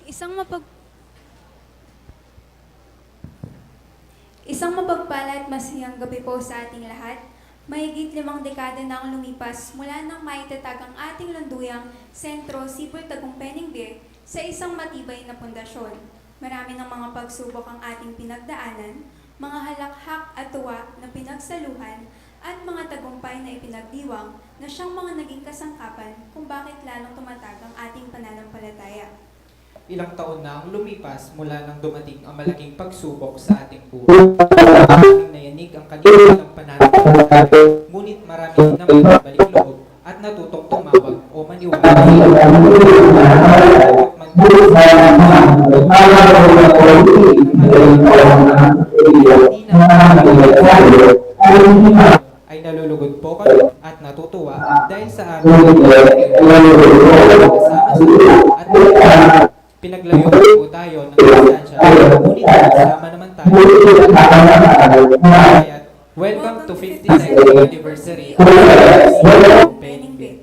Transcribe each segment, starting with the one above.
Isang mapag Isang mapagpala at masayang gabi po sa ating lahat. Mahigit 5 dekada na ang lumipas mula nang maitatag ang ating landuyang sentro Sipol Tagumpay Benguet sa isang matibay na pundasyon. Marami ng mga pagsubok ang ating pinagdaanan, mga halakhak at tuwa na pinagsaluhan, at mga tagumpay na ipinagdiwang na siyang mga naging kasangkapan kung bakit lalong tumatag ang ating pananampalataya. Ilang taon na ang lumipas mula nang dumating ang malaking pagsubok sa ating buhay. Maraming nayanig ang kanilang pananampalataya, ngunit marami naman nagbalik loob at natutong tumawag o maniwala. Ay nalulugod po kami at natutuwa dahil sa aming at pinaglayo po tayo ng distansya, ngunit nagsama naman tayo. Kaya, welcome to 52nd anniversary of Benguet.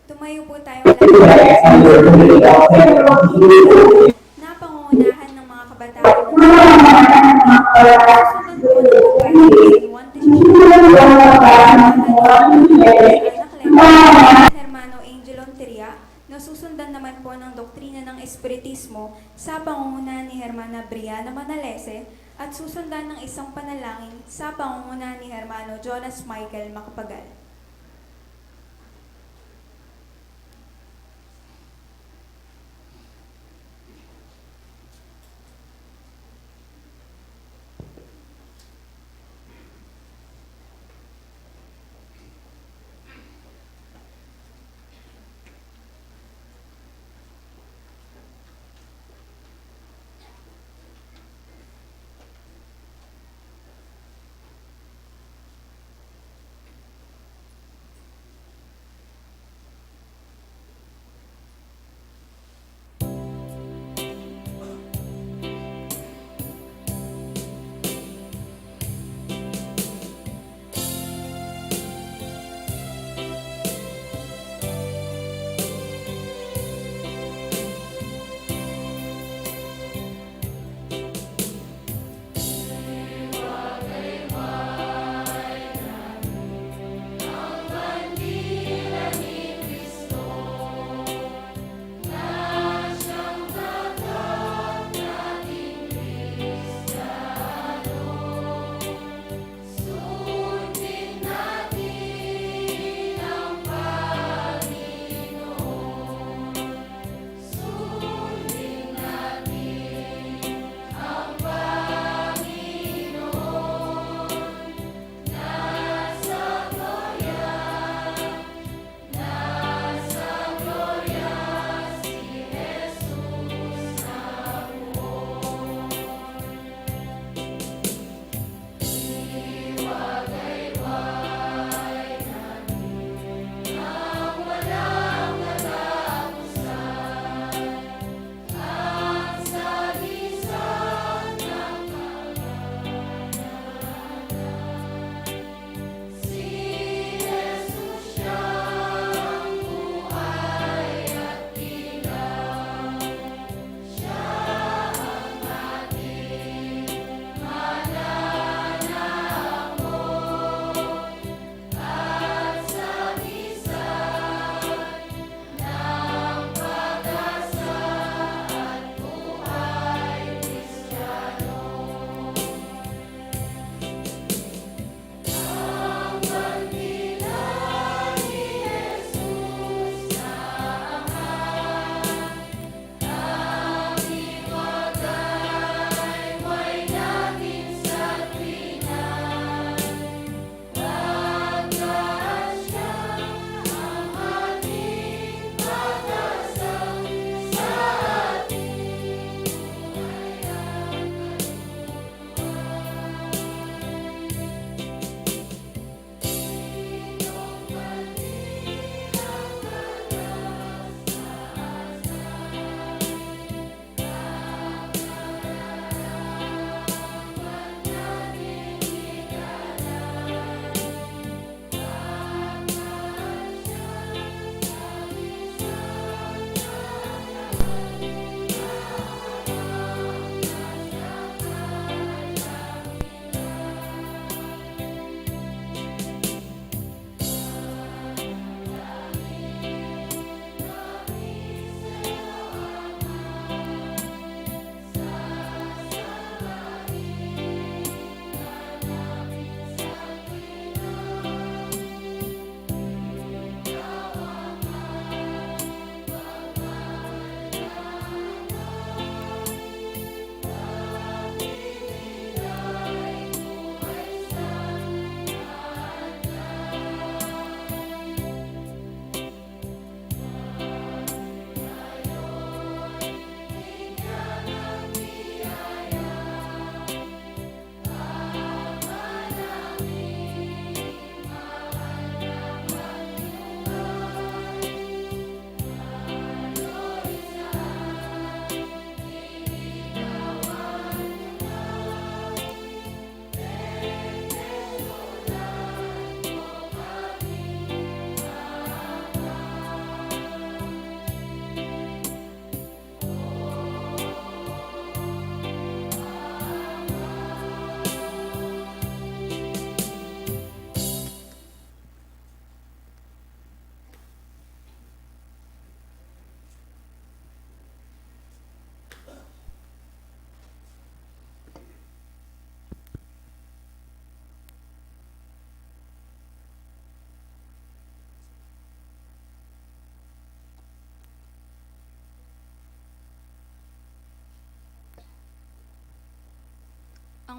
Tumayo po tayo lahat na pangungunahan ng mga kabataan ng susunod po ng pagpapaliwan Hermano Angel Ontiria, na susundan naman po ng doktrina ng Espiritismo sa pangunguna ni Hermana Briana Manalese at susundan ng isang panalangin sa pangunguna ni Hermano Jonas Michael Macapagal.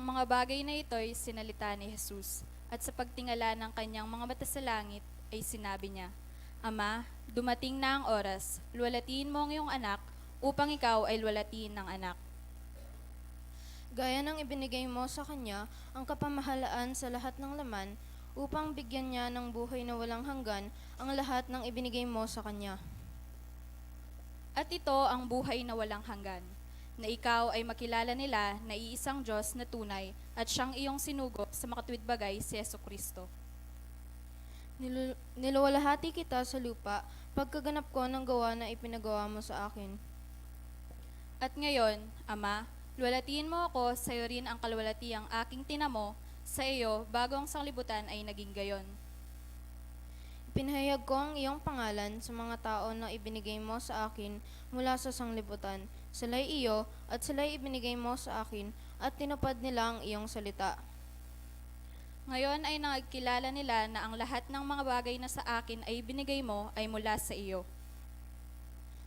mga bagay na ito'y sinalita ni Jesus, at sa pagtingala ng kanyang mga mata sa langit ay sinabi niya, Ama, dumating na ang oras, luwalatiin mo ang iyong anak upang ikaw ay luwalatiin ng anak. Gaya ng ibinigay mo sa kanya ang kapamahalaan sa lahat ng laman, upang bigyan niya ng buhay na walang hanggan ang lahat ng ibinigay mo sa kanya. At ito ang buhay na walang hanggan, na ikaw ay makilala nila na iisang Diyos na tunay at siyang iyong sinugo sa makatuwid bagay si Jesucristo. Niluwalhati kita sa lupa, pagkaganap ko ng gawa na ipinagawa mo sa akin. At ngayon, Ama, luwalatiin mo ako, sa iyo rin ang kalwalatiang aking tinamo, sa iyo bago ang sanglibutan ay naging gayon. Pinahayag ko ang iyong pangalan sa mga tao na ibinigay mo sa akin mula sa sanglibutan. Sila'y iyo at sila'y ibinigay mo sa akin at tinupad nila ang iyong salita. Ngayon ay nagkilala nila na ang lahat ng mga bagay na sa akin ay binigay mo ay mula sa iyo.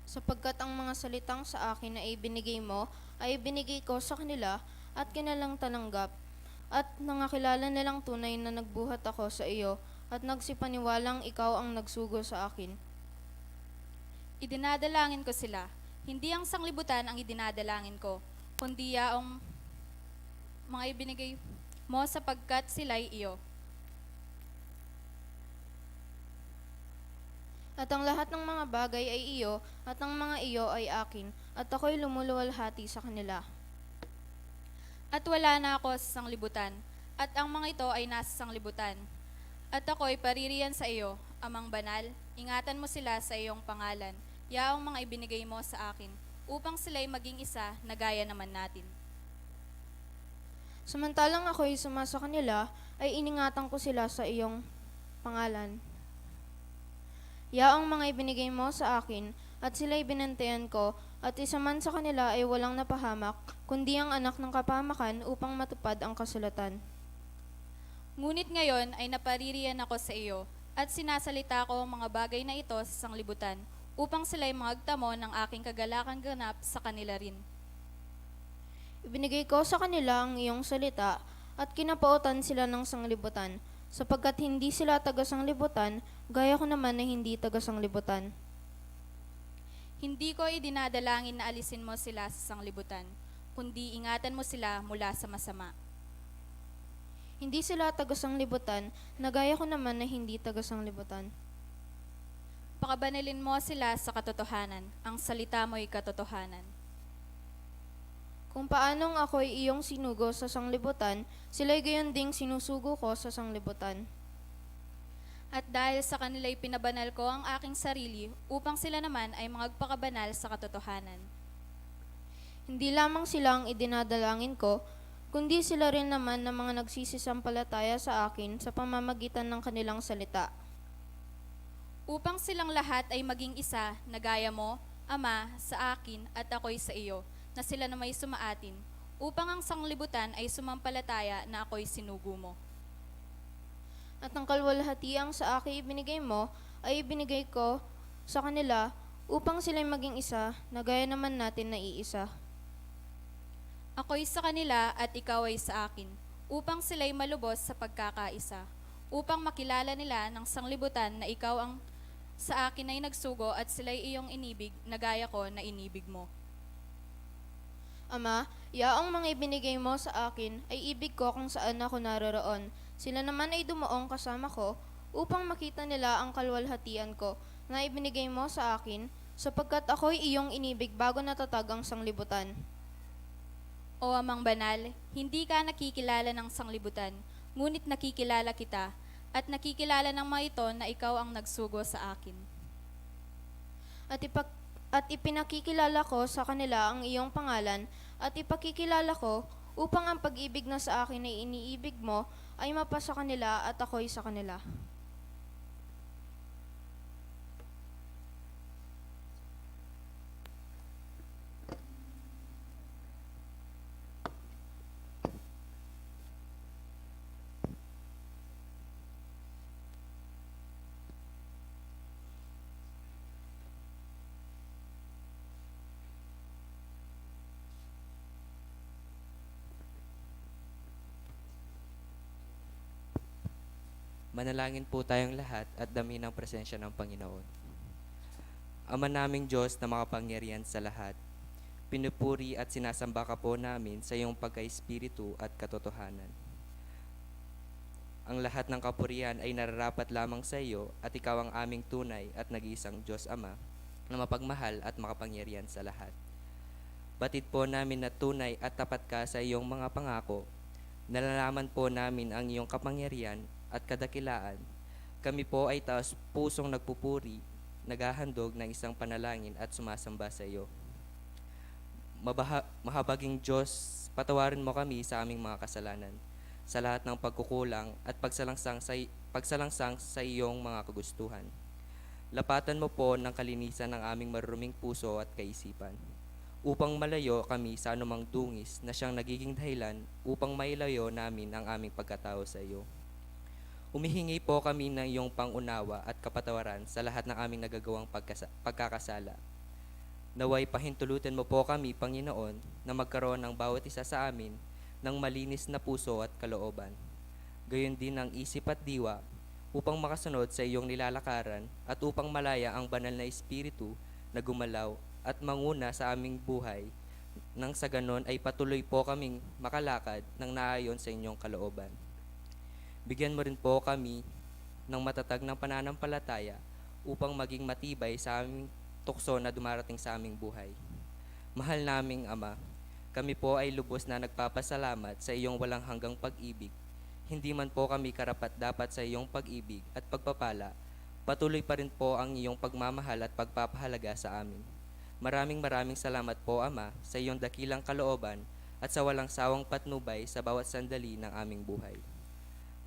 Sapagkat ang mga salitang sa akin na ibinigay mo ay binigay ko sa kanila at kanilang tananggap. At nangakilala nilang tunay na nagbuhat ako sa iyo at nagsipaniwalang ikaw ang nagsugo sa akin. Idinadalangin ko sila, hindi ang sanglibutan ang idinadalangin ko, kundi ang mga ibinigay mo sapagkat sila'y iyo. At ang lahat ng mga bagay ay iyo, at ang mga iyo ay akin, at ako'y lumuluwalhati sa kanila. At wala na ako sa sanglibutan, at ang mga ito ay nasa sanglibutan. At ako'y paririyan sa iyo, Amang Banal, ingatan mo sila sa iyong pangalan, yaong mga ibinigay mo sa akin, upang sila'y maging isa na gaya naman natin. Samantalang ako'y sumasa kanila, ay iningatan ko sila sa iyong pangalan. Yaong mga ibinigay mo sa akin, at sila'y binantayan ko, at isa man sa kanila ay walang napahamak, kundi ang anak ng kapahamakan upang matupad ang kasulatan. Ngunit ngayon ay napaririyan ako sa iyo, at sinasalita ko ang mga bagay na ito sa sanglibutan, upang sila'y magtamo ng aking kagalakan ganap sa kanila rin. Ibinigay ko sa kanila ang iyong salita, at kinapautan sila ng sanglibutan, sapagkat hindi sila taga-sanglibutan, gaya ko naman na hindi taga-sanglibutan. Hindi ko idinadalangin na alisin mo sila sa sanglibutan, kundi ingatan mo sila mula sa masama. Hindi sila taga-sanglibutan, na gaya ko naman na hindi taga-sanglibutan. Pakabanalin mo sila sa katotohanan, ang salita mo'y katotohanan. Kung paanong ako'y iyong sinugo sa sanglibutan, sila'y gayon ding sinusugo ko sa sanglibutan. At dahil sa kanila'y pinabanal ko ang aking sarili, upang sila naman ay magpakabanal sa katotohanan. Hindi lamang sila ang idinadalangin ko, kundi sila rin naman na mga nagsisisampalataya sa akin sa pamamagitan ng kanilang salita. Upang silang lahat ay maging isa na gaya mo, Ama, sa akin at ako'y sa iyo, na sila na may sumaatin, upang ang sanglibutan ay sumampalataya na ako'y sinugo mo. At ang kalwalhatiang sa akin ibinigay mo, ay ibinigay ko sa kanila upang sila'y maging isa, na gaya naman natin na iisa. Ako'y sa kanila at ikaw ay sa akin, upang sila'y malubos sa pagkakaisa, upang makilala nila ng sanglibutan na ikaw ang sa akin ay nagsugo at sila'y iyong inibig na gaya ko na inibig mo. Ama, yaong mga ibinigay mo sa akin ay ibig ko kung saan ako naroroon. Sila naman ay dumaong kasama ko upang makita nila ang kalwalhatian ko na ibinigay mo sa akin, sapagkat ako'y iyong inibig bago natatag ang sanglibutan. O Amang Banal, hindi ka nakikilala ng sanglibutan, ngunit nakikilala kita, at nakikilala ng mga ito na ikaw ang nagsugo sa akin. At ipinakikilala ko sa kanila ang iyong pangalan, at ipakikilala ko upang ang pag-ibig na sa akin ay iniibig mo ay mapasa kanila at ako'y sa kanila. Manalangin po tayong lahat at dami ng presensya ng Panginoon. Ama naming Diyos na makapangyarihan sa lahat, pinupuri at sinasamba ka po namin sa iyong pagka-espiritu at katotohanan. Ang lahat ng kapurihan ay nararapat lamang sa iyo at ikaw ang aming tunay at nag-iisang Diyos Ama na mapagmahal at makapangyarihan sa lahat. Batid po namin na tunay at tapat ka sa iyong mga pangako. Nalalaman po namin ang iyong kapangyarihan at kadakilaan. Kami po ay taos pusong nagpupuri, naghahandog ng isang panalangin at sumasamba sa iyo. Mahabaging Diyos, patawarin mo kami sa aming mga kasalanan, sa lahat ng pagkukulang at pagsalangsang sa iyong mga kagustuhan. Lapatan mo po ng kalinisan ng aming maruruming puso at kaisipan, upang malayo kami sa anumang dungis na siyang nagiging dahilan upang mailayo namin ang aming pagkatao sa iyo. Humihingi po kami ng iyong pangunawa at kapatawaran sa lahat ng aming nagagawang pagkakasala. Naway pahintulutan mo po kami, Panginoon, na magkaroon ng bawat isa sa amin ng malinis na puso at kalooban. Gayon din ang isip at diwa upang makasunod sa iyong nilalakaran at upang malaya ang banal na espiritu na gumalaw at manguna sa aming buhay, nang sa ganon ay patuloy po kaming makalakad ng naayon sa inyong kalooban. Bigyan mo rin po kami ng matatag ng pananampalataya upang maging matibay sa aming tukso na dumarating sa aming buhay. Mahal naming Ama, kami po ay lubos na nagpapasalamat sa iyong walang hanggang pag-ibig. Hindi man po kami karapat-dapat sa iyong pag-ibig at pagpapala, patuloy pa rin po ang iyong pagmamahal at pagpapahalaga sa amin. Maraming salamat po, Ama, sa iyong dakilang kalooban at sa walang sawang patnubay sa bawat sandali ng aming buhay.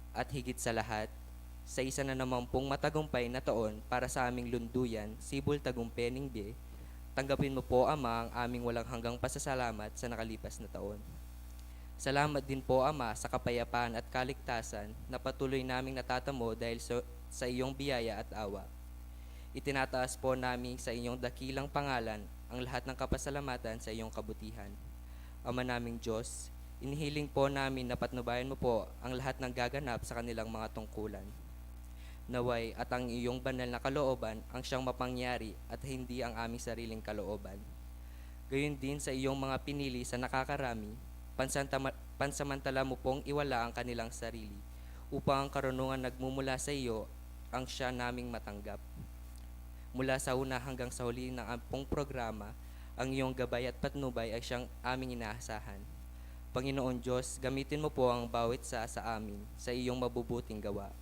At higit sa lahat, sa isa na naman pong matagumpay na taon para sa aming lunduyan, Sibol Tagumpay B, tanggapin mo po, Ama, ang aming walang hanggang pasasalamat sa nakalipas na taon. Salamat din po, Ama, sa kapayapaan at kaligtasan na patuloy naming natatamo dahil sa iyong biyaya at awa. Itinataas po namin sa inyong dakilang pangalan ang lahat ng kapasalamatan sa iyong kabutihan. Ama naming Diyos, inihiling po namin na patnubayan mo po ang lahat ng gaganap sa kanilang mga tungkulan. Naway at ang iyong banal na kalooban ang siyang mapangyari at hindi ang aming sariling kalooban. Gayon din sa iyong mga pinili sa nakakarami, pansamantala mo pong iwala ang kanilang sarili, upang ang karunungan nagmumula sa iyo ang siya naming matanggap. Mula sa una hanggang sa huli ng ampong programa, ang iyong gabay at patnubay ay siyang aming inaasahan. Panginoon Diyos, gamitin mo po ang bawat isa sa amin sa iyong mabubuting gawa.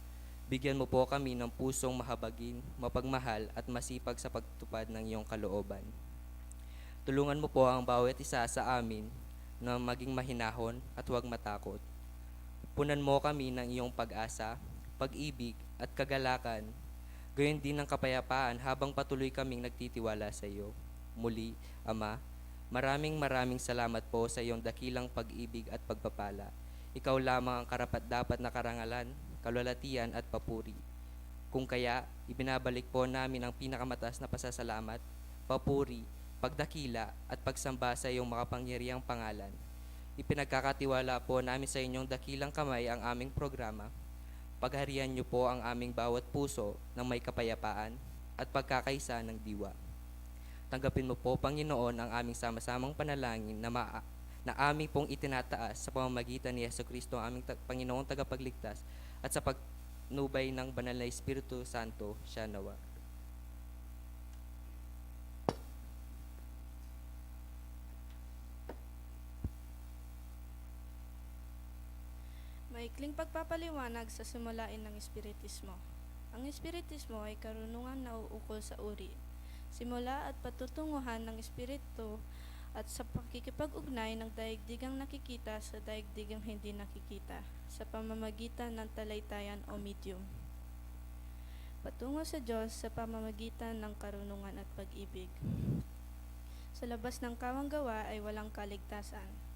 Bigyan mo po kami ng pusong mahabagin, mapagmahal at masipag sa pagtupad ng iyong kalooban. Tulungan mo po ang bawat isa sa amin na maging mahinahon at huwag matakot. Punan mo kami ng iyong pag-asa, pag-ibig at kagalakan. Gayon din ang kapayapaan habang patuloy kaming nagtitiwala sa iyo. Muli, Ama, maraming salamat po sa iyong dakilang pag-ibig at pagpapala. Ikaw lamang ang karapat-dapat na karangalan, kalwalatian at papuri. Kung kaya, ibinabalik po namin ang pinakamataas na pasasalamat, papuri, pagdakila at pagsamba sa iyong makapangyarihang pangalan. Ipinagkakatiwala po namin sa inyong dakilang kamay ang aming programa. Pagharian niyo po ang aming bawat puso ng may kapayapaan at pagkakaisa ng diwa. Tanggapin mo po, Panginoon, ang aming sama-samang panalangin na aming pong itinataas sa pamamagitan ni Jesucristo, aming Panginoong tagapagligtas, at sa pagnubay ng banal na Espiritu Santo, siya nawa. Maikling pagpapaliwanag sa simulain ng Espiritismo. Ang Espiritismo ay karunungan na uukol sa uri, simula at patutunguhan ng Espiritu at sa pakikipag-ugnay ng daigdigang nakikita sa daigdigang hindi nakikita sa pamamagitan ng talaytayan o medium. Patungo sa Diyos sa pamamagitan ng karunungan at pag-ibig. Sa labas ng kawang gawa ay walang kaligtasan.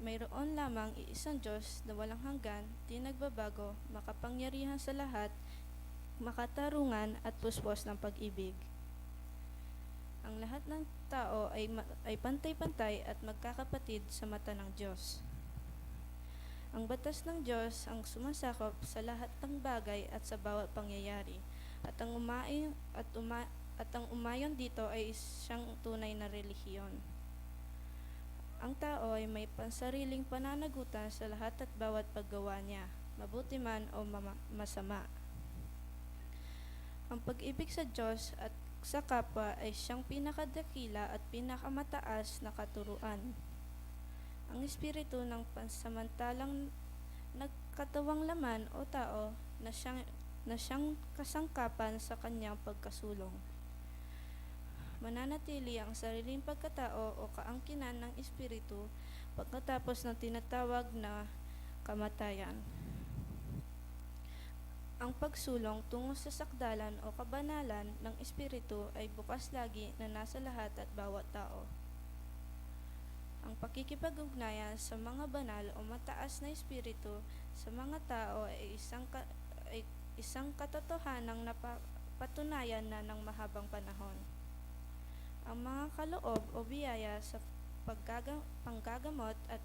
Mayroon lamang iisang Diyos na walang hanggan, di nagbabago, makapangyarihan sa lahat, makatarungan at puspos ng pag-ibig. Ang lahat ng tao ay pantay-pantay at magkakapatid sa mata ng Diyos. Ang batas ng Diyos ang sumasakop sa lahat ng bagay at sa bawat pangyayari. At ang umayon dito ay siyang tunay na relihiyon. Ang tao ay may pansariling pananagutan sa lahat at bawat paggawa niya, mabuti man o masama. Ang pag-ibig sa Diyos at sa kapwa ay siyang pinakadakila at pinakamataas na katuruan. Ang espiritu ng pansamantalang nagkatawang laman o tao na siyang kasangkapan sa kanyang pagkasulong. Mananatili ang sariling pagkatao o kaangkinan ng espiritu pagkatapos ng tinatawag na kamatayan. Ang pagsulong tungo sa sakdalan o kabanalan ng espiritu ay bukas lagi na nasa lahat at bawat tao. Ang pakikipag-ugnayan sa mga banal o mataas na espiritu sa mga tao ay isang katotohanang napatunayan na ng mahabang panahon. Ang mga kaloob o biyaya sa panggagamot at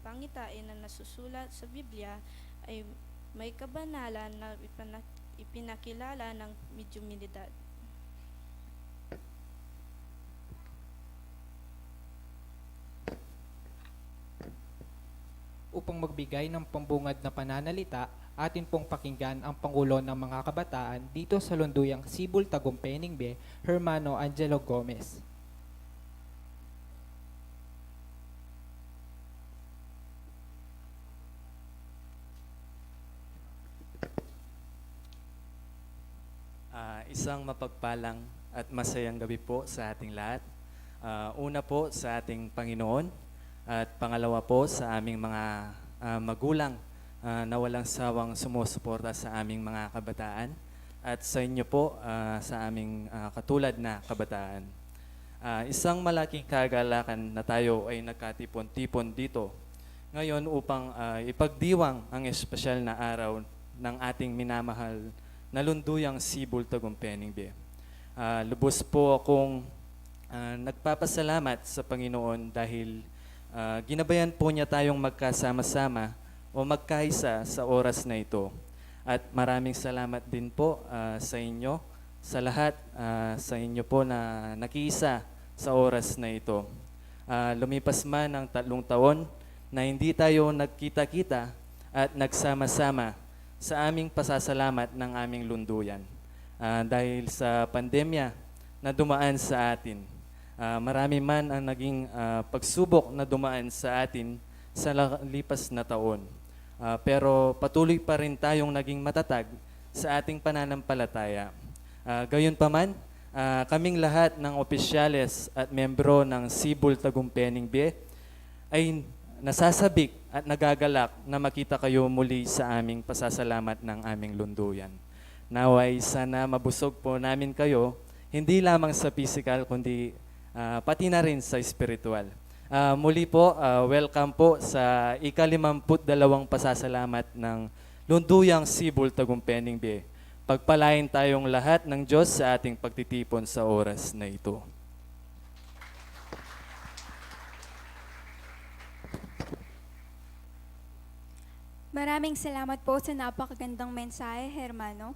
pangitain na nasusulat sa Biblia ay may kabanalan na ipinakilala ng medyumidad. Upang magbigay ng pambungad na pananalita, atin pong pakinggan ang Pangulo ng mga Kabataan dito sa Lunduyang Sibol, Tagumpay B, Hermano Angelo Gomez. Isang mapagpalang at masayang gabi po sa ating lahat. Una po sa ating Panginoon at pangalawa po sa aming mga magulang na walang sawang sumusuporta sa aming mga kabataan at sa inyo po sa aming katulad na kabataan. Isang malaking kagalakan na tayo ay nagkatipon-tipon dito ngayon upang ipagdiwang ang espesyal na araw ng ating minamahal na Lunduyang Sibol, Tagumpay B. Lubos po akong nagpapasalamat sa Panginoon dahil ginabayan po niya tayong magkasama-sama o magkaisa sa oras na ito. At maraming salamat din po sa inyo, sa lahat sa inyo po na nakiisa sa oras na ito. Lumipas man ang 3 taon na hindi tayo nagkita-kita at nagsama-sama sa aming pasasalamat ng aming lunduyan. Dahil sa pandemya na dumaan sa atin, marami man ang naging pagsubok na dumaan sa atin sa lipas na taon. Pero patuloy pa rin tayong naging matatag sa ating pananampalataya. Gayunpaman, kaming lahat ng opisyales at membro ng Sibol Tagumpay B ay nasasabik at nagagalak na makita kayo muli sa aming pasasalamat ng aming lunduyan. Naway sana mabusog po namin kayo, hindi lamang sa physical kundi pati na rin sa spiritual. Muli po, welcome po sa ika-52 pasasalamat ng Lunduyang Sibol, Tagumpay B. Pagpalain tayong lahat ng Diyos sa ating pagtitipon sa oras na ito. Maraming salamat po sa napakagandang mensahe, Hermano.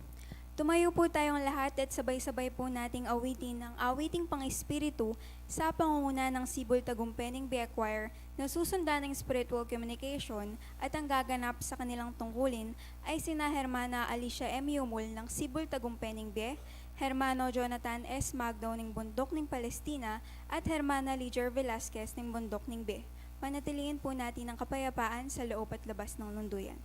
Tumayo po tayong lahat at sabay-sabay po nating awitin ang awiting pang-espiritu sa pangunguna ng Sibol Tagumpay B Choir na susundan ng spiritual communication at ang gaganap sa kanilang tungkulin ay sina Hermana Alicia M. Yumul ng Sibol Tagumpay B, Hermano Jonathan S. Magdo ng Bundok ng Palestina at Hermana Liger Velasquez ng Bundok ng B. Panatiliin po natin ang kapayapaan sa loob at labas ng lunduyan.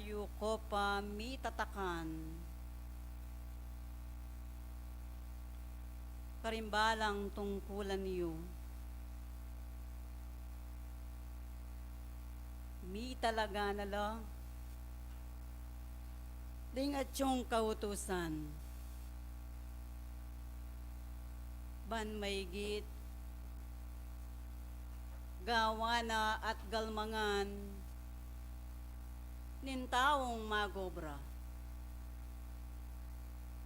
ayuko pa mitatakan. Karimbalang tungkulan niyo. Mi talaga na lang. Ding at yung kautusan. Ban maygit. Gawa na at galmangan. Nintaong magobra.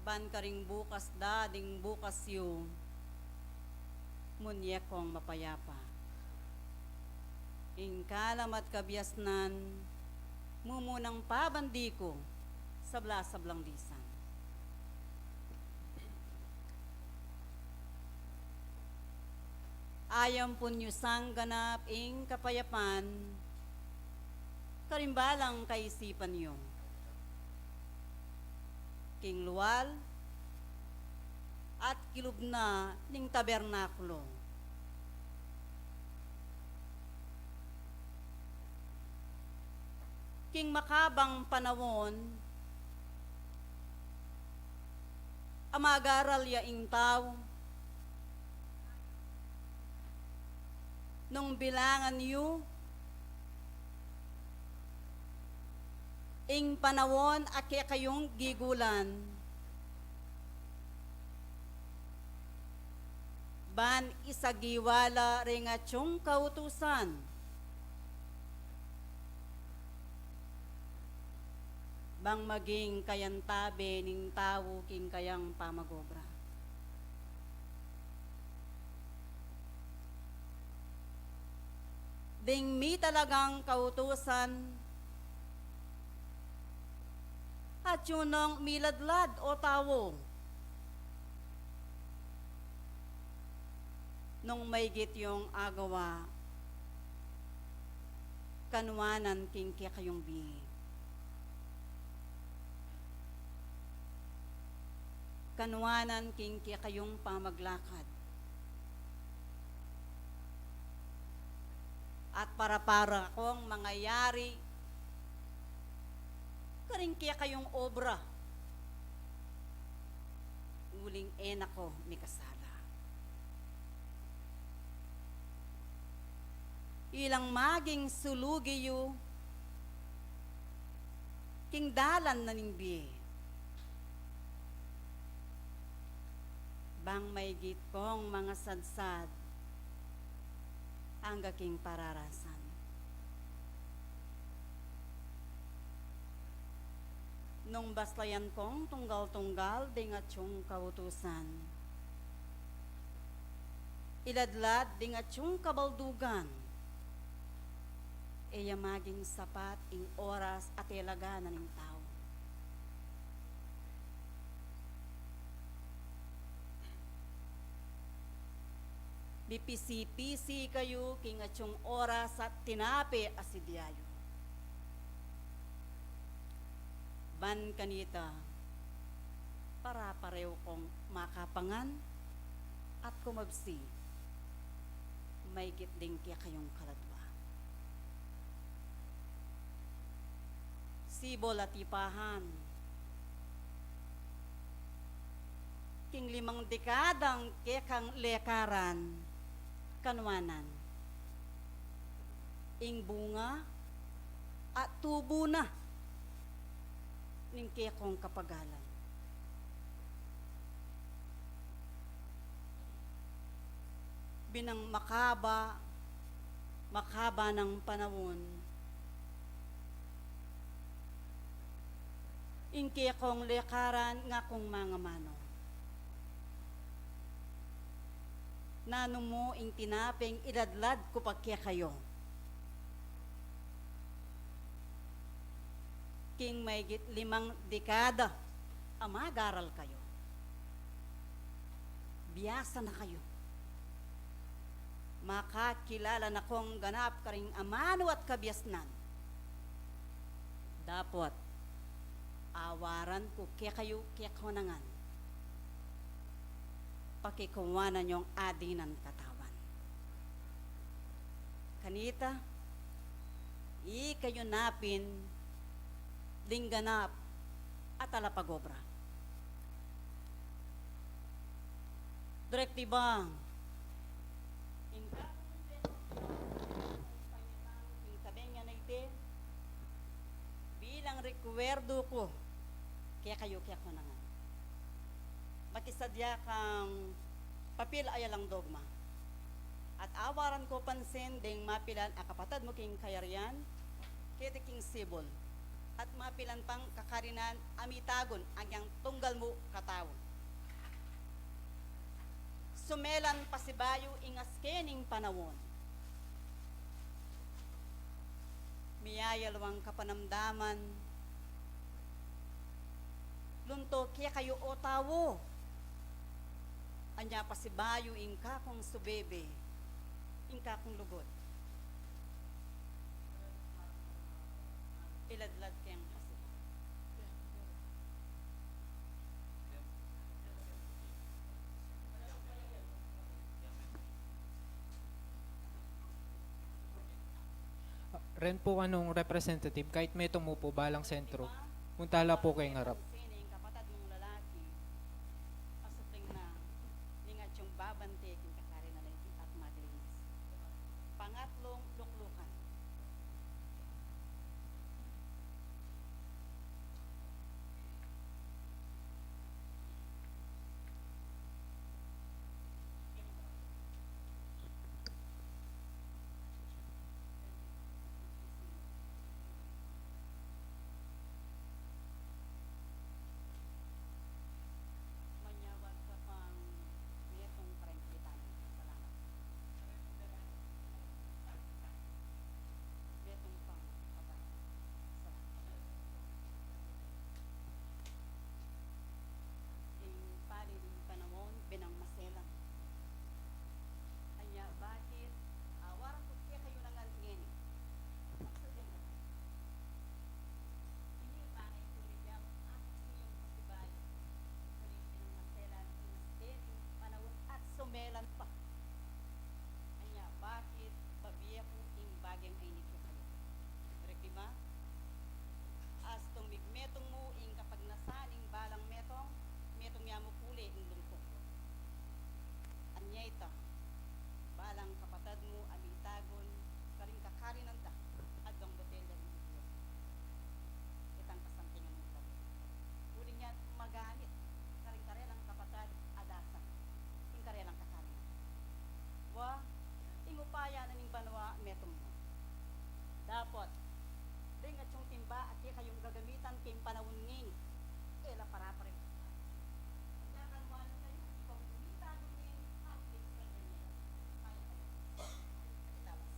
Ban ka ring bukas dading bukas yung munyekong mapayapa. Ingkalam at kabyasnan, mumunang pabandiko, sabla-sablang lisan. Ayam punyo sang ganap ing kapayapan, karimbalang kaisipan niyo. King luwal at kilubna ning tabernakulo. King makabang panawon, amagaral ya ing tao, nung bilangan yu, ing panawon ake kayong gigulan, ban isagiwala ringatyong kautusan, bang maging kayantabe ning tao king kayang pamagobra. Ding mi talagang kautusan at yun ng miladlad o tawo nung maygit yung agawa kanwanan king kaya kayong bihi. Kanwanan king kaya kayong pamaglakad. At para kong mangyayari, karing kaya kayong obra. Uling ena ko mi kasala. Ilang maging sulugiyo, king dalan na ningbi. Bang may git kong mga sadsad, ang gaking pararasan. Nung baslayan kong tunggal-tunggal dingat yung kautusan. Iladlad dingat yung kabaldugan. Eya maging sapat ing oras at ilaganan ng tao. Bipisi-pisi kayo kingatyong oras at tinape asidyayo. Ban kanita, para pareho kong makapangan at kumabsi, may gitding kaya kayong kaladwa. Sibol at ipahan, king 5 dekadang kekang lekaran, kanwanan, ing bunga at tubo na ning kekong kapagalan. Binang makaba ng panahon, ing kekong lekaran nga kong mga mano. Nano mo ing tinapeng iladlad ko pagkya kayo. King maygit 5 dekada, amagaral kayo. Biyasa na kayo. Makakilala na kong ganap karing amano at kabyasnan. Dapat, awaran ko kaya kayo kaya kawanangan. Pakikuwanan yung adinan katawan. Kanita, kayo napin lingganap, at alapagobra. Direktiba, bilang rekwerdo ko, kaya kayo ko na nga. Makisadya kang papil ayalang dogma. At awaran ko pansin ding mapilan akapatad mo king kayaryan, kete king sibol. At mapilan pang kakarinan amitagon ang yang tunggal mo katao. Sumelan pasibayo ingas kening panawon. Miyayalwang kapanamdaman. Lunto kaya kayo o tawo. Anya pasibayo ingka kong subebe. Ingka kong lugod. Iladlad kayang kasi. Ren po anong representative, kahit may tumupo balang sentro, muntala po kayong harap. Sining kapatad mong lalaki, asuting na, ningat yung babante king kakari na lang at madrinas. Pangatlong luklukan. Manyawag ka pang netong prengkitan. Salamat. Netong pang patay. Salamat. Ing pari ng panahon, binang maselan. Anya, bakit? Awaran ko kaya kayo nang alingin. Maksudin ka. Hindi pa na ituloy ang iyong pasibay. Kunin ng maselan, inasterin, panahon at sumelan pa. Anya, bakit babiya ko ing bagyang ay nito kayo? Rekima? As tong migmetong mo ing kapag nasaning balang metong yamo puli ing lungkot. Anya ita, balang kapatad mo amitagon, karing kakarinan ta, adgang botelya ng ito. Itang kasampingan mo tayo. Uling yan magamit, karing karelang kapatad, adasa, ing karelang kakarinan. Wa, ingupaya na ning banwa metong mo. Dapat, ring at yung timba at kayong gagamitan kayong panahon ngin, ela para pa rin. Yakan mo ano kayo, ikaw gamitan ngin, ang pizza ngin. Kaya kayo. Itabas.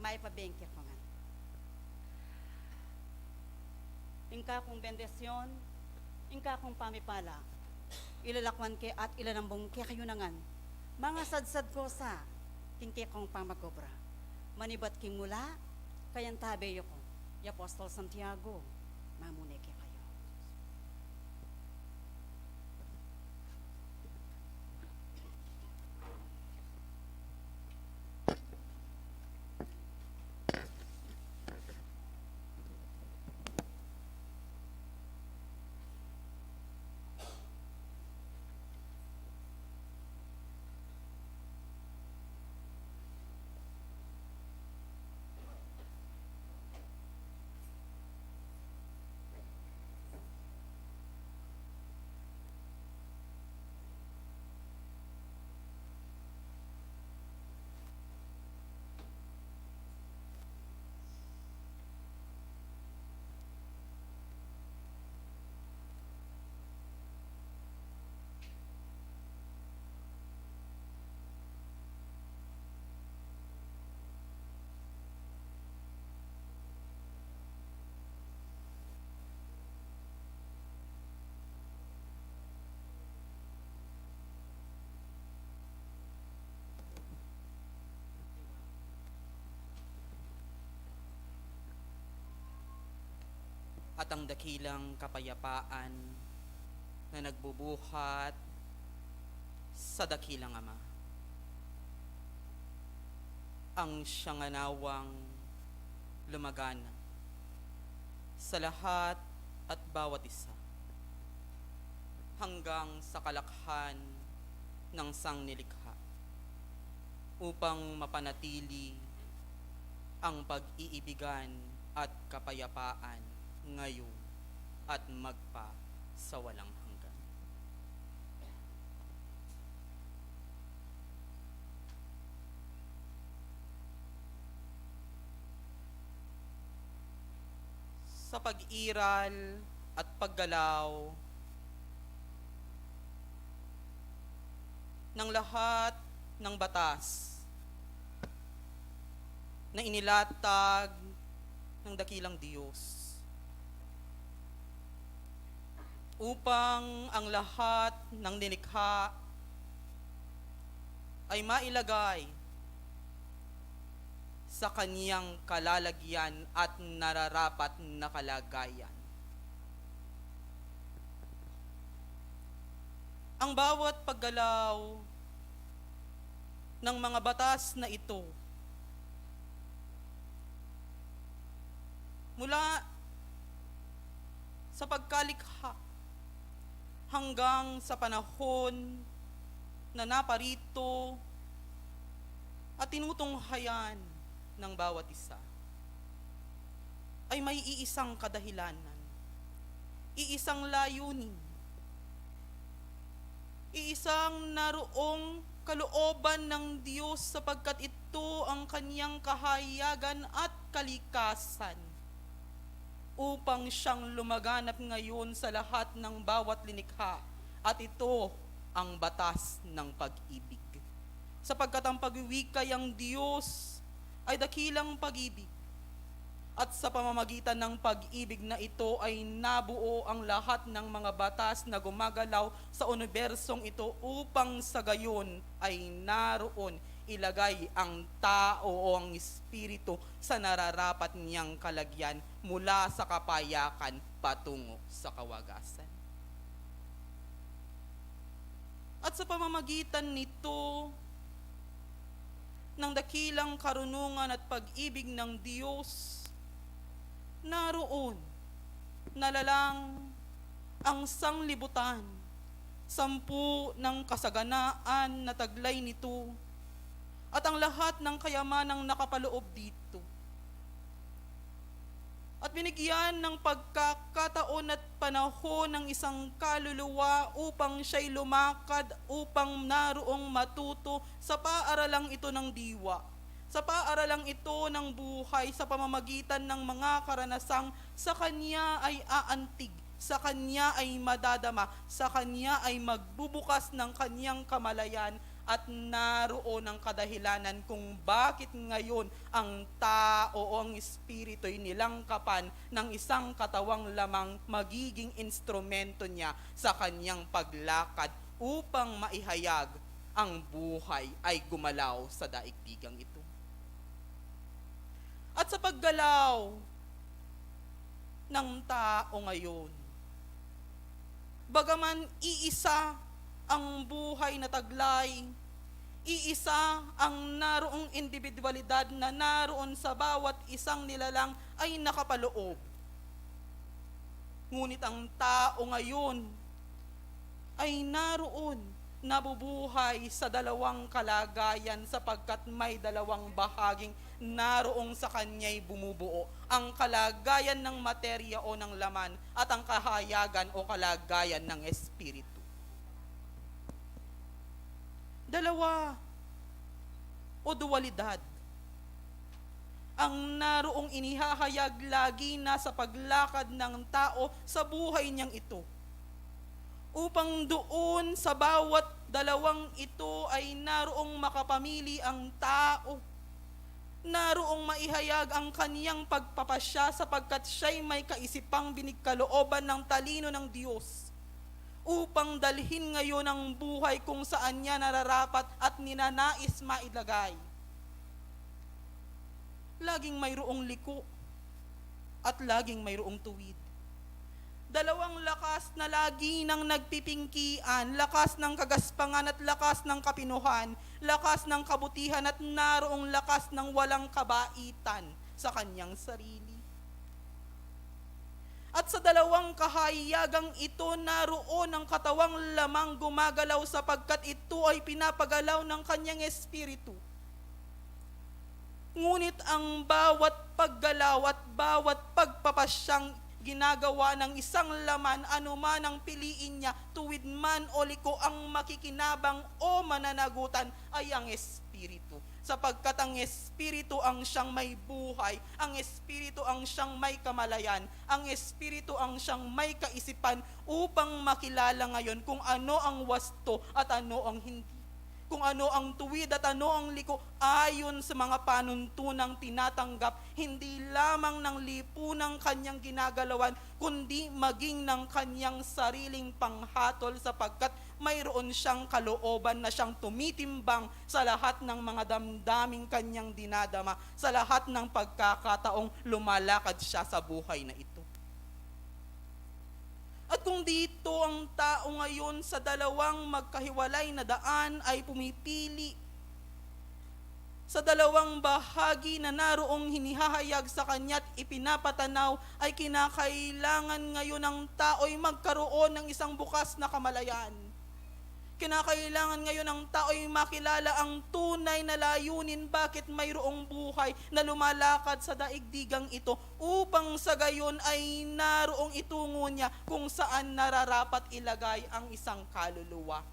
may pabengke ko nga. Ingka kong bendesyon, ingka kong pamipala, ilalakwan ke at ilalambong ke kayo nangan. Mga sadsad ko sa tingke kong pamagobra. Manibat king mula, kayan tabi ko. Y Apostol Santiago, mamune ke kayo. At ang dakilang kapayapaan na nagbubuhat sa dakilang Ama. Ang siyanganawang lumagana sa lahat at bawat isa hanggang sa kalakhan ng sangnilikha upang mapanatili ang pag-iibigan at kapayapaan ngayon at magpa sa walang hanggan. Sa pag-iral at paggalaw ng lahat ng batas na inilatag ng dakilang Diyos upang ang lahat ng nilikha ay mailagay sa kaniyang kalalagyan at nararapat na kalagayan. Ang bawat paggalaw ng mga batas na ito mula sa pagkalikha hanggang sa panahon na naparito at tinutunghayan ng bawat isa ay may iisang kadahilanan, iisang layunin, iisang naroong kalooban ng Diyos sapagkat ito ang kaniyang kahayagan at kalikasan upang siyang lumaganap ngayon sa lahat ng bawat linikha. At ito ang batas ng pag-ibig. Sapagkat ang pagwiwikay ang Diyos ay dakilang pag-ibig. At sa pamamagitan ng pag-ibig na ito ay nabuo ang lahat ng mga batas na gumagalaw sa unibersong ito upang sa gayon ay naroon ilagay ang tao o ang espiritu sa nararapat niyang kalagyan mula sa kapayakan patungo sa kawagasan. At sa pamamagitan nito, ng dakilang karunungan at pag-ibig ng Diyos, naroon nalalang ang sanglibutan, 10 ng kasaganaan na taglay nito, at ang lahat ng kayamanang nakapaloob dito. At binigyan ng pagkakataon at panahon ng isang kaluluwa upang siya'y lumakad, upang naroong matuto sa paaralang ito ng diwa, sa paaralang ito ng buhay, sa pamamagitan ng mga karanasang sa kanya ay aantig, sa kanya ay madadama, sa kanya ay magbubukas ng kanyang kamalayan at naroon ang kadahilanan kung bakit ngayon ang tao o ang espirito'y nilangkapan ng isang katawang lamang magiging instrumento niya sa kanyang paglakad upang maihayag ang buhay ay gumalaw sa daigdigang ito. At sa paggalaw ng tao ngayon, bagaman iisa ang buhay na taglay, iisa ang naroong individualidad na naroon sa bawat isang nilalang ay nakapaloob. Ngunit ang tao ngayon ay naroon, nabubuhay sa dalawang kalagayan sapagkat may dalawang bahaging naroong sa kanya'y bumubuo. Ang kalagayan ng materya o ng laman at ang kahayagan o kalagayan ng espiritu. Dalawa o dualidad ang naroong inihahayag lagi na sa paglakad ng tao sa buhay niyang ito. Upang doon sa bawat dalawang ito ay naroong makapamili ang tao. Naroong maihayag ang kaniyang pagpapasya sapagkat siya'y may kaisipang binigkalooban ng talino ng Diyos upang dalhin ngayon ang buhay kung saan niya nararapat at ninanais mailagay. Laging mayroong liko at laging mayroong tuwid. Dalawang lakas na lagi nang nagpipingkian, lakas ng kagaspangan at lakas ng kapinuhan, lakas ng kabutihan at naroong lakas ng walang kabaitan sa kanyang sarili. At sa dalawang kahayagang ito, naroon ang katawang lamang gumagalaw sapagkat ito ay pinapagalaw ng kanyang espiritu. Ngunit ang bawat paggalaw at bawat pagpapasyang ginagawa ng isang laman, anuman ang piliin niya, tuwid man o liko, ang makikinabang o mananagutan ay ang espiritu. Sapagkat ang espiritu ang siyang may buhay, ang espiritu ang siyang may kamalayan, ang espiritu ang siyang may kaisipan upang makilala ngayon kung ano ang wasto at ano ang hindi. Kung ano ang tuwid at ano ang liko ayon sa mga panuntunang tinatanggap, hindi lamang ng lipunang kanyang ginagalawan, kundi maging ng kanyang sariling panghatol sapagkat mayroon siyang kalooban na siyang tumitimbang sa lahat ng mga damdaming kanyang dinadama, sa lahat ng pagkakataong lumalakad siya sa buhay na ito. At kung dito ang tao ngayon sa dalawang magkahiwalay na daan ay pumipili sa dalawang bahagi na naroong hinihahayag sa kanya't ipinapatanaw, ay kinakailangan ngayon ng tao ay magkaroon ng isang bukas na kamalayan. Kinakailangan ngayon ng tao ay makilala ang tunay na layunin bakit mayroong buhay na lumalakad sa daigdigang ito upang sa gayon ay naroong itungo niya kung saan nararapat ilagay ang isang kaluluwa.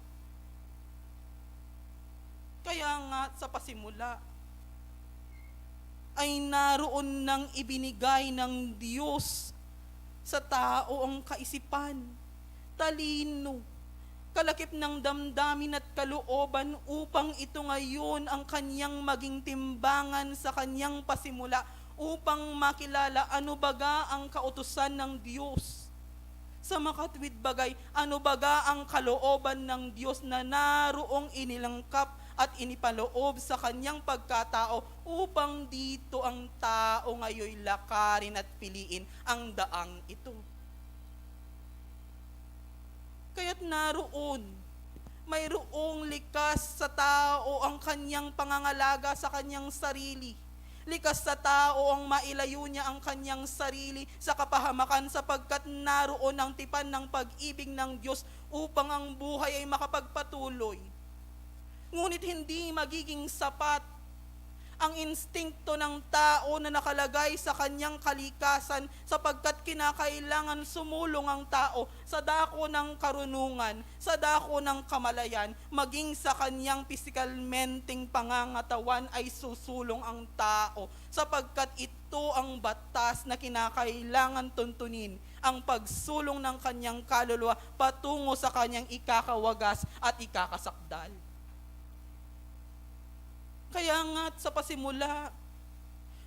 Kaya nga sa pasimula ay naroon nang ibinigay ng Diyos sa tao ang kaisipan, talino, kalakip ng damdamin at kalooban upang ito ngayon ang kanyang maging timbangan sa kanyang pasimula upang makilala ano baga ang kautusan ng Diyos. Sa makatwid bagay, ano baga ang kalooban ng Diyos na naroong inilangkap at inipaloob sa kanyang pagkatao upang dito ang tao ngayon lakarin at piliin ang daang ito. Kaya't naroon, mayroong likas sa tao ang kanyang pangangalaga sa kanyang sarili. Likas sa tao ang mailayo niya ang kanyang sarili sa kapahamakan sapagkat naroon ang tipan ng pag-ibig ng Diyos upang ang buhay ay makapagpatuloy. Ngunit hindi magiging sapat ang instingto ng tao na nakalagay sa kanyang kalikasan sapagkat kinakailangan sumulong ang tao sa dako ng karunungan, sa dako ng kamalayan, maging sa kanyang physical-menteng pangangatawan ay susulong ang tao sapagkat ito ang batas na kinakailangan tuntunin, ang pagsulong ng kanyang kaluluwa patungo sa kanyang ikakawagas at ikakasakdal. Kaya nga't sa pasimula,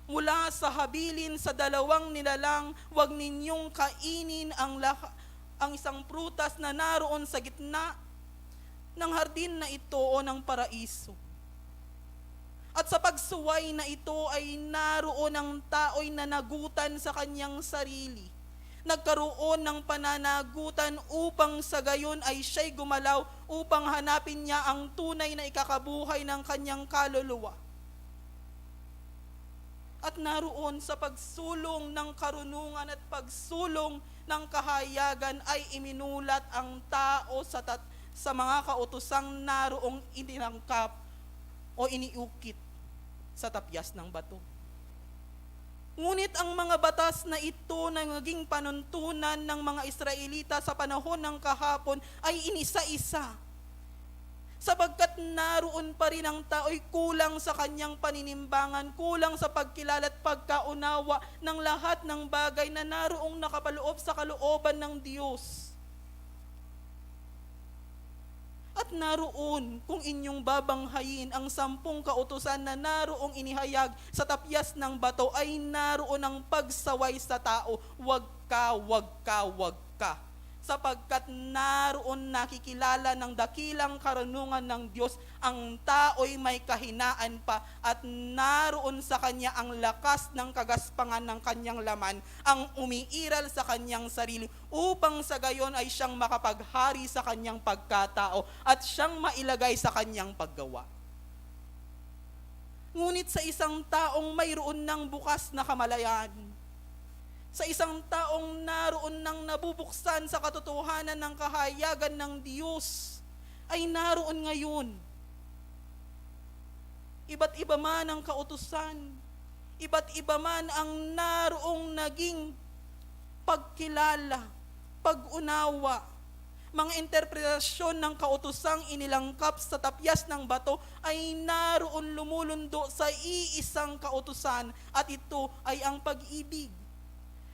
mula sa habilin sa dalawang nilalang, huwag ninyong kainin ang isang prutas na naroon sa gitna ng hardin na ito o ng paraiso. At sa pagsuway na ito ay naroon ang tao'y nanagutan sa kanyang sarili. Nagkaroon ng pananagutan upang sa gayon ay siya'y gumalaw upang hanapin niya ang tunay na ikakabuhay ng kanyang kaluluwa. At naroon sa pagsulong ng karunungan at pagsulong ng kahayagan ay iminulat ang tao sa mga kautosang naroong itinangkap o iniukit sa tapyas ng bato. Ngunit ang mga batas na ito na naging panuntunan ng mga Israelita sa panahon ng kahapon ay inisa-isa. Sapagkat naroon pa rin ang tao'y kulang sa kanyang paninimbangan, kulang sa pagkilala at pagkaunawa ng lahat ng bagay na naroong nakapaloob sa kalooban ng Diyos. At naroon, kung inyong babanghayin, ang 10 kautusan na naroong inihayag sa tapyas ng bato ay naroon ang pagsaway sa tao, wag ka, wag ka, wag ka. Sapagkat naroon nakikilala ng dakilang karunungan ng Diyos, ang tao'y may kahinaan pa at naroon sa kanya ang lakas ng kagaspangan ng kanyang laman, ang umiiral sa kanyang sarili, upang sa gayon ay siyang makapaghari sa kanyang pagkatao at siyang mailagay sa kanyang paggawa. Ngunit sa isang taong mayroon ng bukas na kamalayan, sa isang taong naroon nang nabubuksan sa katotohanan ng kahayagan ng Diyos, ay naroon ngayon. Iba't iba man ang kautusan, iba't iba man ang naroong naging pagkilala, pag-unawa, mga interpretasyon ng kautusang inilangkap sa tapyas ng bato ay naroon lumulundo sa iisang kautusan, at ito ay ang pag-ibig.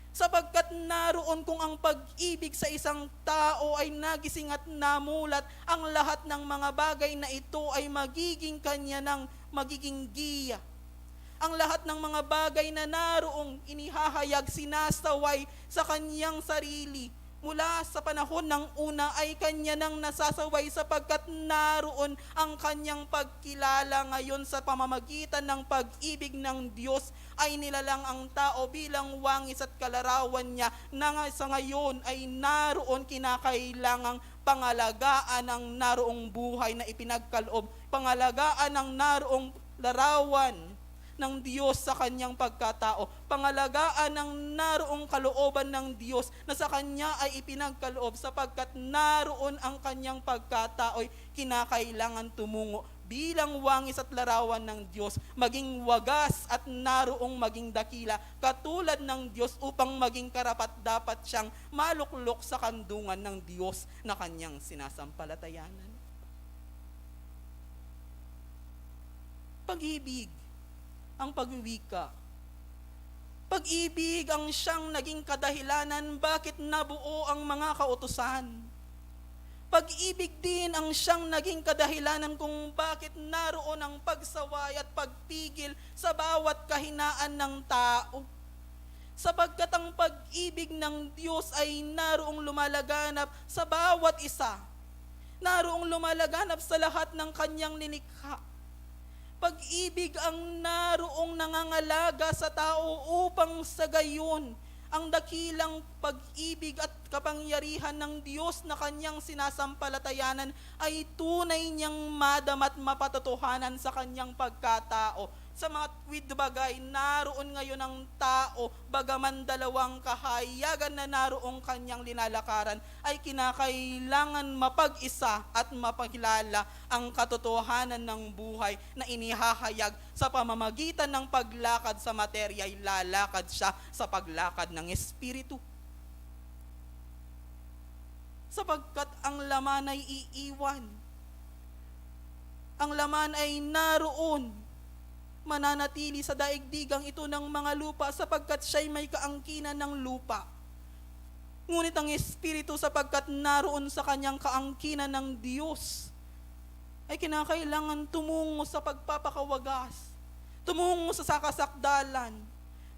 Sapagkat naroon kung ang pag-ibig sa isang tao ay nagising at namulat, ang lahat ng mga bagay na ito ay magiging kanya ng magiging giya. Ang lahat ng mga bagay na naroong inihahayag, sinasaway sa kanyang sarili, mula sa panahon ng una ay kanya nang nasasaway, sapagkat naroon ang kanyang pagkilala. Ngayon sa pamamagitan ng pag-ibig ng Diyos ay nilalang ang tao bilang wangis at kalarawan niya, na sa ngayon ay naroon kinakailangang pangalagaan ng naroong buhay na ipinagkaloob, pangalagaan ng naroong larawan ng Diyos sa kanyang pagkatao, pangalagaan ng naroong kalooban ng Diyos na sa kanya ay ipinagkaloob, sapagkat naroon ang kanyang pagkatao'y kinakailangan tumungo bilang wangis at larawan ng Diyos, maging wagas at naroong maging dakila katulad ng Diyos, upang maging karapat-dapat siyang maluklok sa kandungan ng Diyos na kanyang sinasampalatayanan. Pag-ibig ang pagwiwika. Pag-ibig ang siyang naging kadahilanan bakit nabuo ang mga kautusan. Pag-ibig din ang siyang naging kadahilanan kung bakit naroon ang pagsaway at pagpigil sa bawat kahinaan ng tao. Sapagkat ang pag-ibig ng Diyos ay naroong lumalaganap sa bawat isa. Naroong lumalaganap sa lahat ng kanyang nilikha. Pag-ibig ang naroong nangangalaga sa tao upang sa gayon ang dakilang pag-ibig at kapangyarihan ng Diyos na kanyang sinasampalatayanan ay tunay niyang madama at mapatotohanan sa kanyang pagkatao. Sa mga tuwid bagay, naroon ngayon ang tao, bagaman dalawang kahayagan na naroong kanyang linalakaran, ay kinakailangan mapag-isa at mapakilala ang katotohanan ng buhay na inihahayag sa pamamagitan ng paglakad sa materya, ay lalakad siya sa paglakad ng Espiritu. Sapagkat ang laman ay iiwan. Ang laman ay naroon, mananatili sa daigdigang ito ng mga lupa, sapagkat siya'y may kaangkinan ng lupa. Ngunit ang Espiritu, sapagkat naroon sa kanyang kaangkinan ng Diyos, ay kinakailangan tumungo sa pagpapakawagas, tumungo sa sakasakdalan,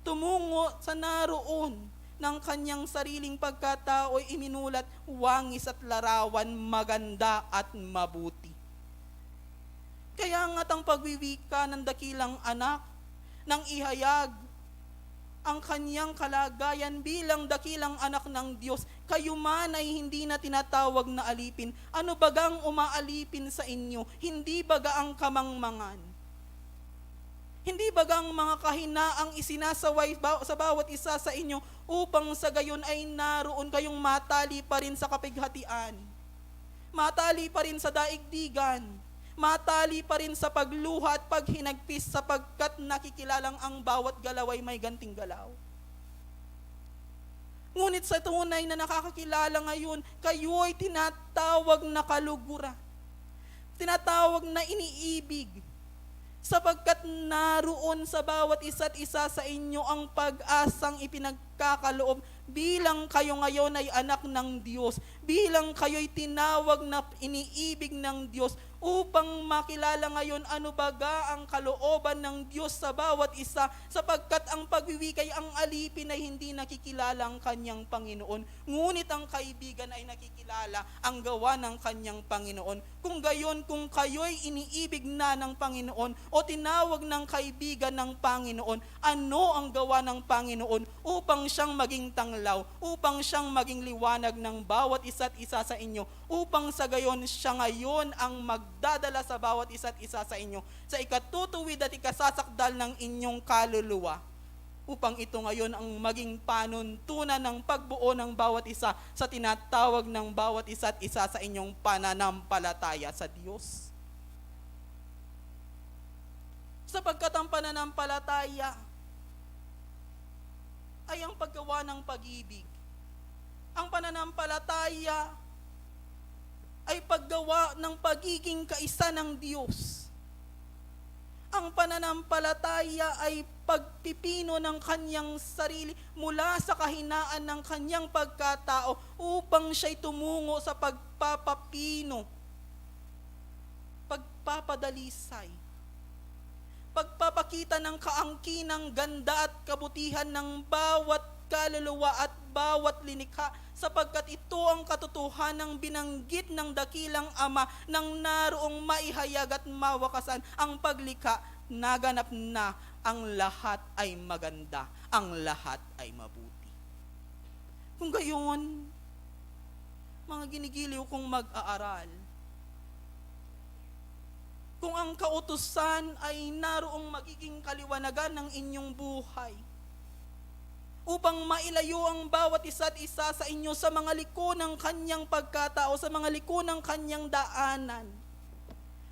tumungo sa naroon ng kanyang sariling pagkatao ay iminulat, wangis at larawan, maganda at mabuti. Kaya nga't ang pagwiwika ng dakilang anak nang ihayag ang kanyang kalagayan bilang dakilang anak ng Diyos, kayo man ay hindi na tinatawag na alipin. Ano bagang umaalipin sa inyo? Hindi baga ang kamangmangan? Hindi bagang mga kahinaang isinasaway sa bawat isa sa inyo upang sa gayon ay naroon kayong matali pa rin sa kapighatian, matali pa rin sa daigdigan, matali pa rin sa pagluha at paghinagpis sapagkat nakikilalang ang bawat galaw ay may ganting galaw. Ngunit sa tunay na nakakakilala ngayon, kayo ay tinatawag na kaluguran, tinatawag na iniibig, sapagkat naroon sa bawat isa't isa sa inyo ang pag-asang ipinagkakaloob bilang kayo ngayon ay anak ng Diyos, bilang kayo'y tinawag na iniibig ng Diyos upang makilala ngayon ano baga ang kalooban ng Diyos sa bawat isa, sapagkat ang pagwiwikay ang alipin ay hindi nakikilala ang kanyang Panginoon, ngunit ang kaibigan ay nakikilala ang gawa ng kanyang Panginoon. Kung gayon, kung kayo'y iniibig na ng Panginoon o tinawag ng kaibigan ng Panginoon, ano ang gawa ng Panginoon upang siyang maging tanglaw, upang siyang maging liwanag ng bawat isa't isa sa inyo, upang sa gayon siya ngayon ang magdadala sa bawat isa't isa sa inyo sa ikatutuwid at ikasasakdal ng inyong kaluluwa, upang ito ngayon ang maging panuntunan ng pagbuo ng bawat isa sa tinatawag ng bawat isa't isa sa inyong pananampalataya sa Diyos. Sapagkat ang pananampalataya ay ang paggawa ng pag-ibig. Ang pananampalataya ay paggawa ng pagiging kaisa ng Diyos. Ang pananampalataya ay pagpipino ng kanyang sarili mula sa kahinaan ng kanyang pagkatao upang siya'y tumungo sa pagpapapino, pagpapadalisay, pagpapakita ng kaangkinang ganda at kabutihan ng bawat kaluluwa at bawat linikha, sapagkat ito ang katotohanang binanggit ng dakilang Ama nang naroong maihayag at mawakasan ang paglikha, naganap na ang lahat ay maganda, ang lahat ay mabuti. Kung gayon, mga ginigiliw kong mag-aaral, kung ang kautusan ay naroong magiging kaliwanagan ng inyong buhay, upang mailayo ang bawat isa't isa sa inyo sa mga liko ng kanyang pagkatao, sa mga liko ng kanyang daanan.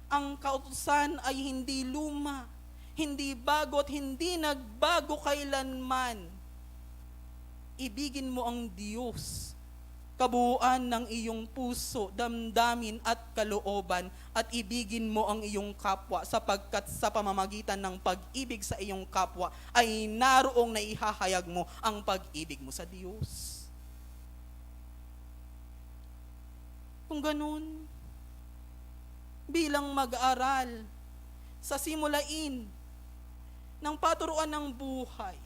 Ang kautusan ay hindi luma, hindi bago at hindi nagbago kailanman. Ibigin mo ang Diyos, kabuuan ng iyong puso, damdamin at kalooban, at ibigin mo ang iyong kapwa, sapagkat sa pamamagitan ng pag-ibig sa iyong kapwa ay naroong naihahayag mo ang pag-ibig mo sa Diyos. Kung ganun, bilang mag-aral sa simulain ng paturuan ng buhay,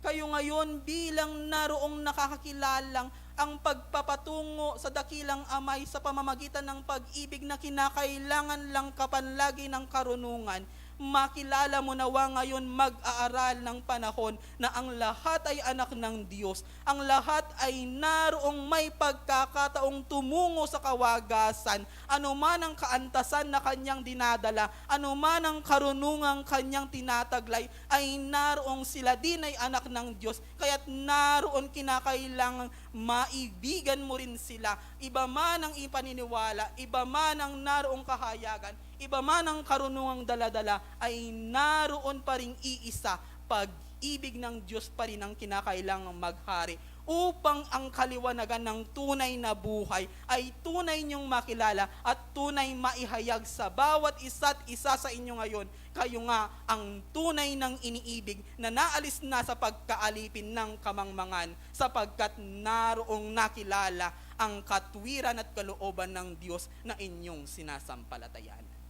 kayo ngayon bilang naroong nakakakilalang ang pagpapatungo sa dakilang Amay sa pamamagitan ng pag-ibig na kinakailangan lang kapanlagi ng karunungan, makilala mo nawa ngayon mag-aaral ng panahon na ang lahat ay anak ng Diyos. Ang lahat ay naroong may pagkakataong tumungo sa kawagasan. Ano man ang kaantasan na kanyang dinadala, ano man ang karunungang kanyang tinataglay, ay naroong sila din ay anak ng Diyos. Kaya't naroon kinakailangang maibigan mo rin sila. Iba man ang ipaniniwala, iba man ang naroong kahayagan, iba man ang karunungang daladala, ay naroon pa ring iisa, pag-ibig ng Diyos pa rin ang kinakailangang maghari upang ang kaliwanagan ng tunay na buhay ay tunay niyong makilala at tunay maihayag sa bawat isa't isa sa inyo ngayon. Kayo nga ang tunay ng iniibig na naalis na sa pagkaalipin ng kamangmangan, sapagkat naroong nakilala ang katwiran at kalooban ng Diyos na inyong sinasampalatayan.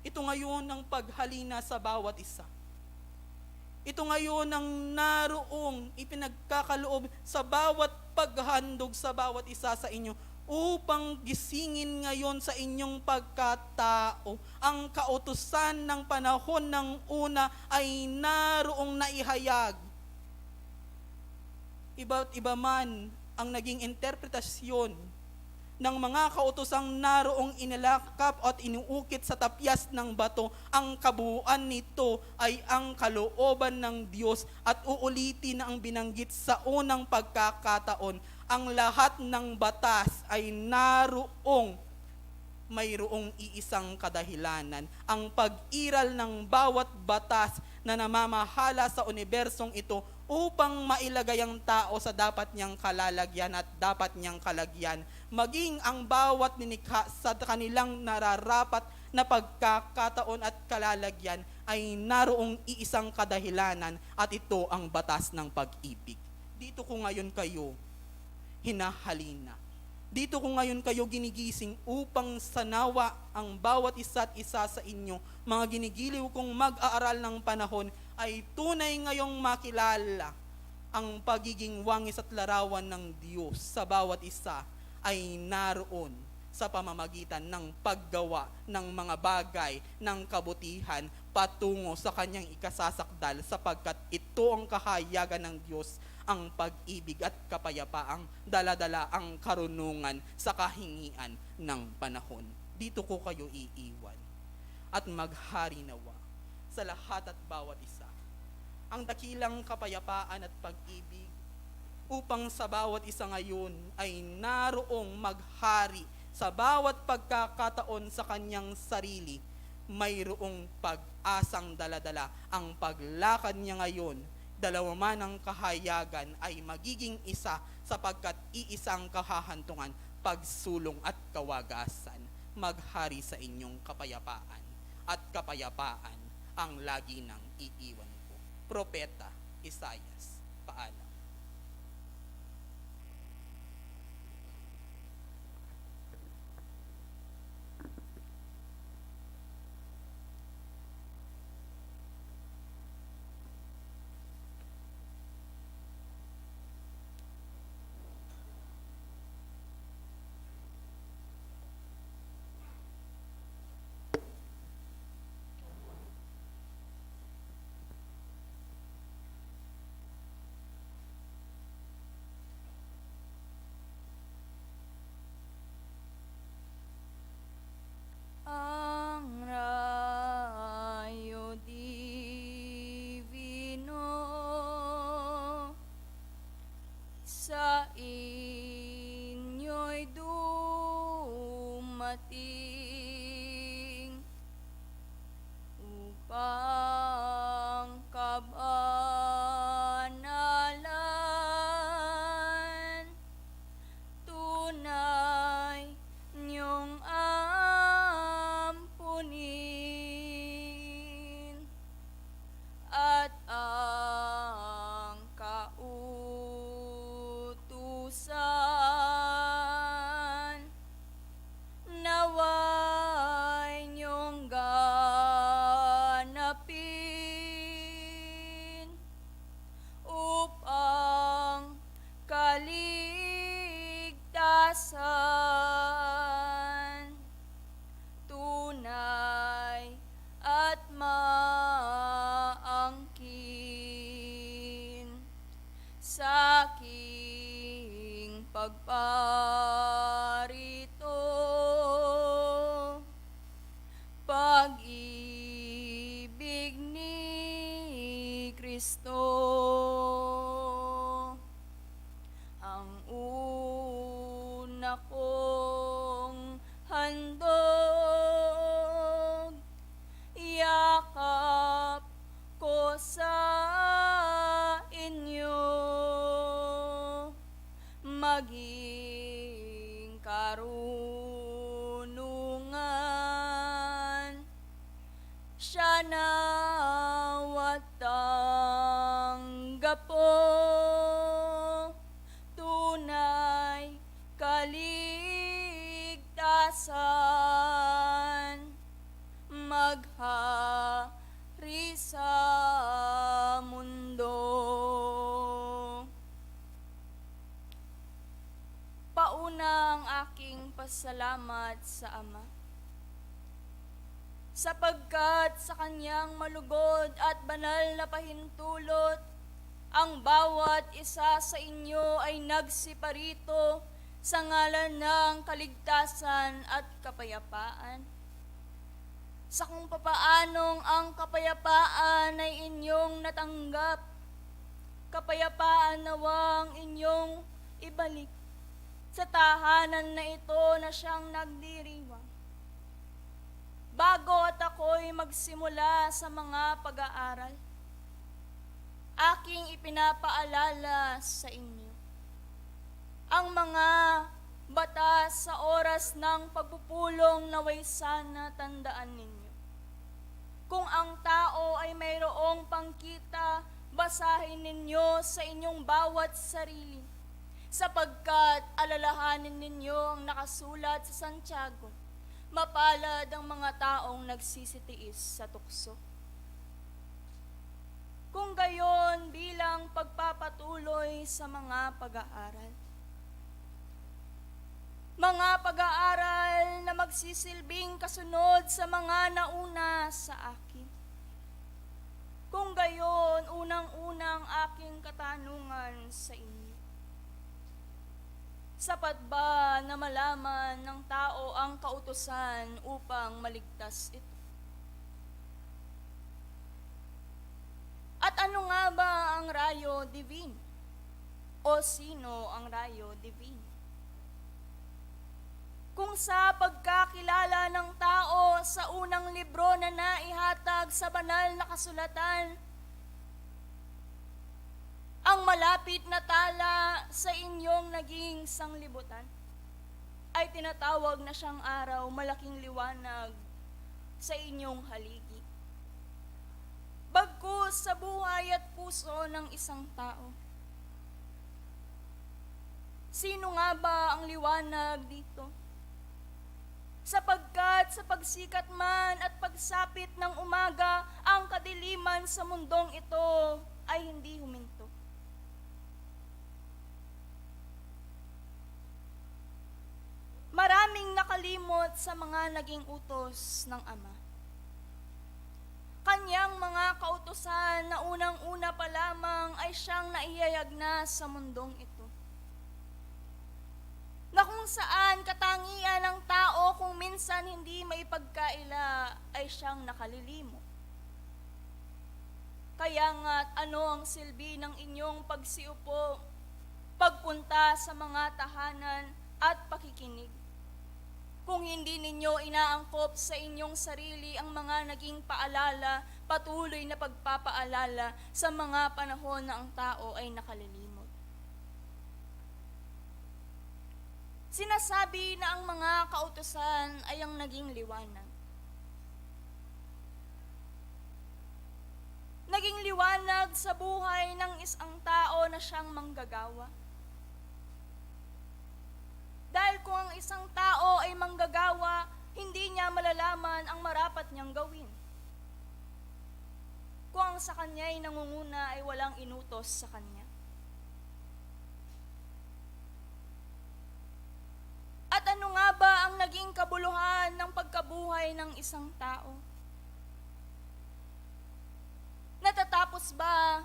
Ito ngayon ang paghalina sa bawat isa. Ito ngayon ang naroong ipinagkakaloob sa bawat paghandog sa bawat isa sa inyo upang gisingin ngayon sa inyong pagkatao. Ang kautusan ng panahon ng una ay naroong naihayag. Iba't iba man ang naging interpretasyon ng mga kautosang naroong inilakap at inuukit sa tapyas ng bato, ang kabuuan nito ay ang kalooban ng Diyos at uulitin ang binanggit sa unang pagkakataon. Ang lahat ng batas ay naroong mayroong iisang kadahilanan. Ang pag-iral ng bawat batas na namamahala sa unibersong ito upang mailagay ang tao sa dapat niyang kalalagyan at dapat niyang kalagyan, maging ang bawat ninikha sa kanilang nararapat na pagkakataon at kalalagyan ay naroong iisang kadahilanan at ito ang batas ng pag-ibig. Dito ko ngayon kayo hinahalina. Dito ko ngayon kayo ginigising upang sanawa ang bawat isa't isa sa inyo, mga ginigiliw kong mag-aaral ng panahon, ay tunay ngayong makilala ang pagiging wangis at larawan ng Diyos sa bawat isa ay naroon sa pamamagitan ng paggawa ng mga bagay ng kabutihan patungo sa kanyang ikasasakdal, sapagkat ito ang kahayagan ng Diyos, ang pag-ibig at kapayapaang dala-dala ang karunungan sa kahingian ng panahon. Dito ko kayo iiwan at maghari nawa sa lahat at bawat isa ang dakilang kapayapaan at pag-ibig, upang sa bawat isa ngayon ay naroong maghari sa bawat pagkakataon sa kanyang sarili. Mayroong pag-asang daladala ang paglakad niya ngayon. Dalawa man ang kahayagan ay magiging isa, sapagkat iisang kahahantungan, pagsulong at kawagasan. Maghari sa inyong kapayapaan, at kapayapaan ang lagi nang iiwan ko. Propeta Isaias. Paalam. Ang rayo divino sa inyo'y dumating upang kabanalan, tunay niyong ampunin, at ang kautusan naway niyong ganapin, upang kaligtasan tunay at maangkin sa aking pagparito. Pag-ibig ni Kristo ang una kong handog, yakap ko sa inyo, maging karunungan siya nawat tanggap po, tunay kaligtasan, mag hari sa mundo. Pauna ang aking pasalamat sa Ama, sapagkat sa kanyang malugod at banal na pahintulot, ang bawat isa sa inyo ay nagsiparito sa ngalan ng kaligtasan at kapayapaan. Sa kung papaanong ang kapayapaan ay inyong natanggap, kapayapaan nawang inyong ibalik sa tahanan na ito na siyang nagdiriwang. Bago at ako'y magsimula sa mga pag-aaral, aking ipinapaalala sa inyo ang mga batas sa oras ng pagpupulong naway sana tandaan ninyo. Kung ang tao ay mayroong pangkita, basahin ninyo sa inyong bawat sarili, sapagkat alalahanin ninyo ang nakasulat sa Santiago, mapalad ang mga taong nagsisitiis sa tukso. Kung gayon bilang pagpapatuloy sa mga pag-aaral. Mga pag-aaral na magsisilbing kasunod sa mga nauna sa akin. Kung gayon, unang-unang aking katanungan sa inyo. Sapat ba na malaman ng tao ang kautusan upang maligtas ito? At ano nga ba ang rayo divino? O sino ang rayo divino? Kung sa pagkakilala ng tao sa unang libro na naihatag sa banal na kasulatan, ang malapit na tala sa inyong naging sanglibutan ay tinatawag na siyang araw, malaking liwanag sa inyong haligi. Bagkus sa buhay at puso ng isang tao. Sino nga ba ang liwanag dito? Sapagkat sa pagsikat man at pagsapit ng umaga, ang kadiliman sa mundong ito ay hindi huminto. Maraming nakalimot sa mga naging utos ng Ama. Kanyang mga kautusan na unang-una pa lamang ay siyang naihayag na sa mundong ito. Na kung saan katangian ng tao kung minsan hindi maipagkaila ay siyang nakalilimo. Kaya nga't ano ang silbi ng inyong pagsiupo, pagpunta sa mga tahanan at pakikinig? Kung hindi ninyo inaangkop sa inyong sarili ang mga naging paalala, patuloy na pagpapaalala sa mga panahon na ang tao ay nakalilimot. Sinasabi na ang mga kautusan ay ang naging liwanag. Naging liwanag sa buhay ng isang tao na siyang manggagawa. Dahil kung ang isang tao ay manggagawa, hindi niya malalaman ang marapat niyang gawin. Kung ang sa kanya ay nangunguna ay walang inutos sa kanya. At ano nga ba ang naging kabuluhan ng pagkabuhay ng isang tao? Natatapos ba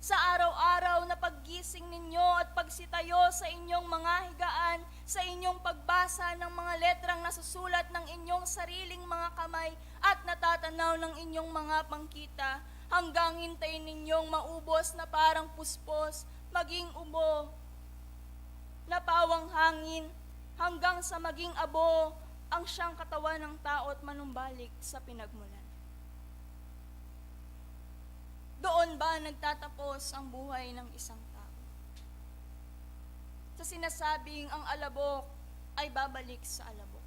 sa araw-araw na paggising ninyo at pagsitayo sa inyong mga higaan, sa inyong pagbasa ng mga letrang nasusulat ng inyong sariling mga kamay at natatanaw ng inyong mga pangkita, hanggang hintayin ninyong maubos na parang puspos, maging ubo, na pawang hangin, hanggang sa maging abo ang siyang katawan ng tao at manumbalik sa pinagmulan. Doon ba nagtatapos ang buhay ng isang tao? Sa sinasabing ang alabok ay babalik sa alabok.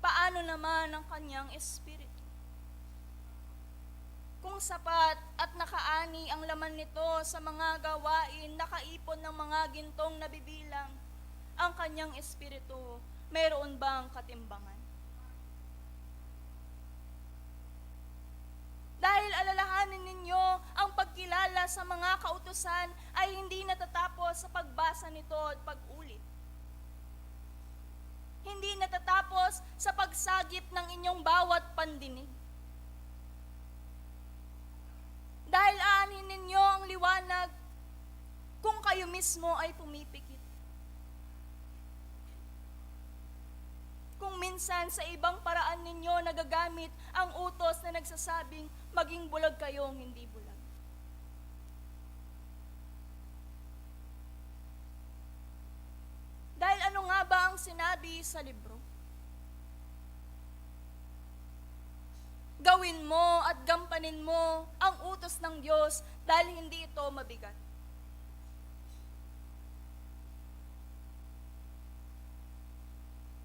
Paano naman ang kanyang espiritu? Kung sapat at nakaani ang laman nito sa mga gawain, nakaipon ng mga gintong nabibilang, ang kanyang espiritu, mayroon bang katimbangan? pagpapaalala sa mga kautusan ay hindi natatapos sa pagbasa nito at pag-ulit. Hindi natatapos sa pagsagip ng inyong bawat pandinig. Dahil aanin ninyo ang liwanag kung kayo mismo ay pumipikit. Kung minsan sa ibang paraan ninyo nagagamit ang utos na nagsasabing maging bulag kayong hindi bulag. Dahil ano nga ba ang sinabi sa libro? Gawin mo at gampanin mo ang utos ng Diyos dahil hindi ito mabigat.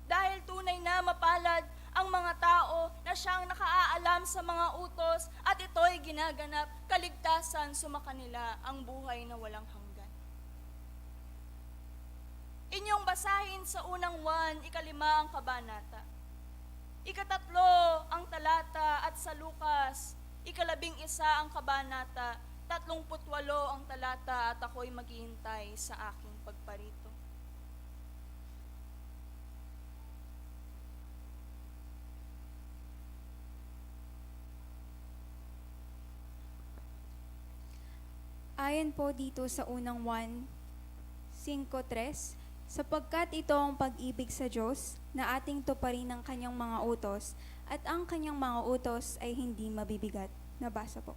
Dahil tunay na mapalad ang mga tao na siyang nakaaalam sa mga utos at ito'y ginaganap, kaligtasan sumakanila ang buhay na walang hanggan. Inyong basahin sa unang 1, 5 ang kabanata. 3 ang talata at sa Lucas, 11 ang kabanata, 38 ang talata at ako'y maghihintay sa aking pagparito. Ayon po dito sa unang 1, 5:3, sapagkat ito ang pag-ibig sa Diyos na ating tuparin ang kanyang mga utos at ang kanyang mga utos ay hindi mabibigat. Nabasa po.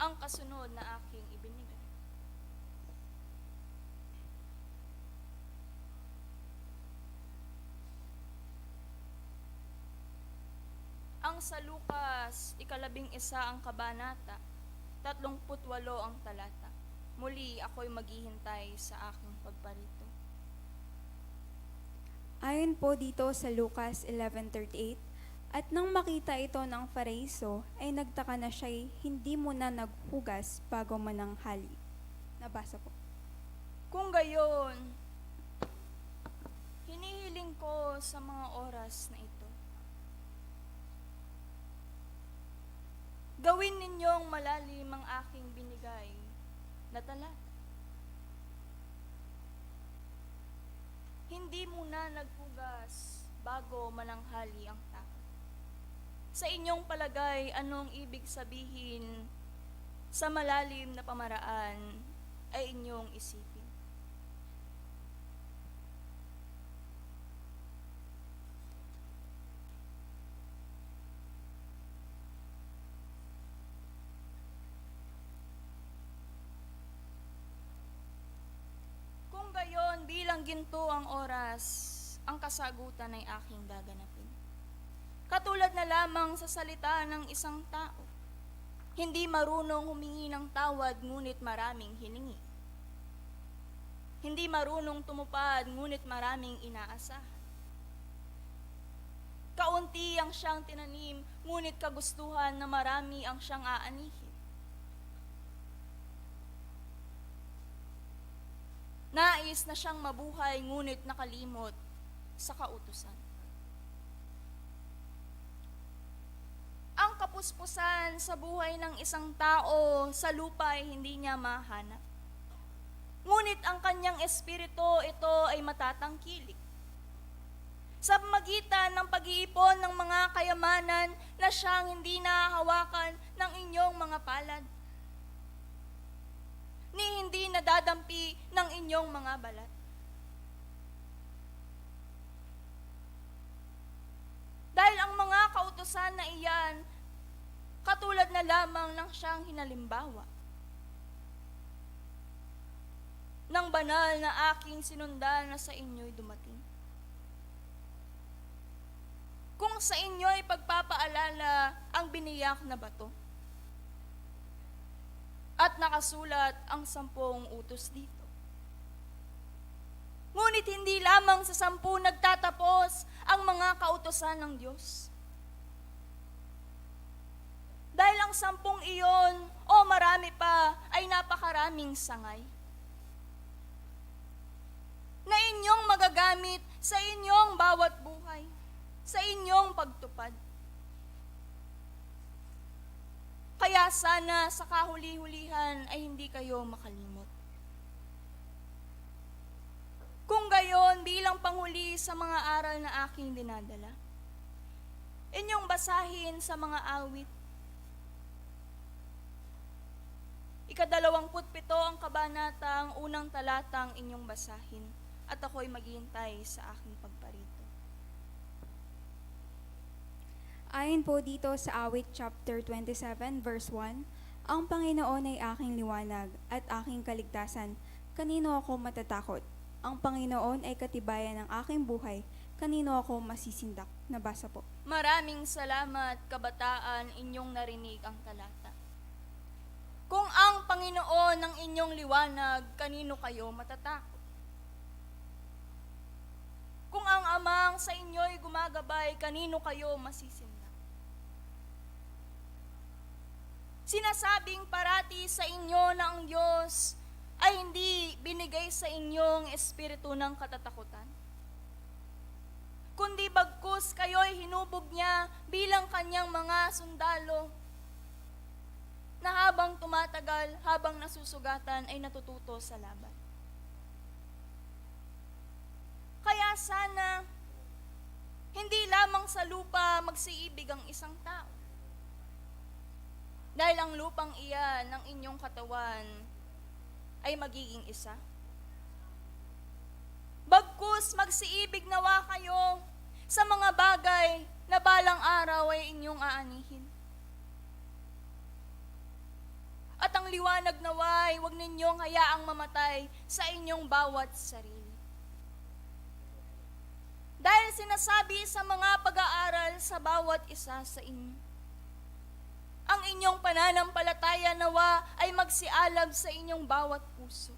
Ang kasunod na aking ibinigay. Ang sa Lucas, 11 ang kabanata, 38 ang talata. Muli ako'y maghihintay sa aking pagparito. Ayon po dito sa Lucas 11:38, at nang makita ito ng Faraiso, ay nagtaka na siya'y hindi muna naghugas bago mananghali. Nabasa po. Kung gayon, hinihiling ko sa mga oras na ito. Gawin ninyong malalim ang aking binigay na talata. Hindi muna naghugas bago mananghali ang tao. Sa inyong palagay, anong ibig sabihin sa malalim na pamaraan ay inyong isipin? Kung gayon, bilang ginto ang oras, ang kasagutan ay aking gaganapin. Katulad na lamang sa salita ng isang tao, hindi marunong humingi ng tawad ngunit maraming hiningi. Hindi marunong tumupad ngunit maraming inaasahan. Kaunti ang siyang tinanim ngunit kagustuhan na marami ang siyang aanihin. Nais na siyang mabuhay ngunit nakalimot sa kautusan. Ang kapuspusan sa buhay ng isang tao sa lupa ay hindi niya mahanap. Ngunit ang kanyang espiritu, ito ay matatangkilik. Sa magitan ng pag-iipon ng mga kayamanan na siyang hindi nahahawakan ng inyong mga palad, ni hindi nadadampi ng inyong mga balat. Dahil ang mga kautusan na iyan, katulad na lamang ng siyang hinalimbawa ng banal na aking sinundan na sa inyo'y dumating. Kung sa inyo'y pagpapaalala ang biniyak na bato, at nakasulat ang 10 utos dito. Ngunit hindi lamang sa 10 nagtatapos ang mga kautosan ng Diyos. Dahil ang 10 iyon, o marami pa, ay napakaraming sangay na inyong magagamit sa inyong bawat buhay, sa inyong pagtupad. Kaya Kaya sana sa kahuli-hulihan ay hindi kayo makalimot. Kung gayon, bilang panghuli sa mga aral na aking dinadala, inyong basahin sa mga awit. 27 ang kabanata, ang unang talatang inyong basahin, at ako'y maghihintay sa aking pagparito. Ayon po dito sa awit chapter 27 verse 1, ang Panginoon ay aking liwanag at aking kaligtasan. Kanino ako matatakot? Ang Panginoon ay katibayan ng aking buhay. Kanino ako masisindak? Nabasa po. Maraming salamat, kabataan, inyong narinig ang talata. Kung ang Panginoon ang inyong liwanag, kanino kayo matatakot? Kung ang Amang sa inyo'y gumagabay, kanino kayo masisindak? Sinasabing parati sa inyo na ang Diyos ay hindi binigay sa inyong espiritu ng katatakutan, kundi bagkus kayo'y hinubog niya bilang kanyang mga sundalo, na habang tumatagal, habang nasusugatan, ay natututo sa laban. Kaya sana, hindi lamang sa lupa magsiibig ang isang tao. Dahil ang lupang iyan ng inyong katawan ay magiging isa. Bagkus magsiibig nawa kayo sa mga bagay na balang araw ay inyong aanihin. At ang liwanag naway, huwag ninyong hayaang mamatay sa inyong bawat sarili. Dahil sinasabi sa mga pag-aaral sa bawat isa sa inyo, ang inyong pananampalataya nawa ay magsialab sa inyong bawat puso.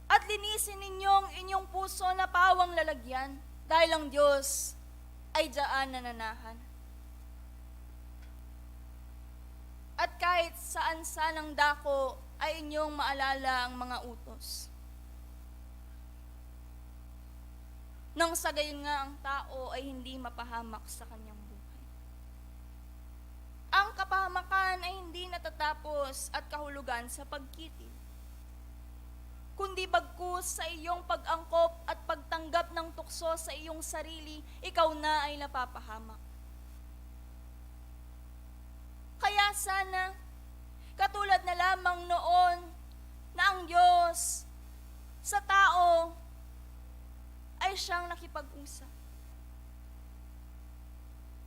At linisin ninyong inyong puso na pawang lalagyan, dahil ang Diyos ay diyaan nananahan. At kahit saan sanang dako ay inyong maalala ang mga utos. Nang sa gayon nga ang tao ay hindi mapahamak sa kanyang buhay. Ang kapahamakan ay hindi natatapos at kahulugan sa pagkitil, kundi bagkus sa iyong pag-angkop at pagtanggap ng tukso sa iyong sarili, ikaw na ay napapahamak. Kaya sana, katulad na lamang noon na ang Diyos sa tao ay siyang nakipag-usap.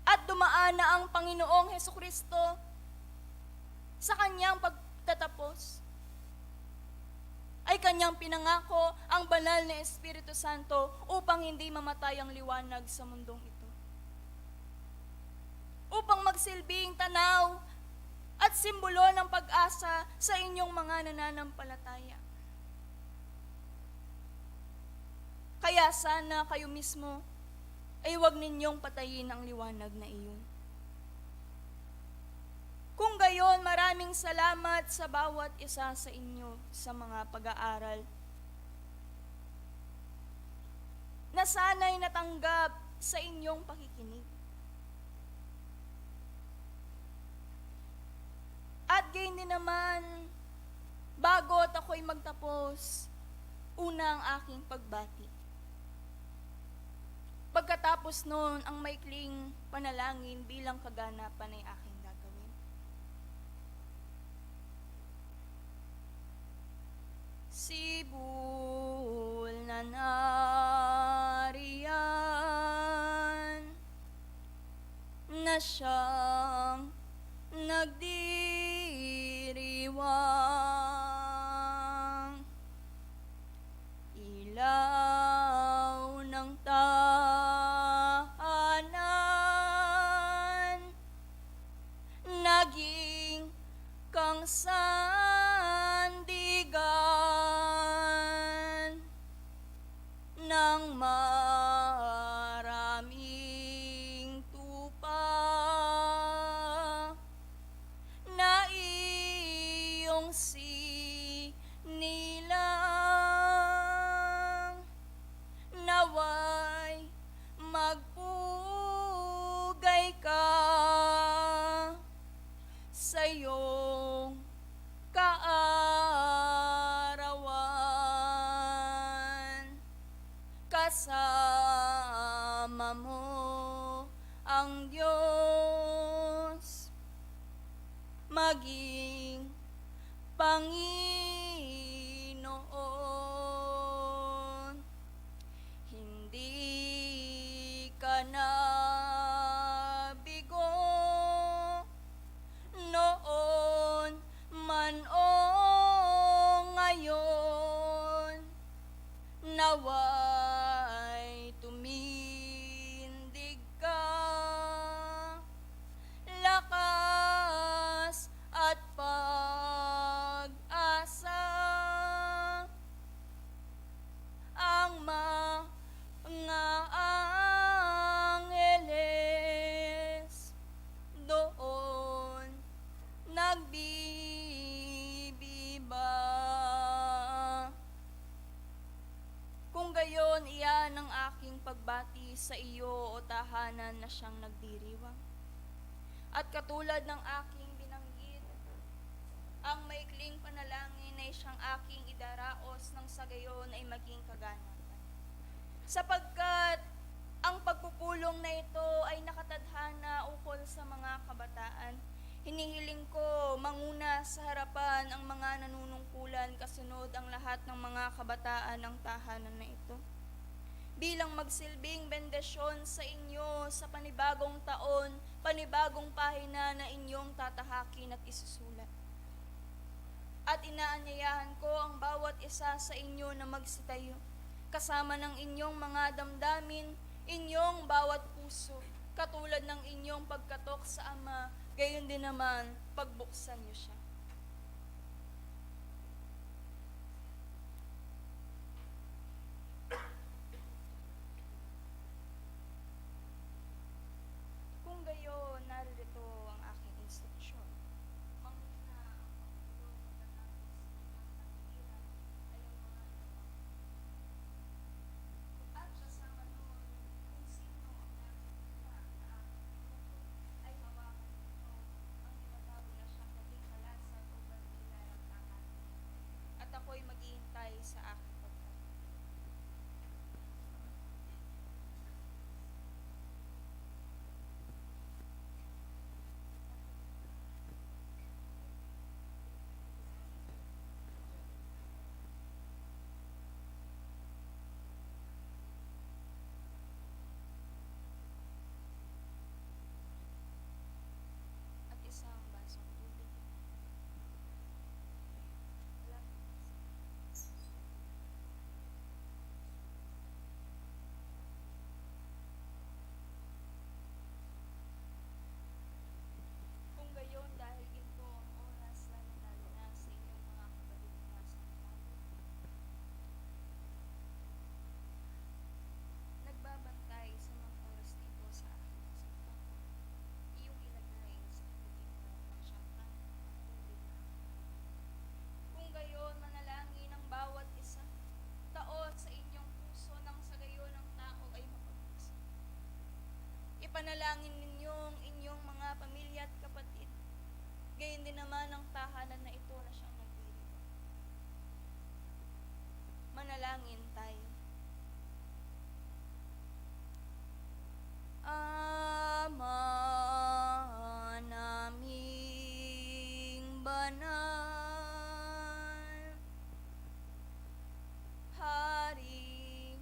At dumaan na ang Panginoong Hesukristo sa kanyang pagtatapos, ay kanyang pinangako ang banal na Espiritu Santo upang hindi mamatay ang liwanag sa mundong ito. Upang magsilbing tanaw at simbolo ng pag-asa sa inyong mga nananampalataya. Kaya sana kayo mismo ay huwag ninyong patayin ang liwanag na iyon. Kung gayon, maraming salamat sa bawat isa sa inyo sa mga pag-aaral na sana'y natanggap sa inyong pakikinig. At gayon din naman, bago at ako'y magtapos, una ang aking pagbati. Pagkatapos noon, ang maikling panalangin bilang kaganapan ay aking gagawin. Sibul na nariyan na siyang nagdiriwang, ilaw ng tahanan, naging kang sandigan ng maraming tupa na iyong maging Panginoon. Hindi ka na bigo noon man o ngayon, naway tumindig ka, lakas at pag-asa ang mga angeles doon nagbibiba. Kung gayon, iyan ang aking pagbati sa iyo o tahanan na siyang nagdiriwang. At katulad ng aking binanggit, ang maikling panalangin ay siyang aking idaraos ng sa gayon ay maging kaganapan. Sapagkat ang pagpupulong na ito ay nakatadhana ukol sa mga kabataan, hinihiling ko manguna sa harapan ang mga nanunungkulan kasunod ang lahat ng mga kabataan ng tahanan na ito. Bilang magsilbing bendisyon sa inyo sa panibagong taon, panibagong pahina na inyong tatahakin at isusulat. At inaanyayahan ko ang bawat isa sa inyo na magsitayo, kasama ng inyong mga damdamin, inyong bawat puso, katulad ng inyong pagkatok sa Ama, gayon din naman pagbuksan niyo siya. Kung gayon, narito ang aking instruksyon. Manguna ang pagpulong pagkatapos ng takdiran ay ang mga nawa. At kasama noon, kung sino ang nakikita na aking pinutol, ay hawakan nito ang iwataw na siyang naging kalasat o bandila ng tahanan. At ako'y maghihintay sa aking pagkakas. At isang basong tubig. Kung gayon, dahil ito ang oras lalo na sa inyong mga kapatid na sa trabaho, nagbabantay sa mga oras dito sa aking kasama, iyong ilagay sa kapatid mo ng siyang tanong at tubig na kung gayon, manalangin ang bawat isa, taot sa inyong puso nang sa gayon ang tao ay mapag-isa. Ipanalangin ninyong inyong mga pamilya at kapatid, gayon din naman ang tahanan na ito na siyang nagdiriwang. Manalangin tayo. Ama naming banal, Hari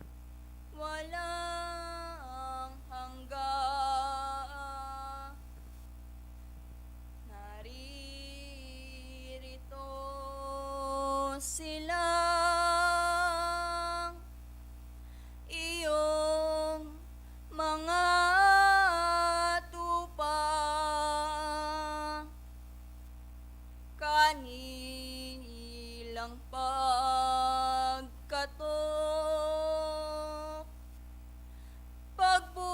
walang hanggan, naririto sila iyong mga tupa, kanilang pagkatok, pagbuksan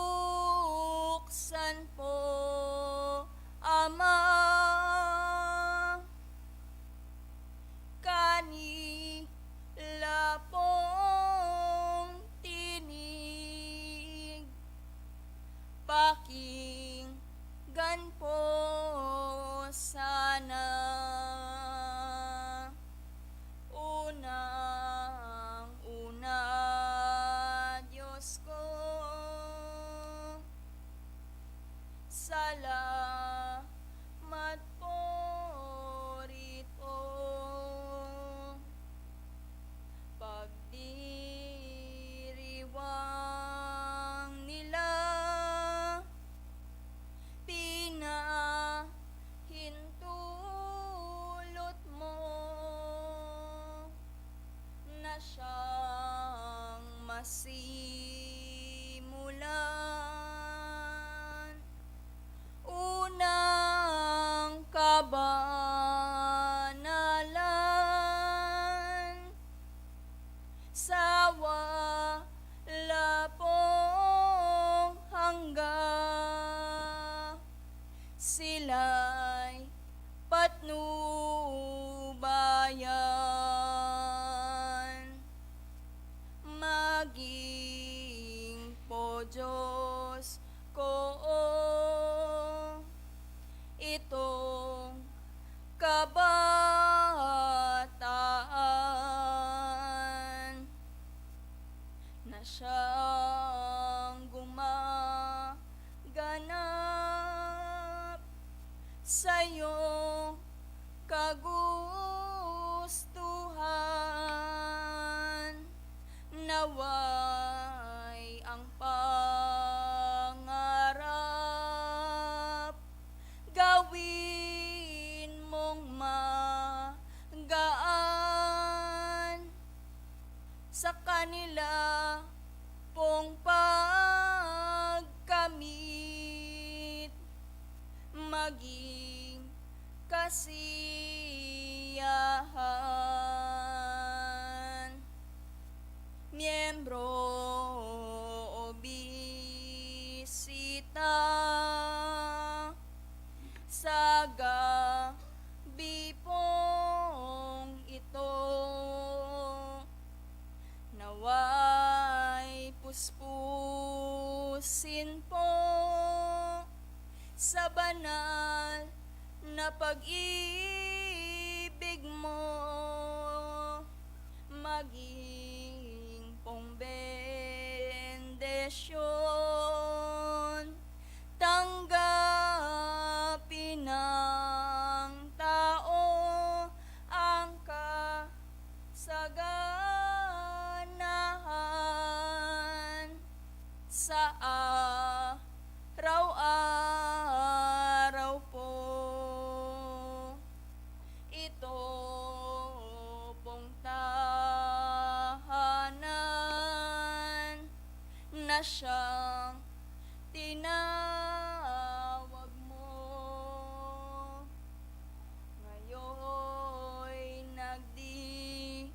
po, Ama, kanila pong tinig, pakinggan po sana. Unang-una, Diyos ko, salamat po sa iyong kagustuhan. Naway ang pangarap gawin mong magaan sa kanila pong pagkamit, maging kasiyahan. Miyembro o bisita sa gabi pong ito, naway puspusin po sa banal na pag-ibig mo, maging pong bendesyon, tanggapin ng tao ang kasaganahan sa araw-araw po. Ito pong tahanan na siyang tinawag mo, ngayoy nagdiriwang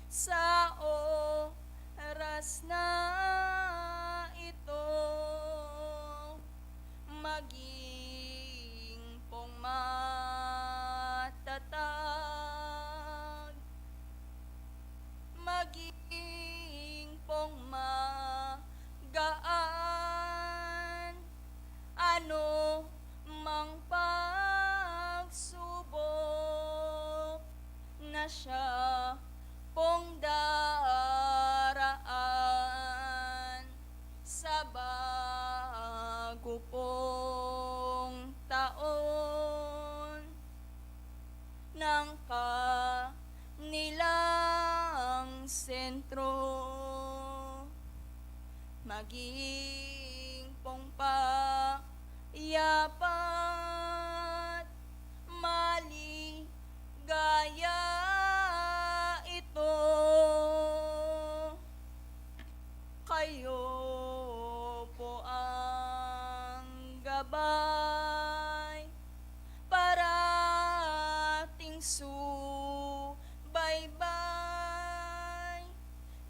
sa oras na ito, maging pong matatag, maging pong magaan, ano mang pagsubok na siya pong daraan sa bago pong taon ng kanilang sentro, maging pong payapat, maligaya ito. Kayo po ang gabay, parating subaybay.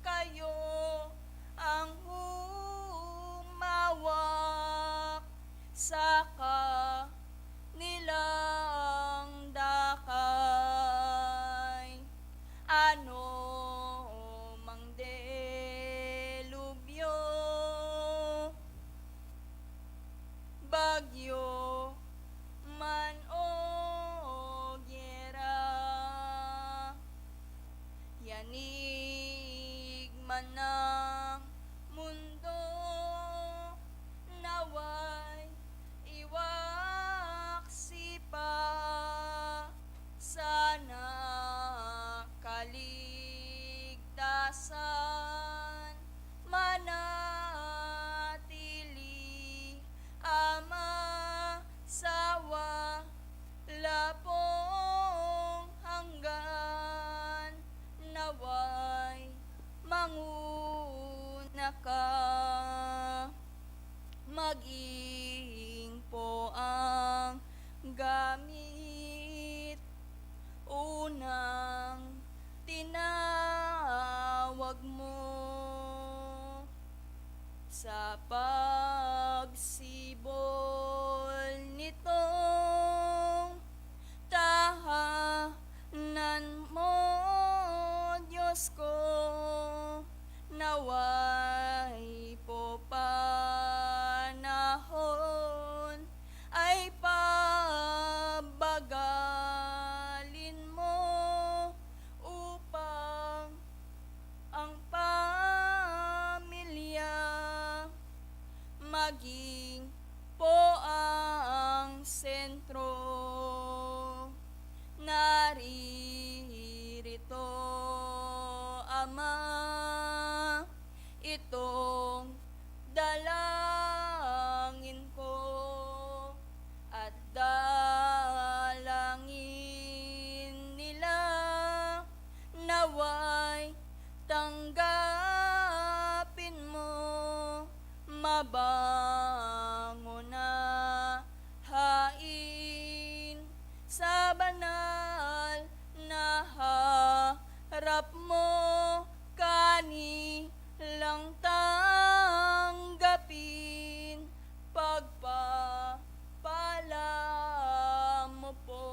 Kayo ang humawak sa kanilang dakay. Ano mang delubyo, bagyo man o gyera, yanig man ng mundo, naway iwaksi pa, sana kaligtasan manatili, Ama, sa wala pong hanggan, naway manguna ka, maging po ang gamit, unang tinawag mo sa pagsibol nitong tahanan mo, Diyos ko, naway po panahon ay pabagalin mo upang ang pamilya maging mabango na hain sa banal na harap mo, kanilang tanggapin, pagpapala mo po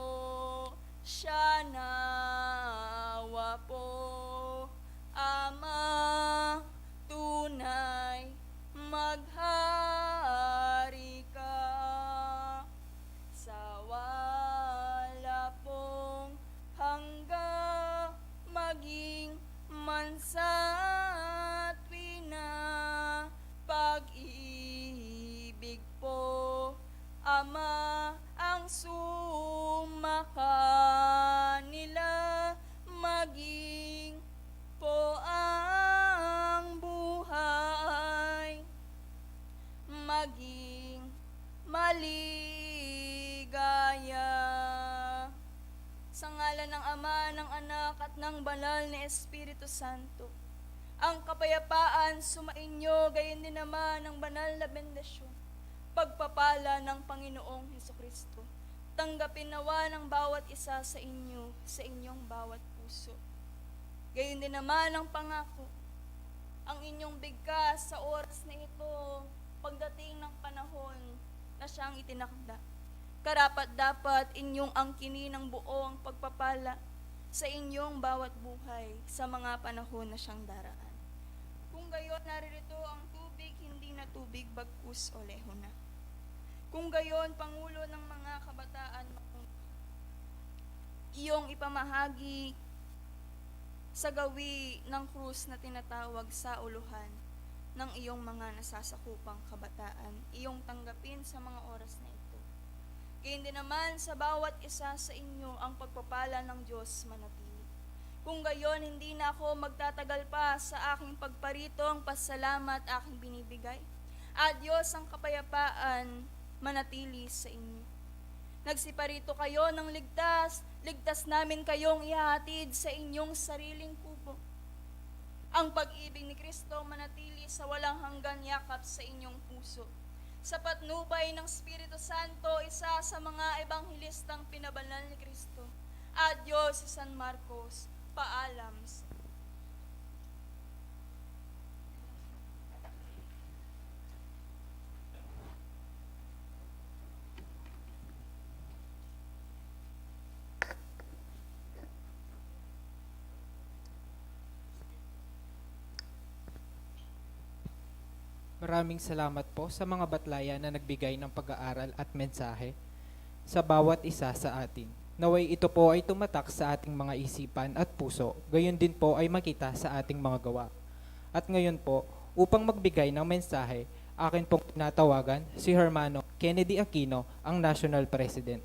siya, nawa po, Ama, tunay maghari ka sa wala pong hangga, maging mansa tuwina, pag-ibig po, Ama, ang sumakanila, maging po ang buhay, maging maligaya. Sa ngalan ng Ama, ng Anak, at ng Banal na Espiritu Santo, ang kapayapaan sumainyo, gayon din naman ang banal na bendasyon, pagpapala ng Panginoong Hesukristo. Tanggapin nawa ng bawat isa sa inyo, sa inyong bawat puso. Gayon din naman ang pangako, ang inyong bigkas sa oras na ito, pagdating ng panahon na siyang itinakda. Karapat-dapat inyong angkinin ng buong pagpapala sa inyong bawat buhay sa mga panahon na siyang daraan. Kung gayon, naririto ang tubig, hindi na tubig, bagkus o leho na. Kung gayon, Pangulo ng mga kabataan, iyong ipamahagi sa gawi ng krus na tinatawag sa uluhan ng iyong mga nasasakupang kabataan, iyong tanggapin sa mga oras na ito. Gayon din naman sa bawat isa sa inyo ang pagpapala ng Diyos manatili. Kung gayon, hindi na ako magtatagal pa sa aking pagparito, ang pasalamat aking binibigay. At Diyos, ang kapayapaan manatili sa inyo. Nagsiparito kayo ng ligtas, ligtas namin kayong ihatid sa inyong sariling kubo. Ang pag-ibig ni Kristo manatili sa walang hanggan yakap sa inyong puso. Sa patnubay ng Espiritu Santo, isa sa mga ebanghilistang pinabanal ni Kristo. Adios si San Marcos, paalam. Maraming salamat po sa mga batlayan na nagbigay ng pag-aaral at mensahe sa bawat isa sa atin. Naway ito po ay tumatak sa ating mga isipan at puso, gayon din po ay makita sa ating mga gawa. At ngayon po, upang magbigay ng mensahe, akin pong tinatawagan si Hermano Kennedy Aquino, ang National President.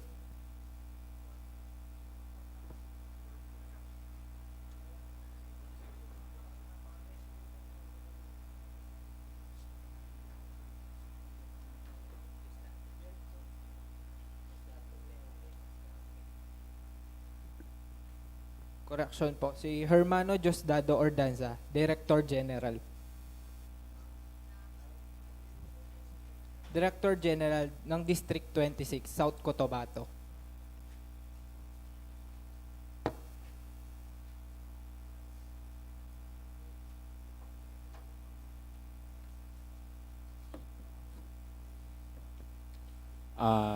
Correction po, si Hermano Diosdado Ordanza, Director General. Director General ng District 26, South Cotabato.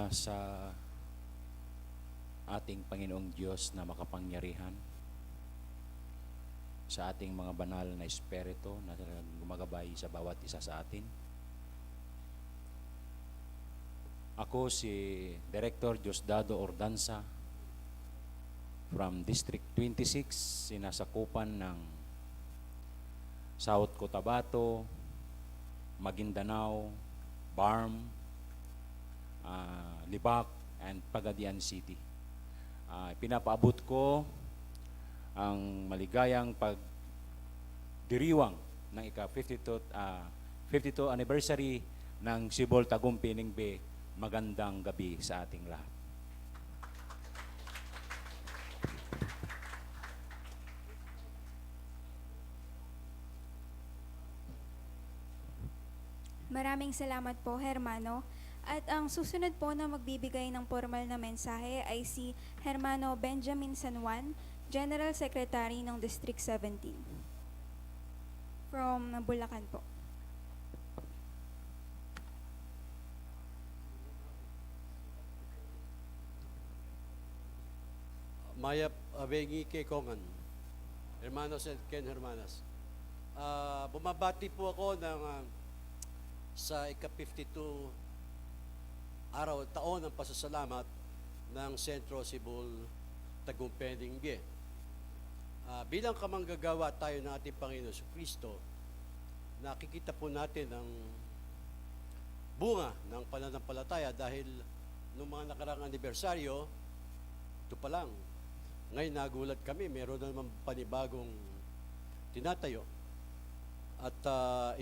Sa ating Panginoong Diyos na makapangyarihan, sa ating mga banal na espiritu na gumagabay sa bawat isa sa atin. Ako si Director Diosdado Ordanza from District 26, sinasakupan ng South Cotabato, Maguindanao, Barm, Libak, and Pagadian City. Pinapaabot ko ang maligayang pagdiriwang ng ika-52 anniversary ng Sibol Tagumpay Ningbe. Magandang gabi sa ating lahat. Maraming salamat po, Hermano. At ang susunod po na magbibigay ng formal na mensahe ay si Hermano Benjamin San Juan, General Secretary ng District 17. From Bulacan po. Mayap abengi ke kongan. Hermanos and Ken Hermanas. Bumabati po ako ng sa ika-52 araw taon ng pasasalamat ng Sentro Cebu Tagumpeng Bie. Bilang kamanggagawa tayo ng ating Panginoon Kristo, nakikita po natin ang bunga ng pananampalataya dahil noong mga nakarang anibersaryo, ito pa lang, ngayon nagulat kami, meron na naman panibagong tinatayo. At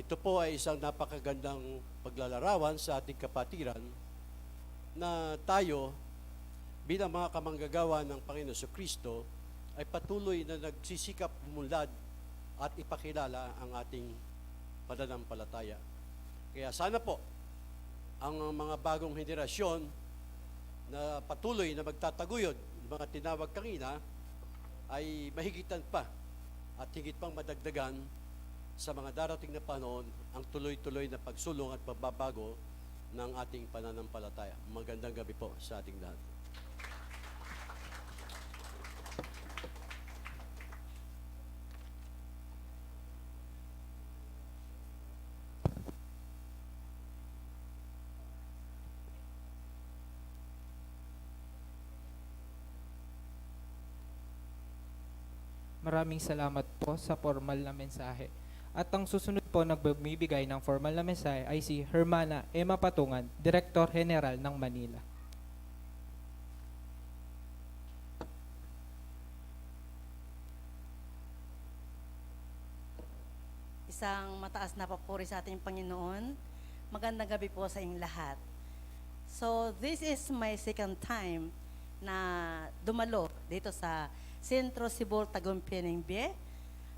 ito po ay isang napakagandang paglalarawan sa ating kapatiran na tayo bilang mga kamanggagawa ng Panginoon Kristo ay patuloy na nagsisikap umunlad at ipakilala ang ating pananampalataya. Kaya sana po ang mga bagong henerasyon na patuloy na magtataguyod, mga tinawag kanina, ay mahigitan pa at higit pang madagdagan sa mga darating na panahon ang tuloy-tuloy na pagsulong at pagbabago ng ating pananampalataya. Magandang gabi po sa ating lahat. Maraming salamat po sa formal na mensahe. At ang susunod po nagbibigay ng formal na mensahe ay si Hermana Emma Patungan, Director General ng Manila. Isang mataas na papuri sa ating Panginoon. Magandang gabi po sa inyong lahat. So, this is my second time na dumalo dito sa Sentro Cebu Tagumpeng Bie.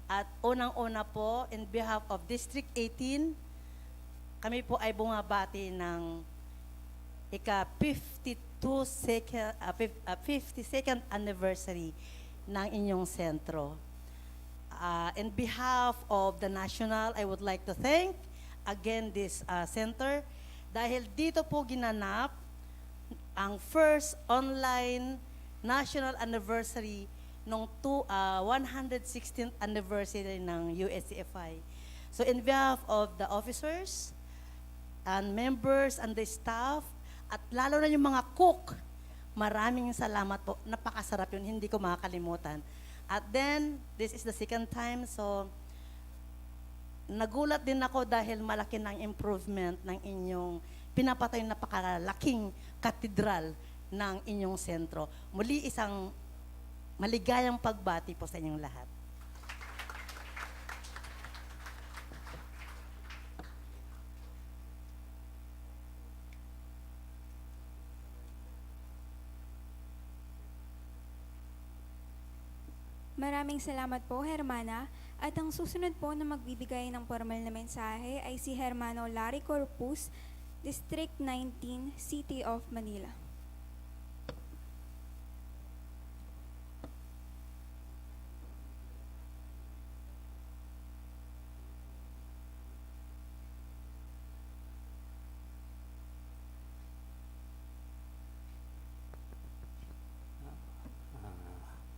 At unang-una po, in behalf of District 18, kami po ay bumabati ng ika-52nd anniversary ng inyong sentro. In behalf of the national, I would like to thank again this center dahil dito po ginanap ang first online national anniversary nung 116th anniversary ng USCFI. So in behalf of the officers and members and the staff at lalo na yung mga cook, maraming salamat po. Napakasarap yun, hindi ko makakalimutan. At then, this is the second time, so nagulat din ako dahil malaki ng improvement ng inyong pinapatay napakalaking katedral ng inyong sentro. Muli isang maligayang pagbati po sa inyong lahat. Maraming salamat po, Hermana. At ang susunod po na magbibigay ng formal na mensahe ay si Hermano Larry Corpus, District 19, City of Manila.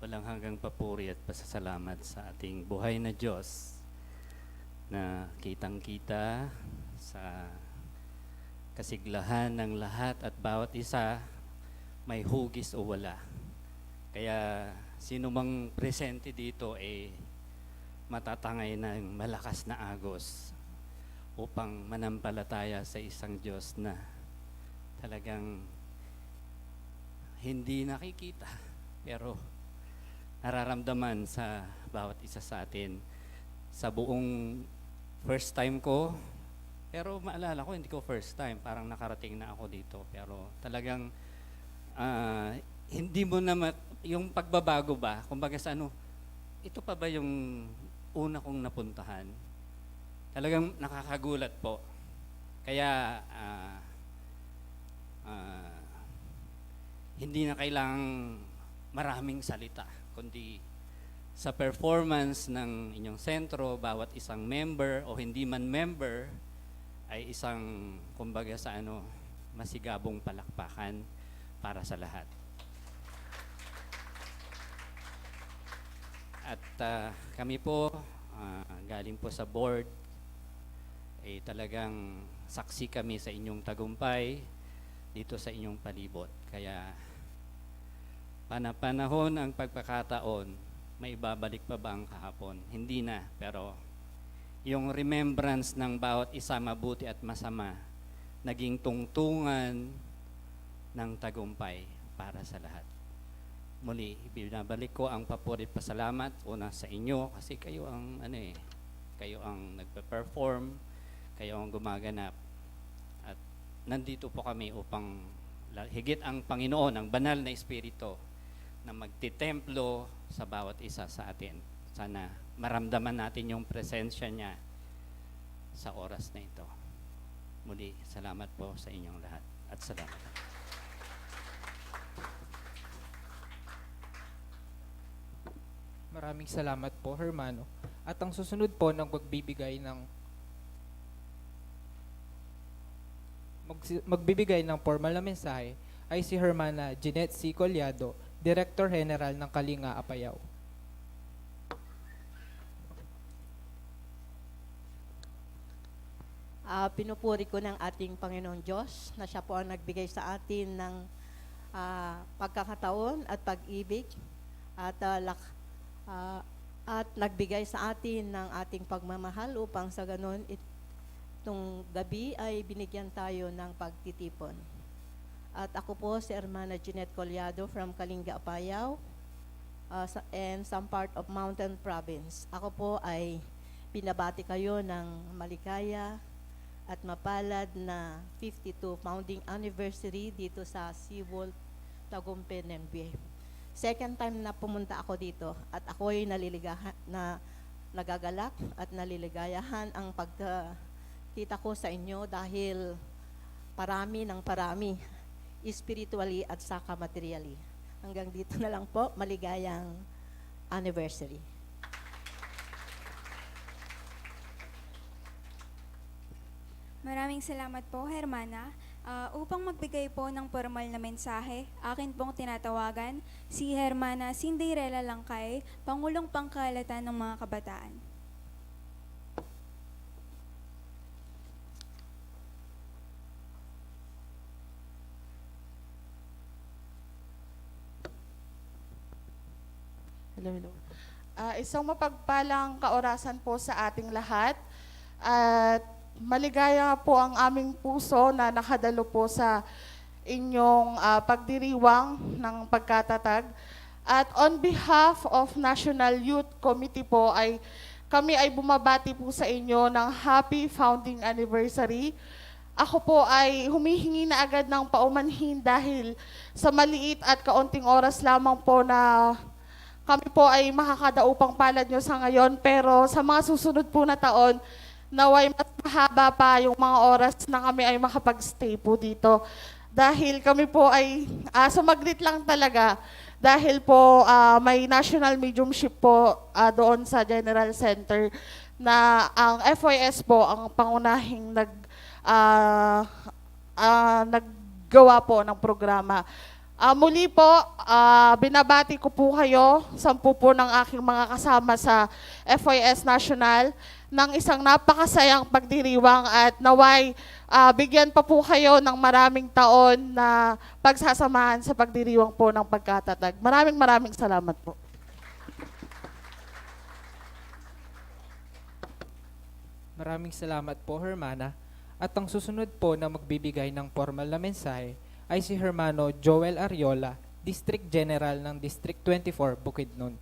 Walang hanggang papuri at pasasalamat sa ating buhay na Diyos na kitang-kita sa kasiglahan ng lahat at bawat isa may hugis o wala. Kaya sino mang presente dito ay matatangay ng malakas na agos upang manampalataya sa isang Diyos na talagang hindi nakikita pero nararamdaman sa bawat isa sa atin. Sa buong first time ko, pero maalala ko, hindi ko first time, parang nakarating na ako dito. Pero talagang hindi mo na, yung pagbabago ba, kumbaga sa ano, ito pa ba yung una kong napuntahan? Talagang nakakagulat po. Kaya hindi na kailangang maraming salita, kundi sa performance ng inyong sentro, bawat isang member o hindi man member ay isang, kumbaga sa masigabong palakpakan para sa lahat. At kami po, galing po sa board, ay talagang saksi kami sa inyong tagumpay dito sa inyong palibot. Kaya panahon ang pagpakataon, may ibabalik pa ba ang kahapon? Hindi na, pero yung remembrance ng bawat isa, mabuti at masama, naging tungtungan ng tagumpay para sa lahat. Muli, binabalik ko ang papurit pasalamat una sa inyo kasi kayo ang kayo ang nagpe-perform, kayo ang gumaganap. At nandito po kami upang higit ang Panginoon, ang banal na Espiritu na magtitemplo sa bawat isa sa atin. Sana maramdaman natin yung presensya niya sa oras na ito. Muli, salamat po sa inyong lahat at salamat. Maraming salamat po, Hermano. At ang susunod po ng magbibigay ng formal na mensahe ay si Hermana Jeanette C. Collado, Director General ng Kalinga Apayao. Pinupuri ko ng ating Panginoon Diyos na siya po ang nagbigay sa atin ng pagkakataon at pag-ibig at nagbigay sa atin ng ating pagmamahal upang sa ganun itong gabi ay binigyan tayo ng pagtitipon. At ako po si Hermana Jeanette Collado from Kalinga Apayao and some part of Mountain Province. Ako po ay pinabati kayo ng maligaya at mapalad na 52 founding anniversary dito sa SeaWorld Tagumpay Nembie. Second time na pumunta ako dito at ako'y nagagalak at naliligayahan ang pagkita ko sa inyo dahil parami ng parami, spiritually at saka materially. Hanggang dito na lang po, maligayang anniversary. Maraming salamat po, Hermana. Upang magbigay po ng formal na mensahe, akin pong tinatawagan si Hermana Cinderella Langkay, Pangulong Pangkalatan ng mga Kabataan. Hello. Isang mapagpalang kaorasan po sa ating lahat at maligaya po ang aming puso na nakadalo po sa inyong pagdiriwang ng pagkatatag. At on behalf of National Youth Committee po kami ay bumabati po sa inyo ng Happy Founding Anniversary. Ako po ay humihingi na agad ng paumanhin dahil sa maliit at kaunting oras lamang po na kami po ay makakadaupang palad nyo sa ngayon, pero sa mga susunod po na taon, naway mas mahaba pa yung mga oras na kami ay makapag-stay po dito. Dahil kami po ay sumaglit lang talaga dahil po may national mediumship po doon sa General Center na ang FYS po ang pangunahing naggawa po ng programa. Muli po, binabati ko po kayo, 10 po ng aking mga kasama sa FYS National, ng isang napakasayang pagdiriwang at naway bigyan pa po kayo ng maraming taon na pagsasamahan sa pagdiriwang po ng pagkatatag. Maraming salamat po. Maraming salamat po, Hermana. At ang susunod po na magbibigay ng formal na mensahe ay si Hermano Joel Ariola, District General ng District 24, Bukidnon.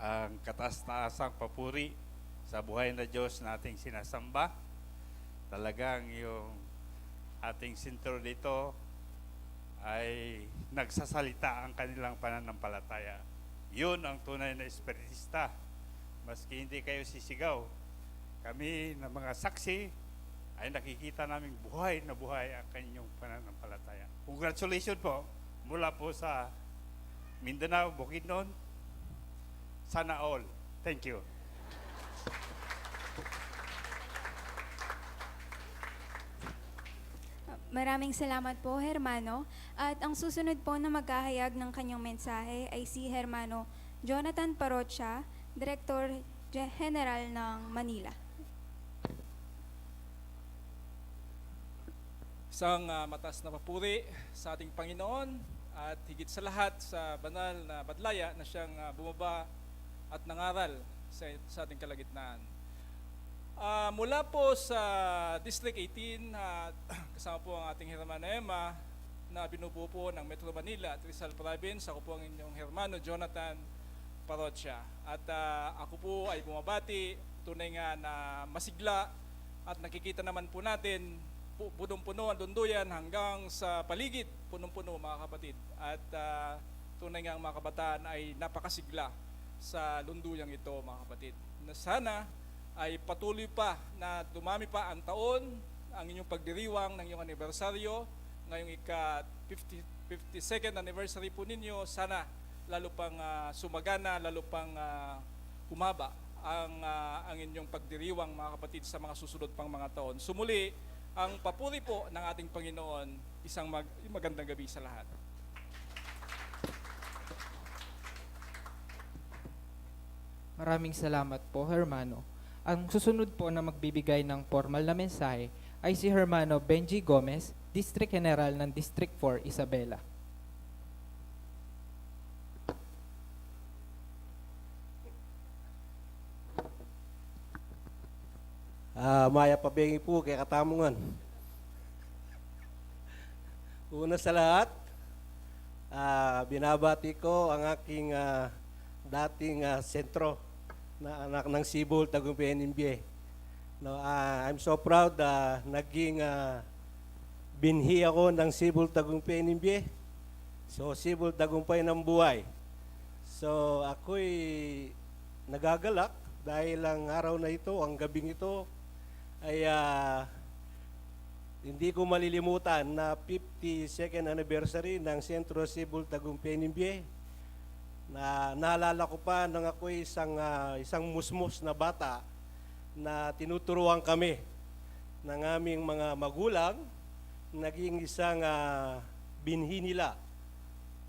ang kataas-taasang papuri sa buhay na Diyos na ating sinasamba. Talagang yung ating sentro dito ay nagsasalita ang kanilang pananampalataya. Yun ang tunay na espiritista. Maski hindi kayo sisigaw, kami na mga saksi ay nakikita naming buhay na buhay ang kanyang pananampalataya. Congratulations po mula po sa Mindanao, Bukidnon, sana all. Thank you. Maraming salamat po, Hermano. At ang susunod po na maghahayag ng kanyang mensahe ay si Hermano Jonathan Parocha, Director General ng Manila. Isang mataas na papuri sa ating Panginoon at higit sa lahat sa banal na badlaya na siyang bumaba at nangaral sa ating kalagitnaan. Mula po sa District 18, kasama po ang ating Hermano Emma na binubuo po ng Metro Manila at Rizal Province. Ako po ang inyong Hermano Jonathan Parocha. At ako po ay bumabati, tunay nga na masigla at nakikita naman po natin punong-puno ang Lunduyan hanggang sa paligid, punong-puno mga kapatid. At tunay nga ang mga kabataan ay napakasigla sa Lunduyang ito mga kapatid. Na sana ay patuloy pa na dumami pa ang taon, ang inyong pagdiriwang ng inyong anibersaryo, ngayong ika-52nd anniversary po ninyo, sana lalo pang sumagana, lalo pang humaba ang inyong pagdiriwang mga kapatid sa mga susunod pang mga taon. Sumuli, ang papuri po ng ating Panginoon, isang magandang gabi sa lahat. Maraming salamat po, Hermano. Ang susunod po na magbibigay ng formal na mensahe ay si Hermano Benji Gomez, District General ng District 4, Isabela. Maya pabengi po kay Katamungan. Una sa lahat, binabati ko ang aking dating sentro na anak ng Sibol, Tagumpay, NMB. No, I'm so proud naging binhi ako ng Sibol, Tagumpay, NMB. So, Sibol, Tagumpay ng buhay. So, ako'y nagagalak dahil ang araw na ito, ang gabing ito, ay hindi ko malilimutan na 52nd anniversary ng Sentro Sibol, Tagumpay, NMB. Na naalala ko pa nang ako isang musmus na bata na tinuturuan kami ng aming mga magulang, naging isang binhi nila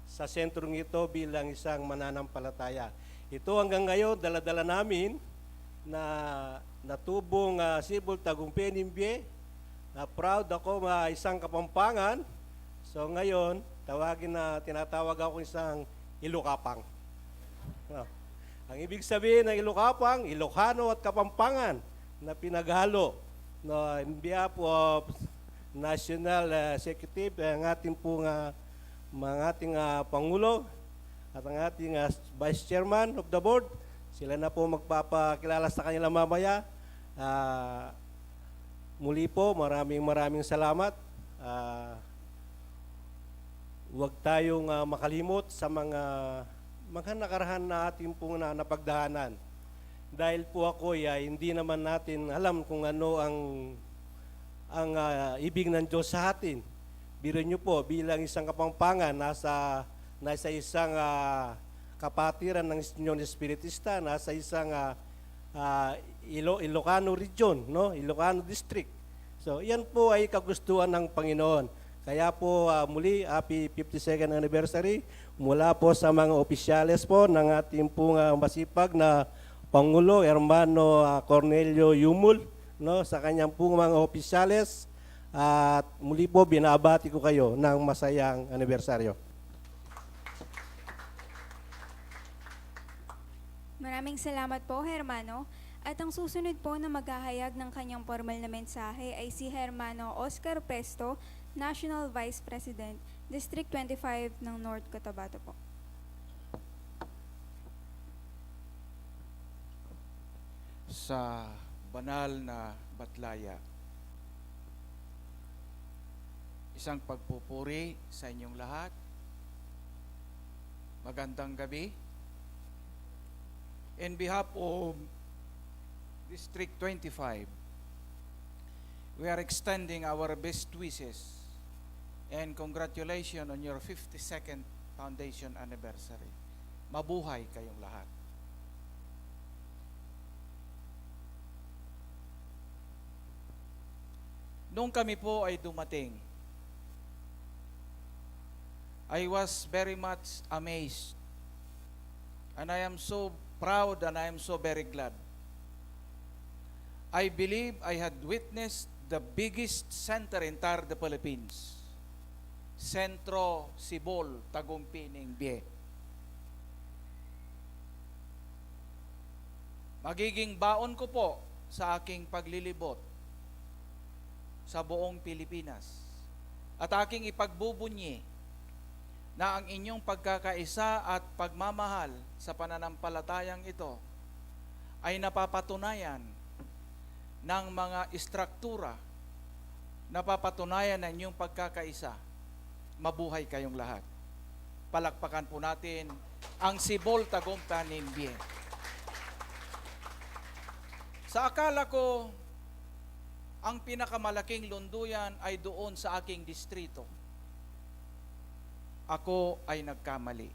sa sentrong ito bilang isang mananampalataya. Ito hanggang ngayon, dala-dala namin na natubong Sibol, Tagumpay, NMB. Proud ako isang Kapampangan. So ngayon, tinatawag ako isang Ilocapang. Ang ibig sabihin ng Ilocapang, Ilocano at Kapampangan na pinaghalo. No, in behalf of National Executive, ang ating pong mga ating Pangulo at ang ating Vice Chairman of the Board, sila na po magpapakilala sa kanila mamaya. Muli po, maraming salamat. Huwag tayong makalimot sa mga nakarahan na ating pong napagdahanan. Dahil po ako hindi naman natin alam kung ano ang ibig ng Diyos sa atin. Biro nyo po, bilang isang Kapampangan, nasa isang kapatiran ng Union Espiritista, nasa isang Ilocano region, no? Ilocano district. So, yan po ay kagustuhan ng Panginoon. Kaya po muli, happy 52nd anniversary mula po sa mga opisyales po ng ating pong masipag na Pangulo, Hermano Cornelio Yumul, no, sa kanyang pong mga opisyales. At muli po, binabati ko kayo ng masayang anibersaryo. Maraming salamat po, Hermano. At ang susunod po na maghahayag ng kanyang formal na mensahe ay si Hermano Oscar Pesto, National Vice President, District 25 ng North Cotabato po. sa banal na Batlaya. Isang pagpupuri sa inyong lahat. Magandang gabi. In behalf of District 25, we are extending our best wishes and congratulations on your 52nd foundation anniversary. Mabuhay kayong lahat. Nung kami po ay dumating, I was very much amazed. And I am so proud and I am so very glad. I believe I had witnessed the biggest center in entire the Philippines. Sentro Sibol, Tagumping, Bie. Magiging baon ko po sa aking paglilibot sa buong Pilipinas. At aking ipagbubunyi na ang inyong pagkakaisa at pagmamahal sa pananampalatayang ito ay napapatunayan ng mga istruktura, napapatunayan ng inyong pagkakaisa. Mabuhay kayong lahat. Palakpakan po natin ang Sibol Tagumping Bie. Sa akala ko, ang pinakamalaking lunduyan ay doon sa aking distrito. Ako ay nagkamali.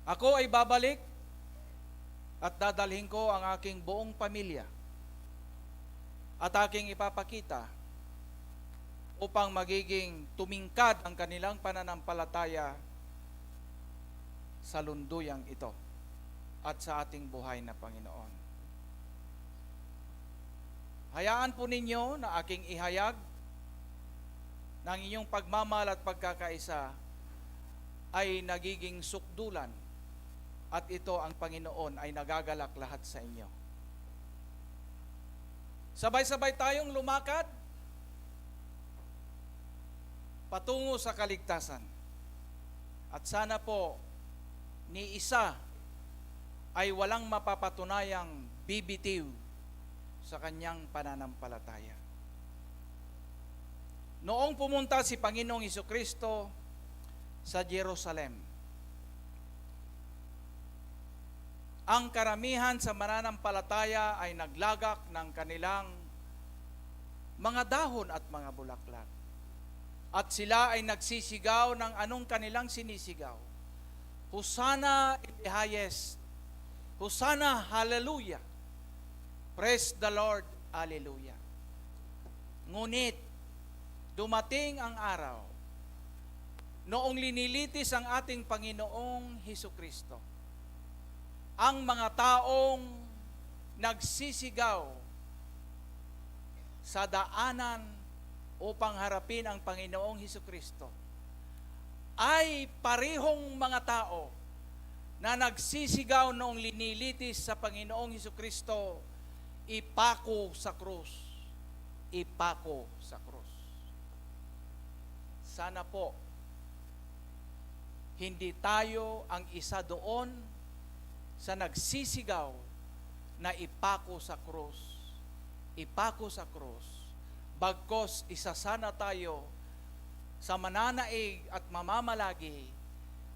Ako ay babalik at dadalhin ko ang aking buong pamilya at aking ipapakita upang magiging tumingkad ang kanilang pananampalataya sa lunduyang ito at sa ating buhay na Panginoon. Hayaan po ninyo na aking ihayag ng inyong pagmamahal at pagkakaisa ay nagiging sukdulan at ito ang Panginoon ay nagagalak lahat sa inyo. Sabay-sabay tayong lumakad patungo sa kaligtasan. At sana po ni isa ay walang mapapatunayang bibitiw sa kanyang pananampalataya. Noong pumunta si Panginoong Hesukristo sa Jerusalem, ang karamihan sa mananampalataya ay naglagak ng kanilang mga dahon at mga bulaklak. At sila ay nagsisigaw ng anong kanilang sinisigaw. Hosanna in the highest. Hosanna, hallelujah. Praise the Lord, hallelujah. Ngunit, dumating ang araw noong linilitis ang ating Panginoong Hesukristo. Ang mga taong nagsisigaw sa daanan upang harapin ang Panginoong Hesukristo ay parehong mga tao na nagsisigaw noong linilitis sa Panginoong Hesukristo, ipako sa krus. Ipako sa krus. Sana po, hindi tayo ang isa doon sa nagsisigaw na ipako sa krus. Ipako sa krus. Bagkos isa sana tayo sa mananaig at mamamalagi,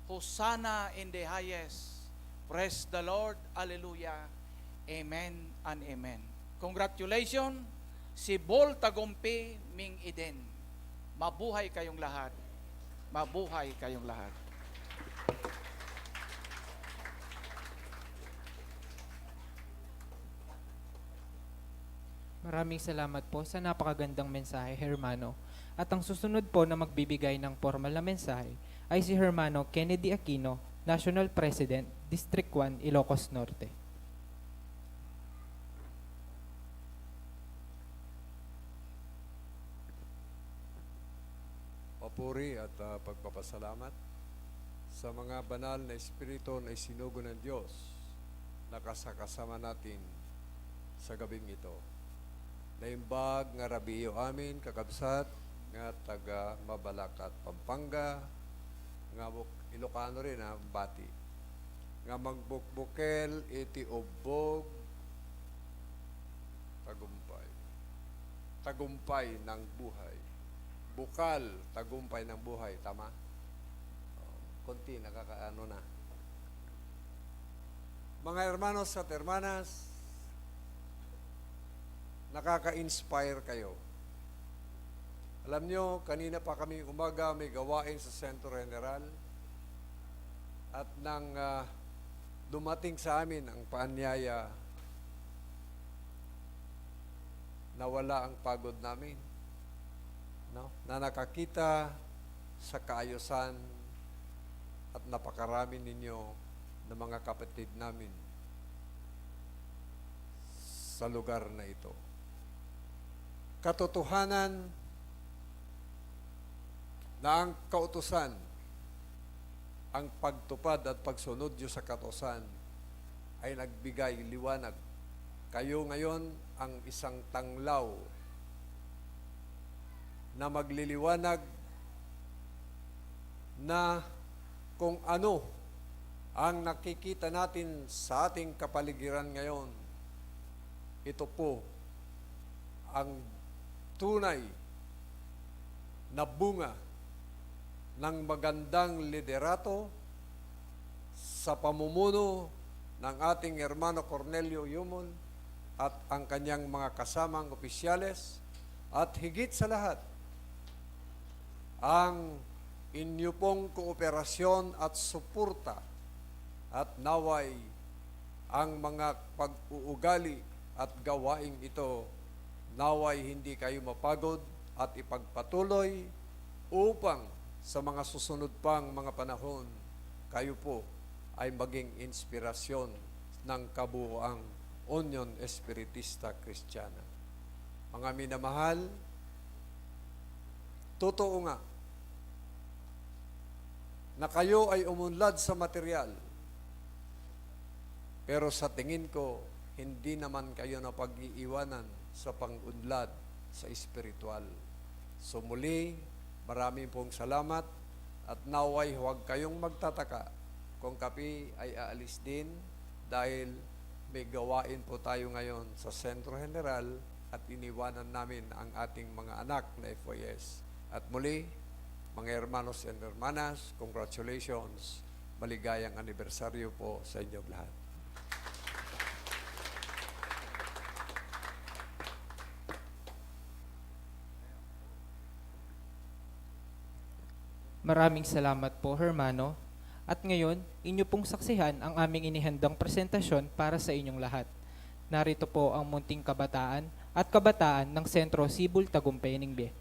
Hosanna in the highest. Praise the Lord. Hallelujah. Amen and amen. Congratulations, Sibol Tagumping Eden. Mabuhay kayong lahat. Mabuhay kayong lahat. Maraming salamat po sa napakagandang mensahe, Hermano. At ang susunod po na magbibigay ng formal na mensahe ay si Hermano Kennedy Aquino, National President, District 1, Ilocos Norte. Papuri at pagpapasalamat sa mga banal na espiritu na isinugo ng Diyos na kasakasama natin sa gabing ito. Naimbag nga rabiyo amin kakabsat nga taga Mabalacat, Pampanga, nga Ilocano rin bati. nga magbukbukel iti ubog tagumpay. Tagumpay ng buhay. Bukal, tagumpay ng buhay. Tama? Konti, nakakaano na. Mga hermanos at hermanas, nakaka-inspire kayo. Alam nyo, kanina pa kami umaga may gawain sa Sentro General at nang dumating sa amin ang paanyaya, nawala ang pagod namin. No? Na nakakita sa kaayusan at napakarami ninyo ng mga kapatid namin sa lugar na ito. Katotohanan na ang kautusan, ang pagtupad at pagsunod nyo sa kautusan ay nagbigay liwanag. Kayo ngayon ang isang tanglaw na magliliwanag na kung ano ang nakikita natin sa ating kapaligiran ngayon, ito po ang tunay na bunga ng magandang liderato sa pamumuno ng ating hermano Cornelio Yumon at ang kanyang mga kasamang opisyales, at higit sa lahat, ang inyo pong kooperasyon at suporta at naway ang mga pag-uugali at gawaing ito, naway hindi kayo mapagod at ipagpatuloy upang sa mga susunod pang mga panahon, kayo po ay maging inspirasyon ng kabuuang Union Espiritista Kristiyana. Mga minamahal, totoo nga na kayo ay umunlad sa material, pero sa tingin ko, hindi naman kayo na pag-iiwanan sa pang-unlad sa espiritual. So muli, maraming pong salamat at naway huwag kayong magtataka kung kapi ay aalis din dahil may gawain po tayo ngayon sa Sentro General at iniwanan namin ang ating mga anak na FYS. At muli, mga hermanos and hermanas, congratulations. Maligayang anibersaryo po sa inyong lahat. Maraming salamat po, hermano. At ngayon, inyo pong saksihan ang aming inihandang presentasyon para sa inyong lahat. Narito po ang munting kabataan at kabataan ng Sentro Sibol Tagumpay Ningbe.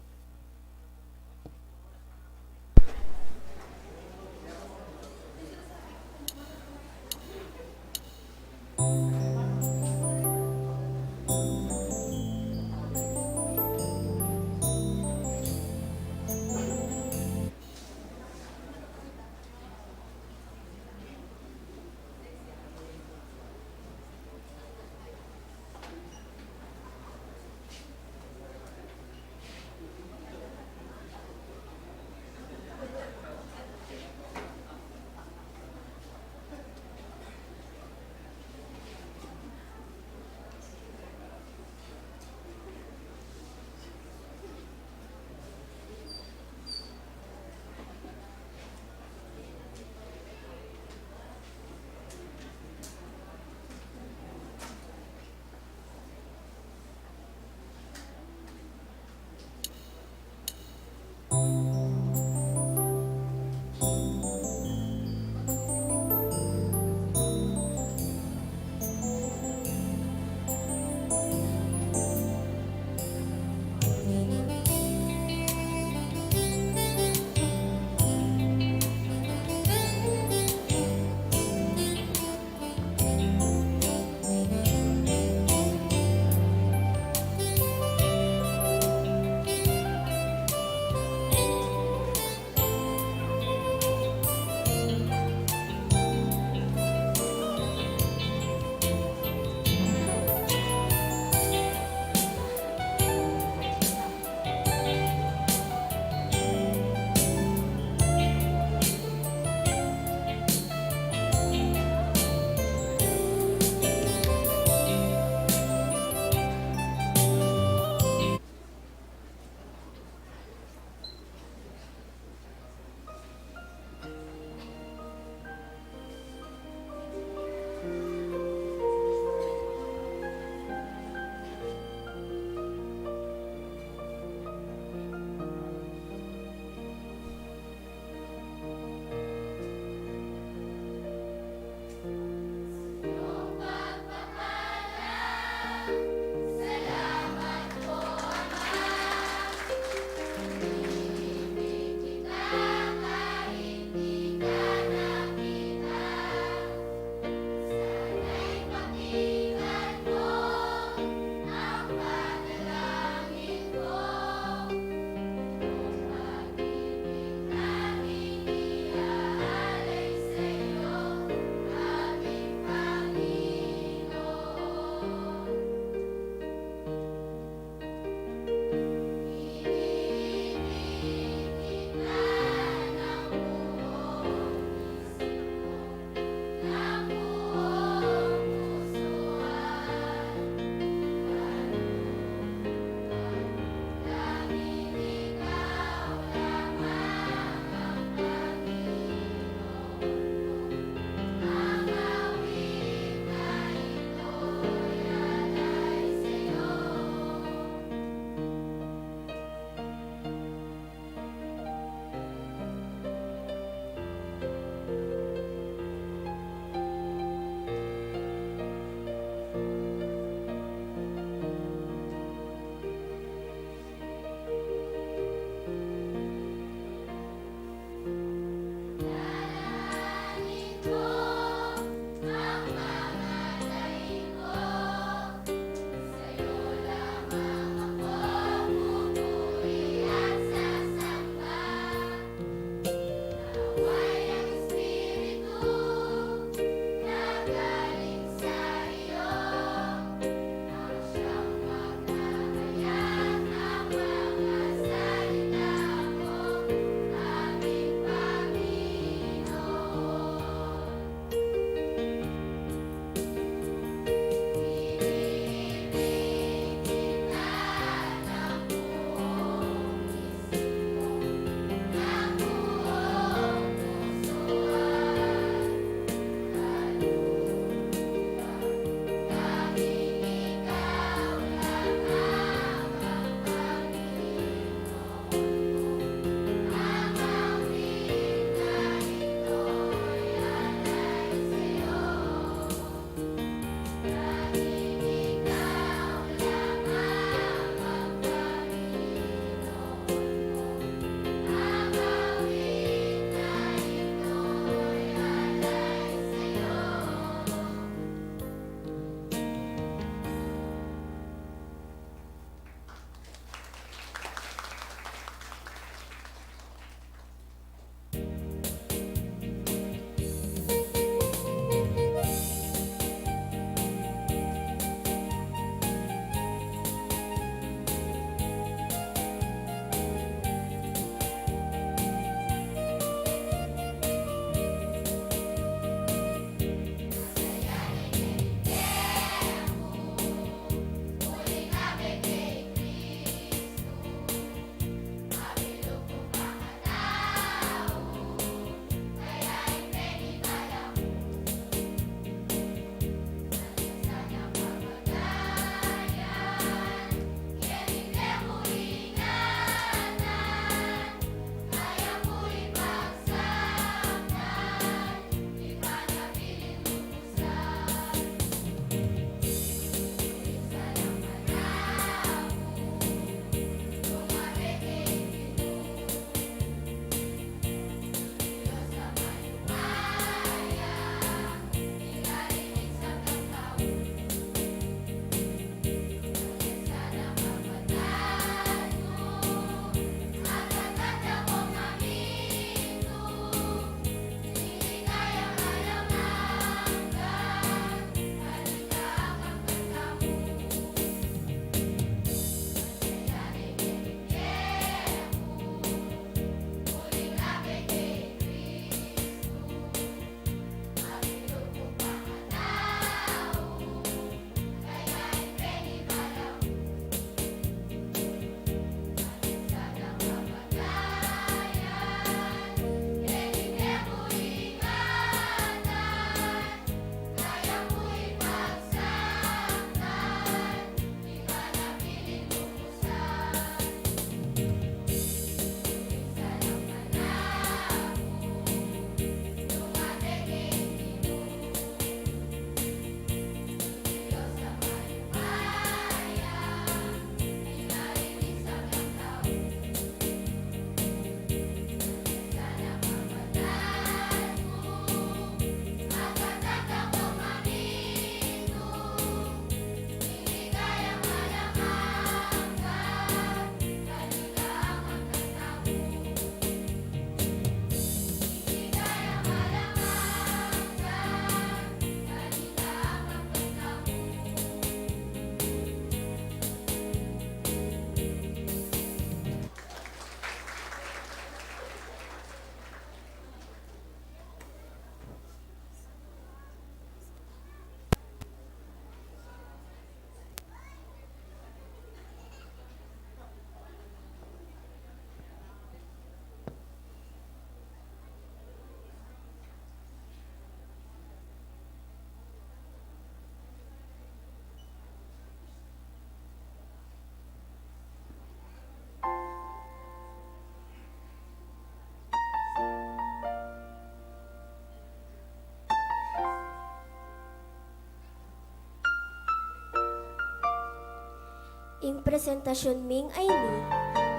ing presentasyon ming ay ni,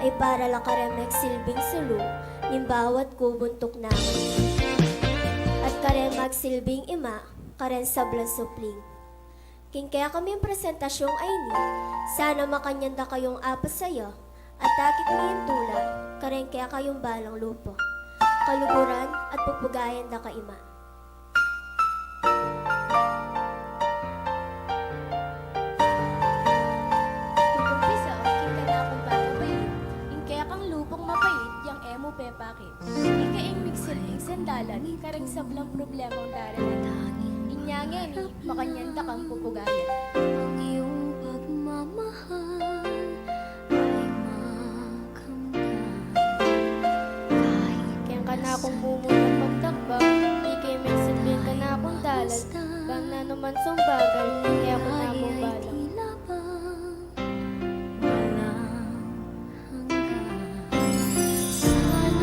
ay para la karemek silbing sulu, ning bawat kubuntok namin. At karemag silbing ima, karen sablan supling. King kaya kami ang presentasyong ay ni, sana makanyanda kayong apas saya, at takit ngayong tula, karen kaya kayong balang lupo. Kaluguran at pupugayan da ka ima. Kumpisa, king ka na akong patabayin. Ing kaya kang lupong mapait, yang emo pepakit. Ika ing migsilbing sandalan, karang sablang problemang darating. Inyangeni, makanyanda kang pupugayan. Ang iyong pagmamahal ay Kaya ka na akong mumunang pagtakbang, ikay may silbing ka na akong dalag. Bang na naman sumbagal, kaya ako na akong balang.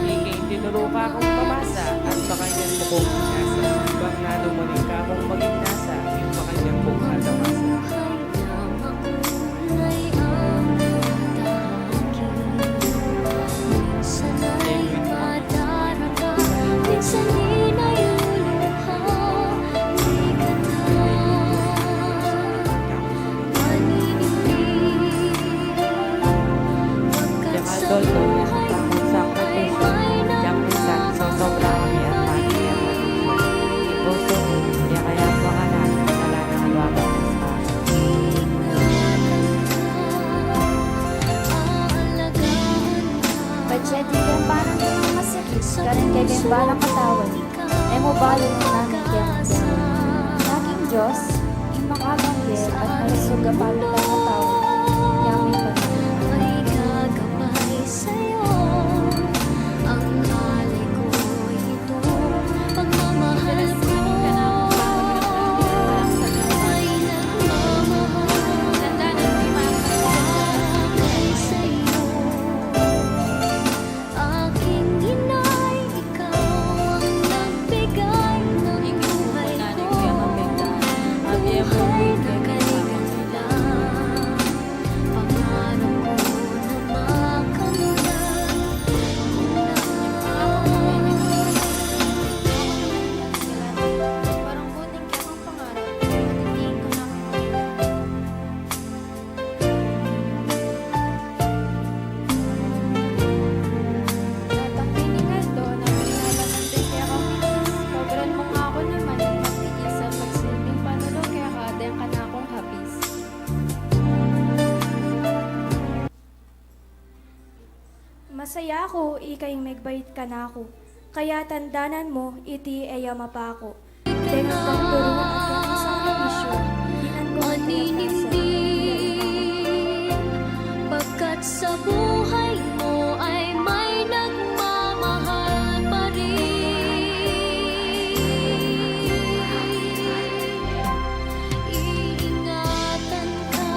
Ikay tinuruka akong pamasa at pakanyang bukong nasa. Bang nanumunin ka akong maging nasa, yung pakanyang bukong atamasa. Pagsyati kang parang kayong masakit, karin kay kayong balang katawan, ay mo balo ng namin kayang magdaan. Aking Diyos, yung makabanggit at malusog ka palo ng katawan, yang may panahon. May gagabay sa'yo, ang alay ko ito, pagmamahal ko. Ay nagmamahal bagay sa'yo. Aking inay, ikaw ang nagbigay ng buhay ko. Buhay na kanila, pangarap ko na makamtan. Parang kuning kaya kang pangarap, matitiin ko na kang magiging. Natang piningan do, na pinalaman din kaya kang mitis. Pagran mo nga ako naman, yung magtiis sa magsilbing panulo, kaya kadang ka na akong hapis. Masaya ako, ikay megbait ka na ako. Kaya tandanan mo, iti eya mapako. Dengan kang turo at kaya sa bisyo, dinan ko ang Pagkat sa buhay mo ay may nagmamahal pa rin. Iingatan ka,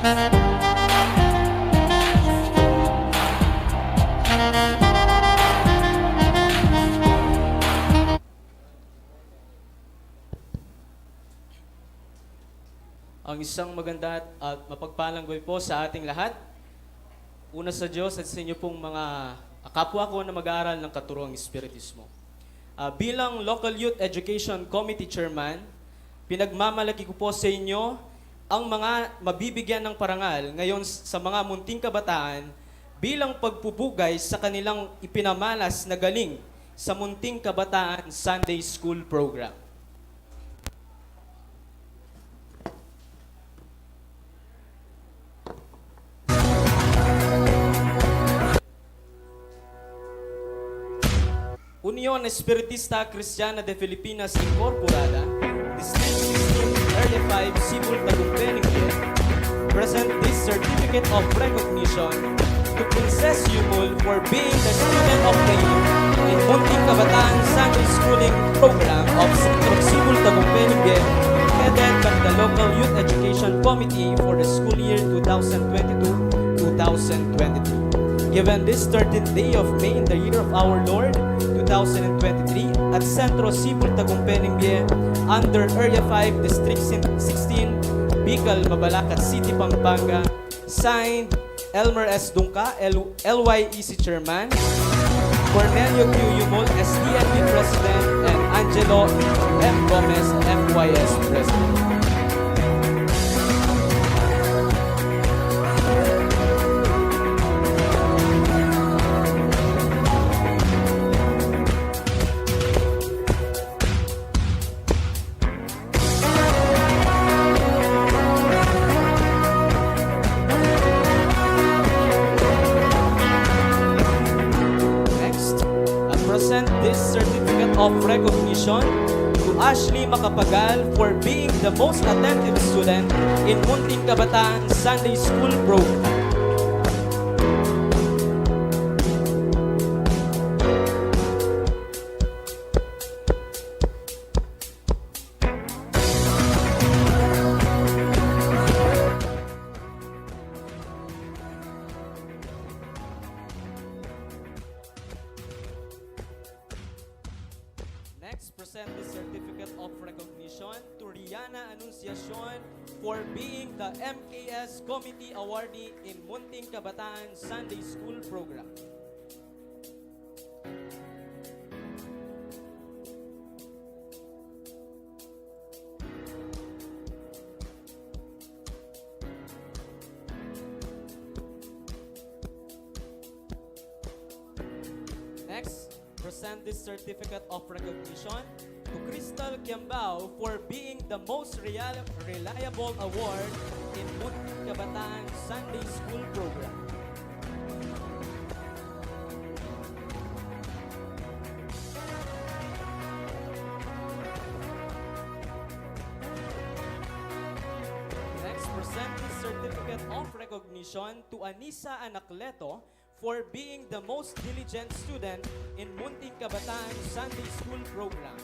Ang isang maganda at mapagpalang gabi po sa ating lahat. Una sa Diyos at sa inyo pong mga kapwa ko na mag-aaral ng katuruang Espiritismo. Bilang Local Youth Education Committee Chairman, pinagmamalaki ko po sa inyo ang mga mabibigyan ng parangal ngayon sa mga munting kabataan bilang pagpupugay sa kanilang ipinamalas na galing sa Munting Kabataan Sunday School Program. Unión Espiritista Cristiana de Filipinas Incorporada, District 16, Area 5, Cebu, Tagumpeng, present this certificate of recognition to Princess Yumul for being the student of the year in Munting Kabataan Sunday Schooling Program of Cebu, Tagumpeng, headed by the local Youth Education Committee for the school year 2022-2023. Given this 13th day of May in the year of our Lord, 2023, at Centro Cebu, Tagumpeng, under Area 5, District 16, Bicol, Mabalacat City, Pampanga, signed Elmer S. Dunca, LYEC Chairman, Cornelio Q. Yumol, SDNB President, and Angelo M. Gomez, FYS President. Of recognition to Ashley Macapagal for being the most attentive student in Munting Kabataan Sunday School Program. Next, present the certificate of recognition to Rihanna Anunciacion for being the MKS Committee Awardee in Munting Kabataan Sunday School Program. Next, present this certificate of recognition to Crystal Kiambao for being the most reliable award in Munting Kabataan Sunday School Program. Next, present this certificate of recognition to Anissa Anacleto for being the most diligent student in Munting Kabataan Sunday School Program.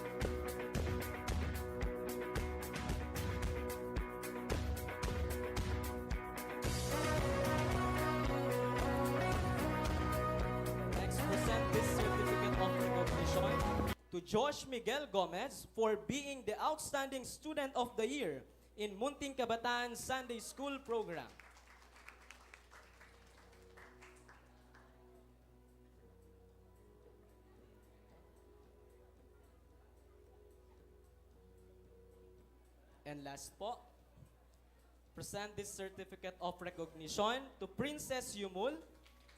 Next, present this certificate of recognition to Josh Miguel Gomez for being the outstanding student of the year in Munting Kabataan Sunday School Program. And last po, present this certificate of recognition to Princess Yumul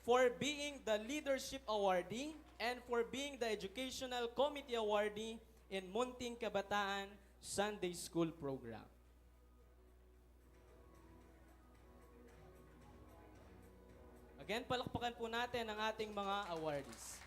for being the Leadership Awardee and for being the Educational Committee Awardee in Munting Kabataan Sunday School Program. Again, palakpakan po natin ang ating mga awardees.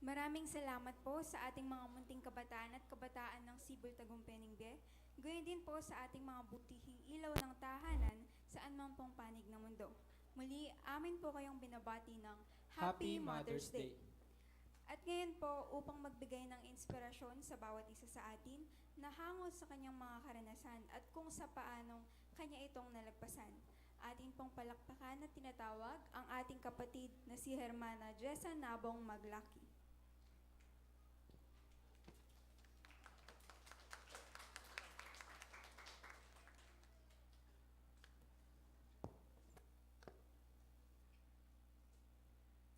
Maraming salamat po sa ating mga munting kabataan at kabataan ng Cebu, Tagumpeng, gayon din po sa ating mga butihing ilaw ng tahanan saan man pong panig ng mundo. Muli, amin po kayong binabati ng Happy Mother's Day. At ngayon po, upang magbigay ng inspirasyon sa bawat isa sa atin na hango sa kanyang mga karanasan at kung sa paanong kanya itong nalagpasan. Atin pong palakpakan at tinatawag ang ating kapatid na si Hermana Jessa Nabong Maglaki.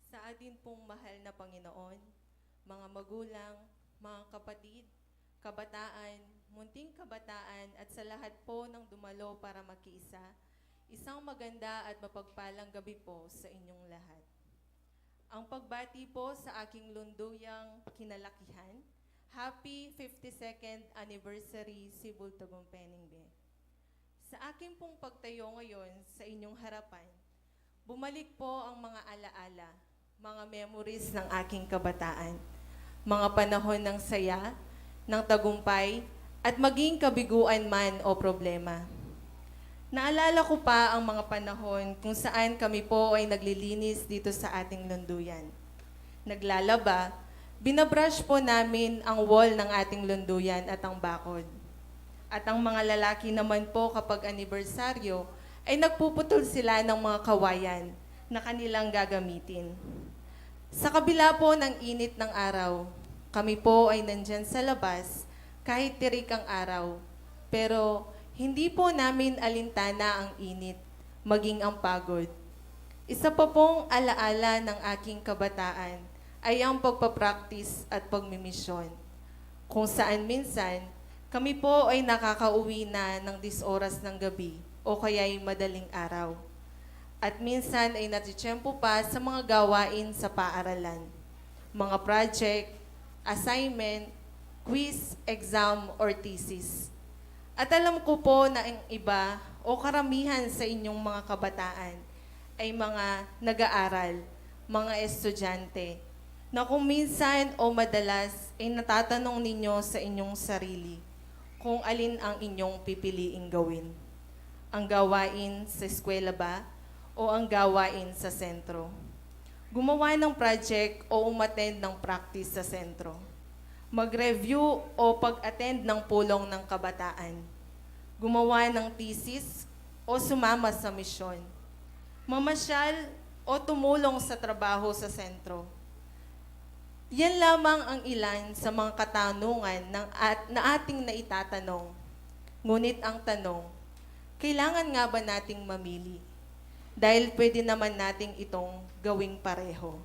Sa atin pong mahal na Panginoon, mga magulang, mga kapatid, kabataan, munting kabataan at sa lahat po ng dumalo para makiisa, isang maganda at mapagpalang gabi po sa inyong lahat. Ang pagbati po sa aking lunduyang kinalakihan, Happy 52nd Anniversary Sibol Tagumpay Be. Sa aking pong pagtayo ngayon sa inyong harapan, bumalik po ang mga alaala, mga memories ng aking kabataan, mga panahon ng saya, ng tagumpay, at maging kabiguan man o problema. Naalala ko pa ang mga panahon kung saan kami po ay naglilinis dito sa ating lunduyan. Naglalaba, binabrush po namin ang wall ng ating lunduyan at ang bakod. At ang mga lalaki naman po kapag anibersaryo ay nagpuputol sila ng mga kawayan na kanilang gagamitin. Sa kabila po ng init ng araw, kami po ay nandyan sa labas kahit tirik ang araw. Pero hindi po namin alintana ang init, maging ang pagod. Isa pa pong alaala ng aking kabataan ay ang pagpapractice at pagmimisyon. Kung saan minsan, kami po ay nakakauwi na ng 10 oras ng gabi o kaya'y madaling araw. At minsan ay natitsyempo pa sa mga gawain sa paaralan. Mga project, assignment, quiz, exam, or thesis. At alam ko po na ang iba o karamihan sa inyong mga kabataan ay mga nag-aaral, mga estudyante, na kung minsan o madalas ay natatanong ninyo sa inyong sarili kung alin ang inyong pipiliing gawin. Ang gawain sa eskwela ba o ang gawain sa sentro? Gumawa ng project o umattend ng practice sa sentro? Mag-review o pag-attend ng pulong ng kabataan? Gumawa ng thesis o sumama sa misyon? Mamasyal o tumulong sa trabaho sa sentro? Yan lamang ang ilan sa mga katanungan na ating naitatanong. Ngunit ang tanong, kailangan nga ba nating mamili? Dahil pwede naman nating itong gawing pareho.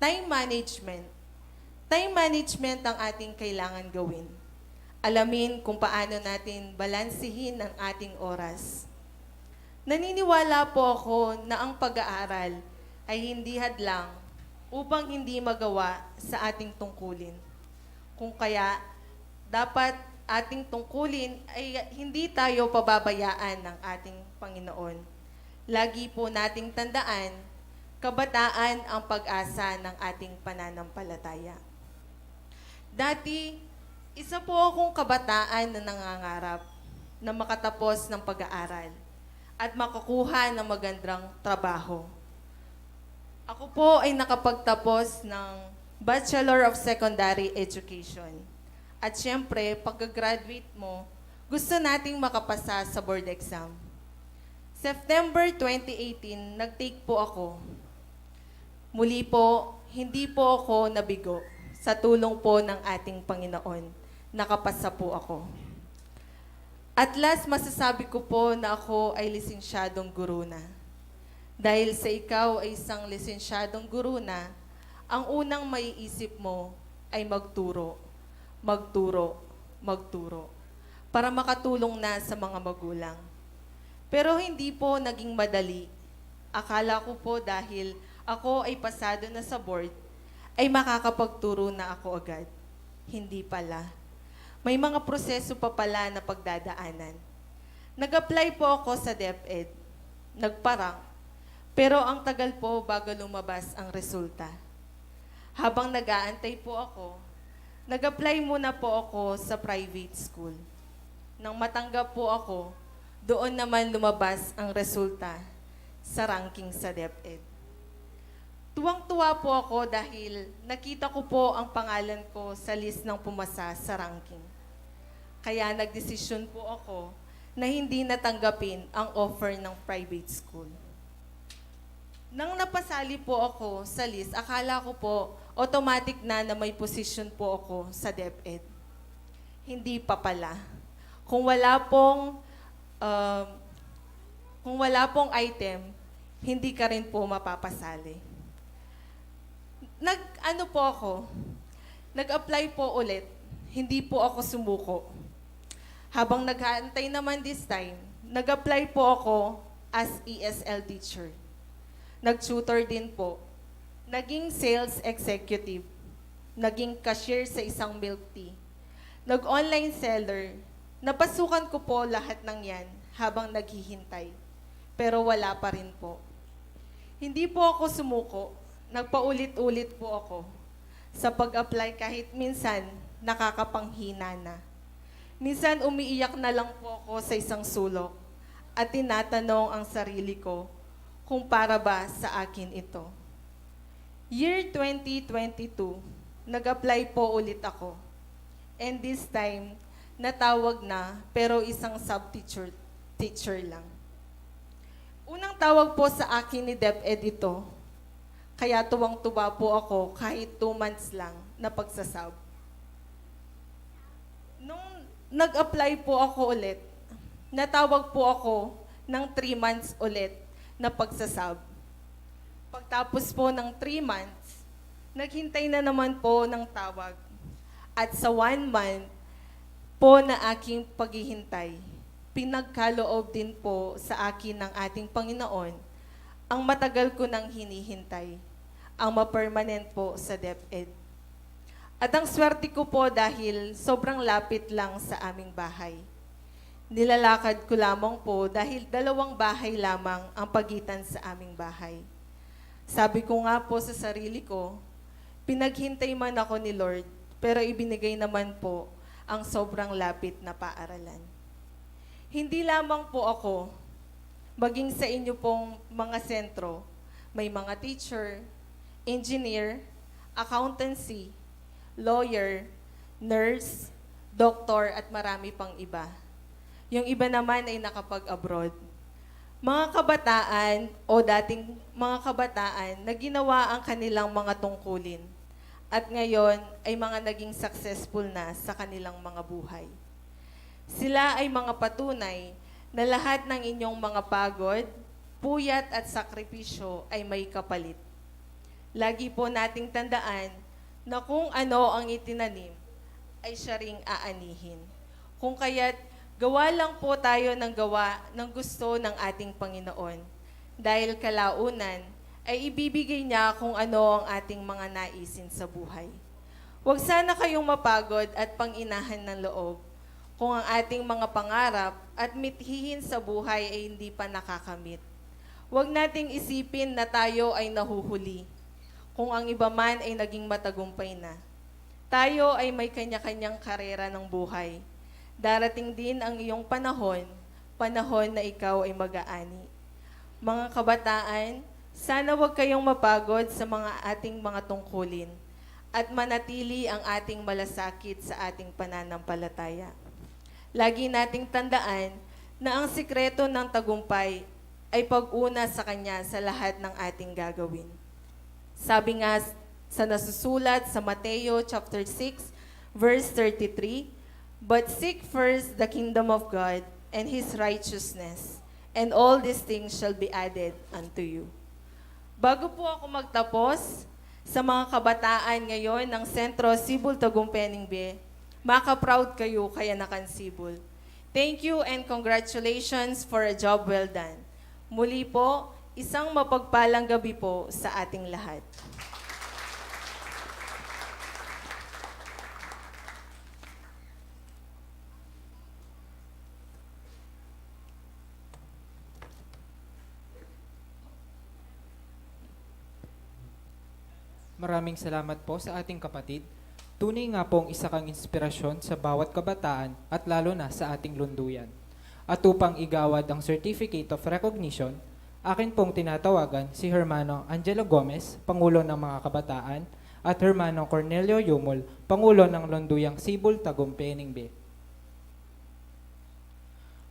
Time management. Time management ang ating kailangan gawin. Alamin kung paano natin balansihin ang ating oras. Naniniwala po ako na ang pag-aaral ay hindi hadlang upang hindi magawa sa ating tungkulin. Kung kaya, dapat ating tungkulin ay hindi tayo pababayaan ng ating Panginoon. Lagi po nating tandaan, kabataan ang pag-asa ng ating pananampalataya. Dati, isa po akong kabataan na nangangarap na makatapos ng pag-aaral at makakuha ng magandang trabaho. Ako po ay nakapagtapos ng Bachelor of Secondary Education. At syempre, pagka-graduate mo, gusto nating makapasa sa board exam. September 2018, nag-take po ako. Muli po, hindi po ako nabigo. Sa tulong po ng ating Panginoon, nakapasa po ako. At last, masasabi ko po na ako ay lisensyadong guru na. Dahil sa ikaw ay isang lisensyadong guru na, ang unang maiisip mo ay magturo, magturo, magturo, para makatulong na sa mga magulang. Pero hindi po naging madali. Akala ko po dahil ako ay pasado na sa board, ay makakapagturo na ako agad. Hindi pala. May mga proseso pa pala na pagdadaanan. Nag-apply po ako sa DepEd. Nagparang. Pero ang tagal po bago lumabas ang resulta. Habang nag-aantay po ako, nag-apply muna po ako sa private school. Nang matanggap po ako, doon naman lumabas ang resulta. sa ranking sa DepEd. Tuwang-tuwa po ako dahil nakita ko po ang pangalan ko sa list ng pumasa sa ranking. Kaya nagdesisyon po ako na hindi natanggapin ang offer ng private school. Nang napasali po ako sa list, akala ko po automatic na may position po ako sa DepEd. Hindi pa pala. Kung wala pong item, hindi ka rin po mapapasali. Nag-apply po ulit. Hindi po ako sumuko. Habang naghahantay naman this time, nag-apply po ako as ESL teacher. Nag-tutor din po. Naging sales executive. Naging cashier sa isang milk tea. Nag-online seller. Napasukan ko po lahat ng yan habang naghihintay. Pero wala pa rin po. Hindi po ako sumuko. Nagpaulit-ulit po ako sa pag-apply kahit minsan nakakapanghina na. Minsan umiiyak na lang po ako sa isang sulok at tinatanong ang sarili ko kung para ba sa akin ito. Year 2022, nag-apply po ulit ako. And this time, natawag na pero isang teacher lang. Unang tawag po sa akin ni DepEd ito, kaya tuwang-tuwa po ako kahit 2 months lang na pagsasab. Nung nag-apply po ako ulit, natawag po ako ng 3 months ulit na pagsasab. Pagtapos po ng 3 months, naghintay na naman po ng tawag. At sa 1 month po na aking paghihintay, pinagkaloob din po sa akin ng ating Panginoon ang matagal ko nang hinihintay, ang ma-permanent po sa DepEd. At ang swerte ko po dahil sobrang lapit lang sa aming bahay. Nilalakad ko lamang po dahil 2 bahay lamang ang pagitan sa aming bahay. Sabi ko nga po sa sarili ko, pinaghintay man ako ni Lord, pero ibinigay naman po ang sobrang lapit na paaralan. Hindi lamang po ako, maging sa inyo pong mga sentro, may mga teacher, engineer, accountancy, lawyer, nurse, doktor at marami pang iba. Yung iba naman ay nakapag-abroad. Mga kabataan o dating mga kabataan na ginawa ang kanilang mga tungkulin at ngayon ay mga naging successful na sa kanilang mga buhay. Sila ay mga patunay na lahat ng inyong mga pagod, puyat at sakripisyo ay may kapalit. Lagi po nating tandaan na kung ano ang itinanim ay siya ring aanihin. Kung kaya't gawa lang po tayo ng gawa ng gusto ng ating Panginoon. Dahil kalaunan ay ibibigay niya kung ano ang ating mga naisin sa buhay. Huwag sana kayong mapagod at panginahan ng loob kung ang ating mga pangarap at mithihin sa buhay ay hindi pa nakakamit. Huwag nating isipin na tayo ay nahuhuli kung ang iba man ay naging matagumpay na. Tayo ay may kanya-kanyang karera ng buhay. Darating din ang iyong panahon na ikaw ay mag-aani. Mga kabataan, sana huwag kayong mapagod sa ating mga tungkulin at manatili ang ating malasakit sa ating pananampalataya. Lagi nating tandaan na ang sikreto ng tagumpay ay pag-una sa Kanya sa lahat ng ating gagawin. Sabi nga sa nasusulat sa Mateo chapter 6, verse 33, "But seek first the kingdom of God and His righteousness, and all these things shall be added unto you." Bago po ako magtapos, sa mga kabataan ngayon ng Sentro Sibol Tagumpay B, maka-proud kayo kaya nakansibol. Thank you and congratulations for a job well done. Muli po, isang mapagpalang gabi po sa ating lahat. Maraming salamat po sa ating kapatid. Tunay nga pong isa kang inspirasyon sa bawat kabataan at lalo na sa ating lunduyan. At upang igawad ang Certificate of Recognition, Akin pong tinatawagan si Hermano Angelo Gomez, Pangulo ng mga Kabataan, at Hermano Cornelio Yumol, Pangulo ng Lunduyang Sibol Tagumpay B.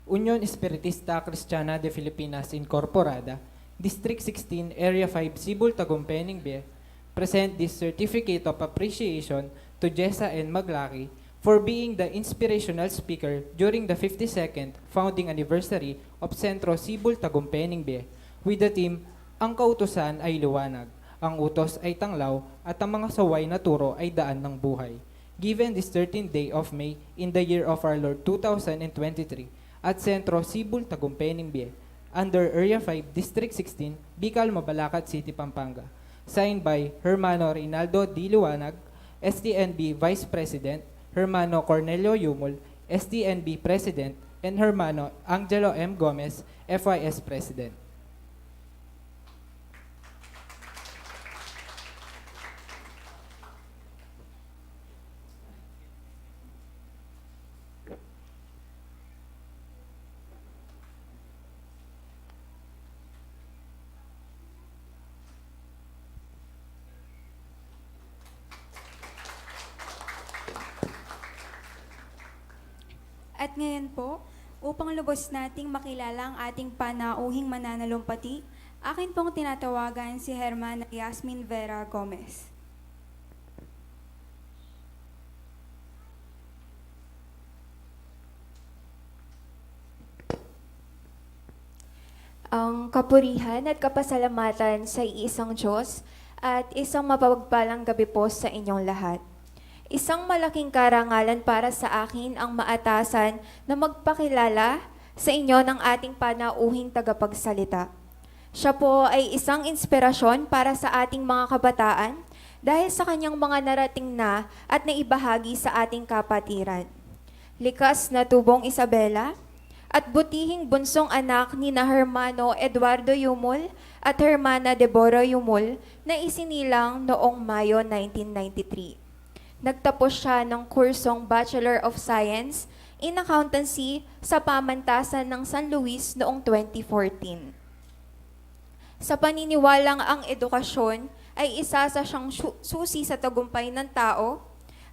Union Espiritista Cristiana de Filipinas Incorporada, District 16, Area 5, Sibol Tagumpay B, present this certificate of appreciation to Jessa N. Maglaki for being the inspirational speaker during the 52nd founding anniversary of Centro Sibol Tagumpay B. With the theme, ang kautusan ay liwanag, ang utos ay tanglaw, at ang mga saway na turo ay daan ng buhay. Given this 13th day of May in the year of our Lord 2023 at Centro Sibol Tagumpay B, under Area 5, District 16, Bicol, Mabalacat City, Pampanga. Signed by Hermano Reynaldo D. Liwanag, STNB Vice President, Hermano Cornelio Yumol, STNB President, and Hermano Angelo M. Gomez, FYS President. At ngayon po, upang lubos nating makilala ang ating panauhing mananalumpati, akin pong tinatawagan si Hermana Yasmin Vera Gomez. Ang kapurihan at kapasalamatan sa iisang Diyos at isang mapagpalang gabi po sa inyong lahat. Isang malaking karangalan para sa akin ang maatasan na magpakilala sa inyo ng ating panauhing tagapagsalita. Siya po ay isang inspirasyon para sa ating mga kabataan dahil sa kanyang mga narating na at naibahagi sa ating kapatiran. Likas na tubong Isabela at butihing bunsong anak ni na Hermano Eduardo Yumol at Hermana Deborah Yumol na isinilang noong Mayo 1993. Nagtapos siya ng kursong Bachelor of Science in Accountancy sa pamantasan ng San Luis noong 2014. Sa paniniwalang ang edukasyon ay isa sa siyang susi sa tagumpay ng tao,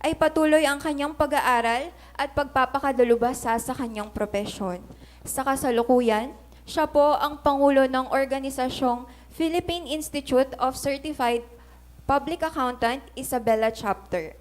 ay patuloy ang kanyang pag-aaral at pagpapakadalubhasa sa kanyang propesyon. Sa kasalukuyan, siya po ang Pangulo ng organisasyong Philippine Institute of Certified Public Accountant Isabela Chapter.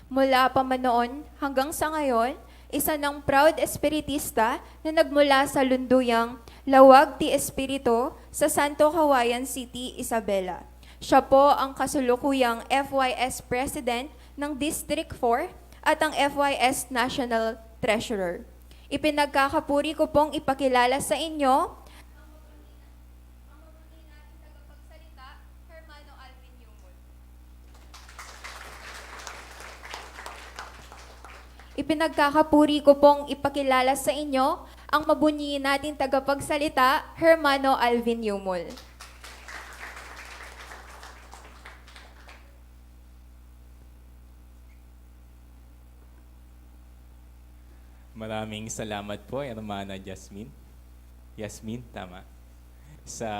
Mula pa man noon hanggang sa ngayon, isa ng proud espiritista na nagmula sa Lunduyang Lawag ti Espiritu sa Santo Kawayan City, Isabela. Siya po ang kasulukuyang FYS President ng District 4 at ang FYS National Treasurer. Ipinagkakapuri ko pong ipakilala sa inyo Ipinagkakapuri ko pong ipakilala sa inyo ang mabunyi nating tagapagsalita, Hermano Alvin Yumol. Maraming salamat po, Hermana Jasmine. Yasmin, tama. Sa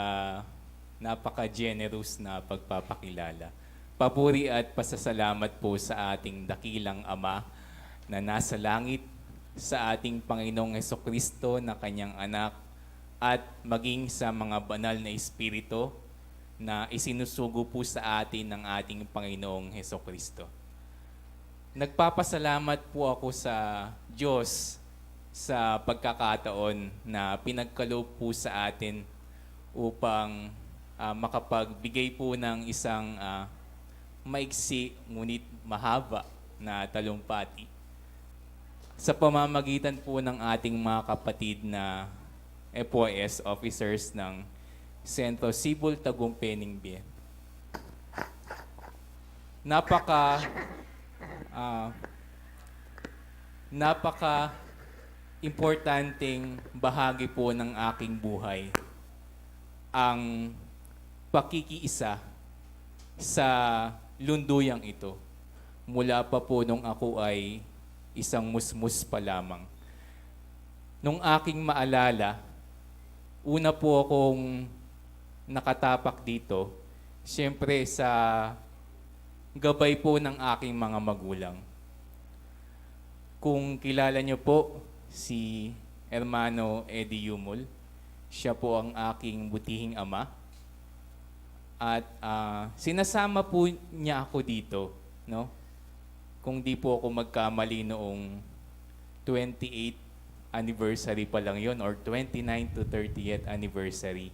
napaka-generous na pagpapakilala. Papuri at pasasalamat po sa ating dakilang Ama na nasa langit, sa ating Panginoong Hesukristo na kanyang anak, at maging sa mga banal na espiritu na isinusugo po sa atin ng ating Panginoong Hesukristo. Nagpapasalamat po ako sa Diyos sa pagkakataon na pinagkaloob po sa atin upang makapagbigay po ng isang maiksi ngunit mahaba na talumpati sa pamamagitan po ng ating mga kapatid na FYS officers ng Centro Sibol Tagumpay B. Napaka importanteng bahagi po ng aking buhay ang pakikiisa sa lunduyang ito. Mula pa po nung ako ay isang musmus pa lamang. Nung aking maalala, una po akong nakatapak dito, siyempre sa gabay po ng aking mga magulang. Kung kilala niyo po si Hermano Eddie Yumol, siya po ang aking butihing ama. At sinasama po niya ako dito, no? Kung di po ako magkamali noong 28th anniversary pa lang yon, or 29th to 30th anniversary.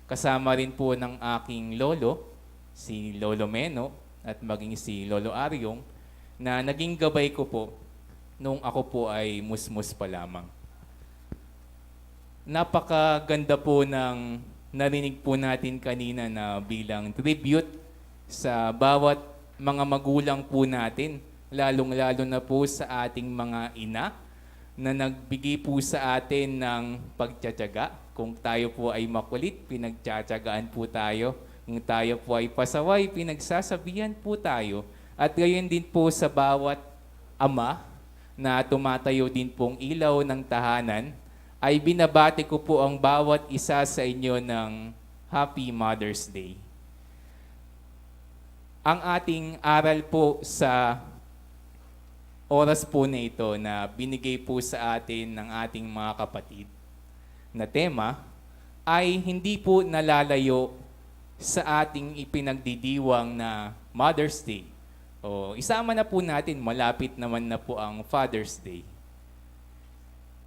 Kasama rin po ng aking lolo, si Lolo Meno, at maging si Lolo Aryong, na naging gabay ko po nung ako po ay musmus pa lamang. Napakaganda po ng narinig po natin kanina na bilang tribute sa bawat mga magulang po natin, lalong-lalo na po sa ating mga ina na nagbigay po sa atin ng pagtsatsaga. Kung tayo po ay makulit, pinagtsatsagaan po tayo. Kung tayo po ay pasaway, pinagsasabihan po tayo. At gayon din po sa bawat ama na tumatayo din pong ilaw ng tahanan, ay binabati ko po ang bawat isa sa inyo ng Happy Mother's Day. Ang ating aral po sa oras po na ito na binigay po sa atin ng ating mga kapatid na tema ay hindi po nalalayo sa ating ipinagdidiwang na Mother's Day. O isama na po natin, malapit naman na po ang Father's Day.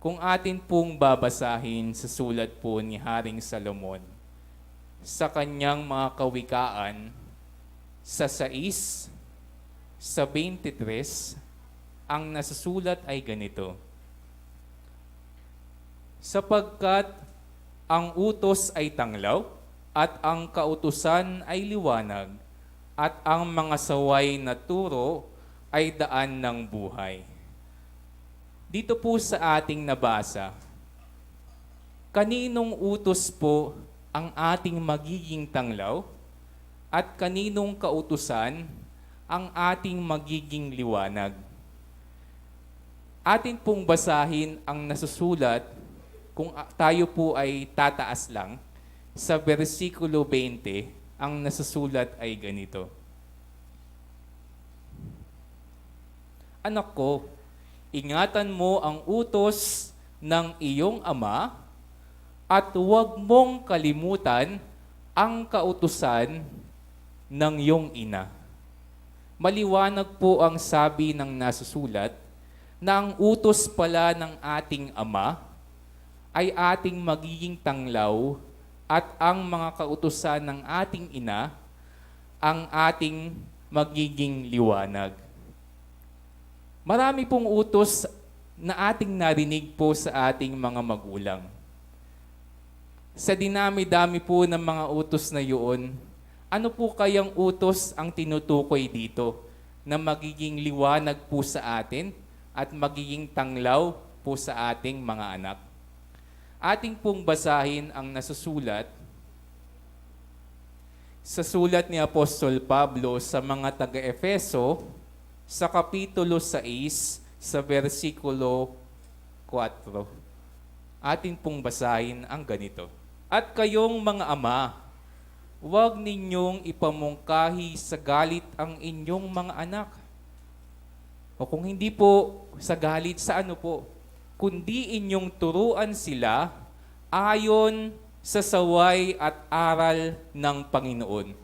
Kung atin pong babasahin sa sulat po ni Haring Salomon sa kanyang mga kawikaan sa 6, sa 23, ang nasusulat ay ganito: sapagkat ang utos ay tanglaw at ang kautusan ay liwanag at ang mga saway na turo ay daan ng buhay. Dito po sa ating nabasa, kaninong utos po ang ating magiging tanglaw at kaninong kautusan ang ating magiging liwanag? Atin pong basahin ang nasusulat kung tayo po ay tataas lang. Sa versikulo 20, ang nasusulat ay ganito: anak ko, ingatan mo ang utos ng iyong ama at huwag mong kalimutan ang kautusan ng iyong ina. Maliwanag po ang sabi ng nasusulat na ang utos pala ng ating ama ay ating magiging tanglaw at ang mga kautusan ng ating ina ang ating magiging liwanag. Marami pong utos na ating narinig po sa ating mga magulang. Sa dinami-dami po ng mga utos na yun, ano po kayang utos ang tinutukoy dito na magiging liwanag po sa atin at magiging tanglaw po sa ating mga anak? Ating pong basahin ang nasusulat sa sulat ni Apostol Pablo sa mga taga-Efeso sa Kapitulo 6 sa versikulo 4. Ating pong basahin ang ganito: at kayong mga ama, huwag ninyong ipamungkahi sa galit ang inyong mga anak. O kung hindi po sa galit, sa ano po? Kundi inyong turuan sila ayon sa saway at aral ng Panginoon.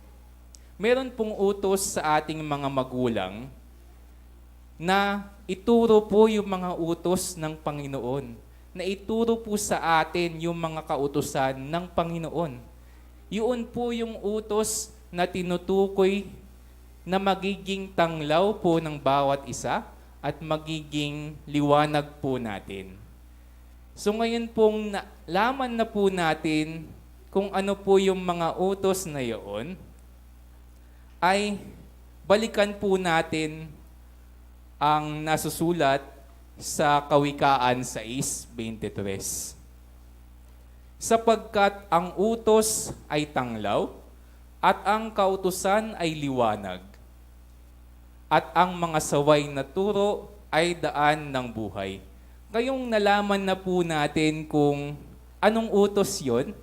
Meron pong utos sa ating mga magulang na ituro po yung mga utos ng Panginoon, na ituro po sa atin yung mga kautusan ng Panginoon. Yun po yung utos na tinutukoy na magiging tanglaw po ng bawat isa at magiging liwanag po natin. So ngayon pong nalaman na po natin kung ano po yung mga utos na yun, ay balikan po natin ang nasusulat sa Kawikaan 6:23. Sapagkat ang utos ay tanglaw at ang kautusan ay liwanag, at ang mga saway na turo ay daan ng buhay. Ngayong nalaman na po natin kung anong utos yon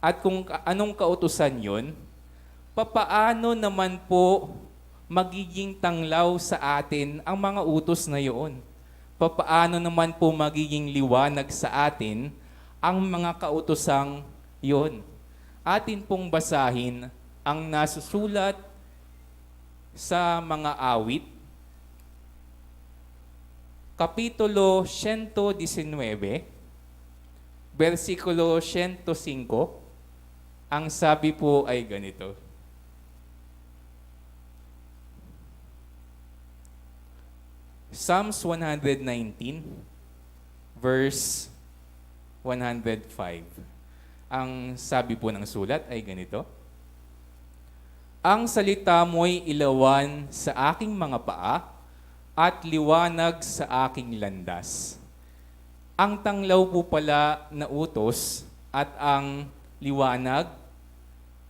at kung anong kautusan yun, papaano naman po magiging tanglaw sa atin ang mga utos na yun? Papaano naman po magiging liwanag sa atin ang mga kautosang yun? Atin pong basahin ang nasusulat sa mga awit, Kapitulo 119, versikulo 105, ang sabi po ay ganito. Psalms 119, verse 105. Ang sabi po ng sulat ay ganito. Ang salita mo'y ilawan sa aking mga paa at liwanag sa aking landas. Ang tanglaw po pala na utos at ang liwanag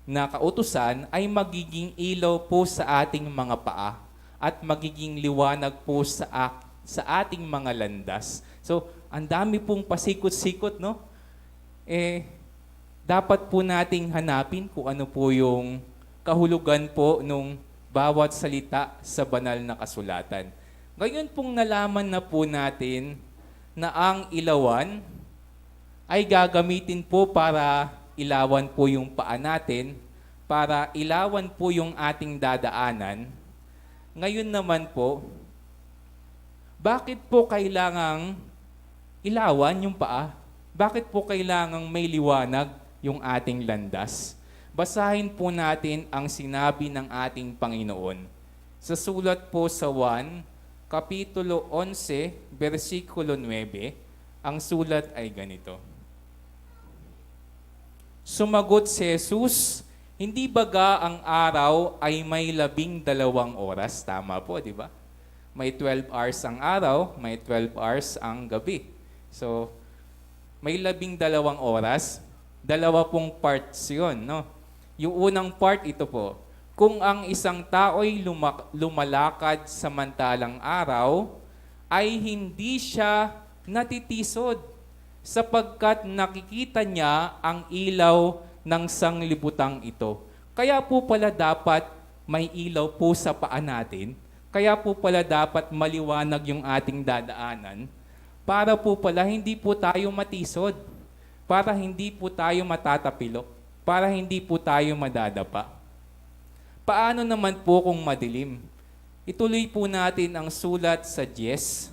na kautusan ay magiging ilaw po sa ating mga paa at magiging liwanag po sa ating mga landas. So, ang dami pong pasikot-sikot, no? Dapat po nating hanapin kung ano po yung kahulugan po nung bawat salita sa banal na kasulatan. Ngayon pong nalaman na po natin na ang ilawan ay gagamitin po para ilawan po yung paa natin, para ilawan po yung ating dadaanan. Ngayon naman po, bakit po kailangang ilawan yung paa? Bakit po kailangang may liwanag yung ating landas? Basahin po natin ang sinabi ng ating Panginoon. Sa sulat po sa 1, Kapitulo 11, versikulo 9, ang sulat ay ganito. Sumagot si Jesus, hindi baga ang araw ay may 12 oras? Tama po, di ba? May 12 hours ang araw, may 12 hours ang gabi. So, may 12 oras, dalawa pong parts yun, no? Yung unang part, ito po. Kung ang isang tao'y lumalakad samantalang araw, ay hindi siya natitisod sapagkat nakikita niya ang ilaw ng sanglibutang ito. Kaya po pala dapat may ilaw po sa paa natin. Kaya po pala dapat maliwanag yung ating dadaanan para po pala hindi po tayo matisod, para hindi po tayo matatapilok, para hindi po tayo madadapa. Paano naman po kung madilim? Ituloy po natin ang sulat sa 10.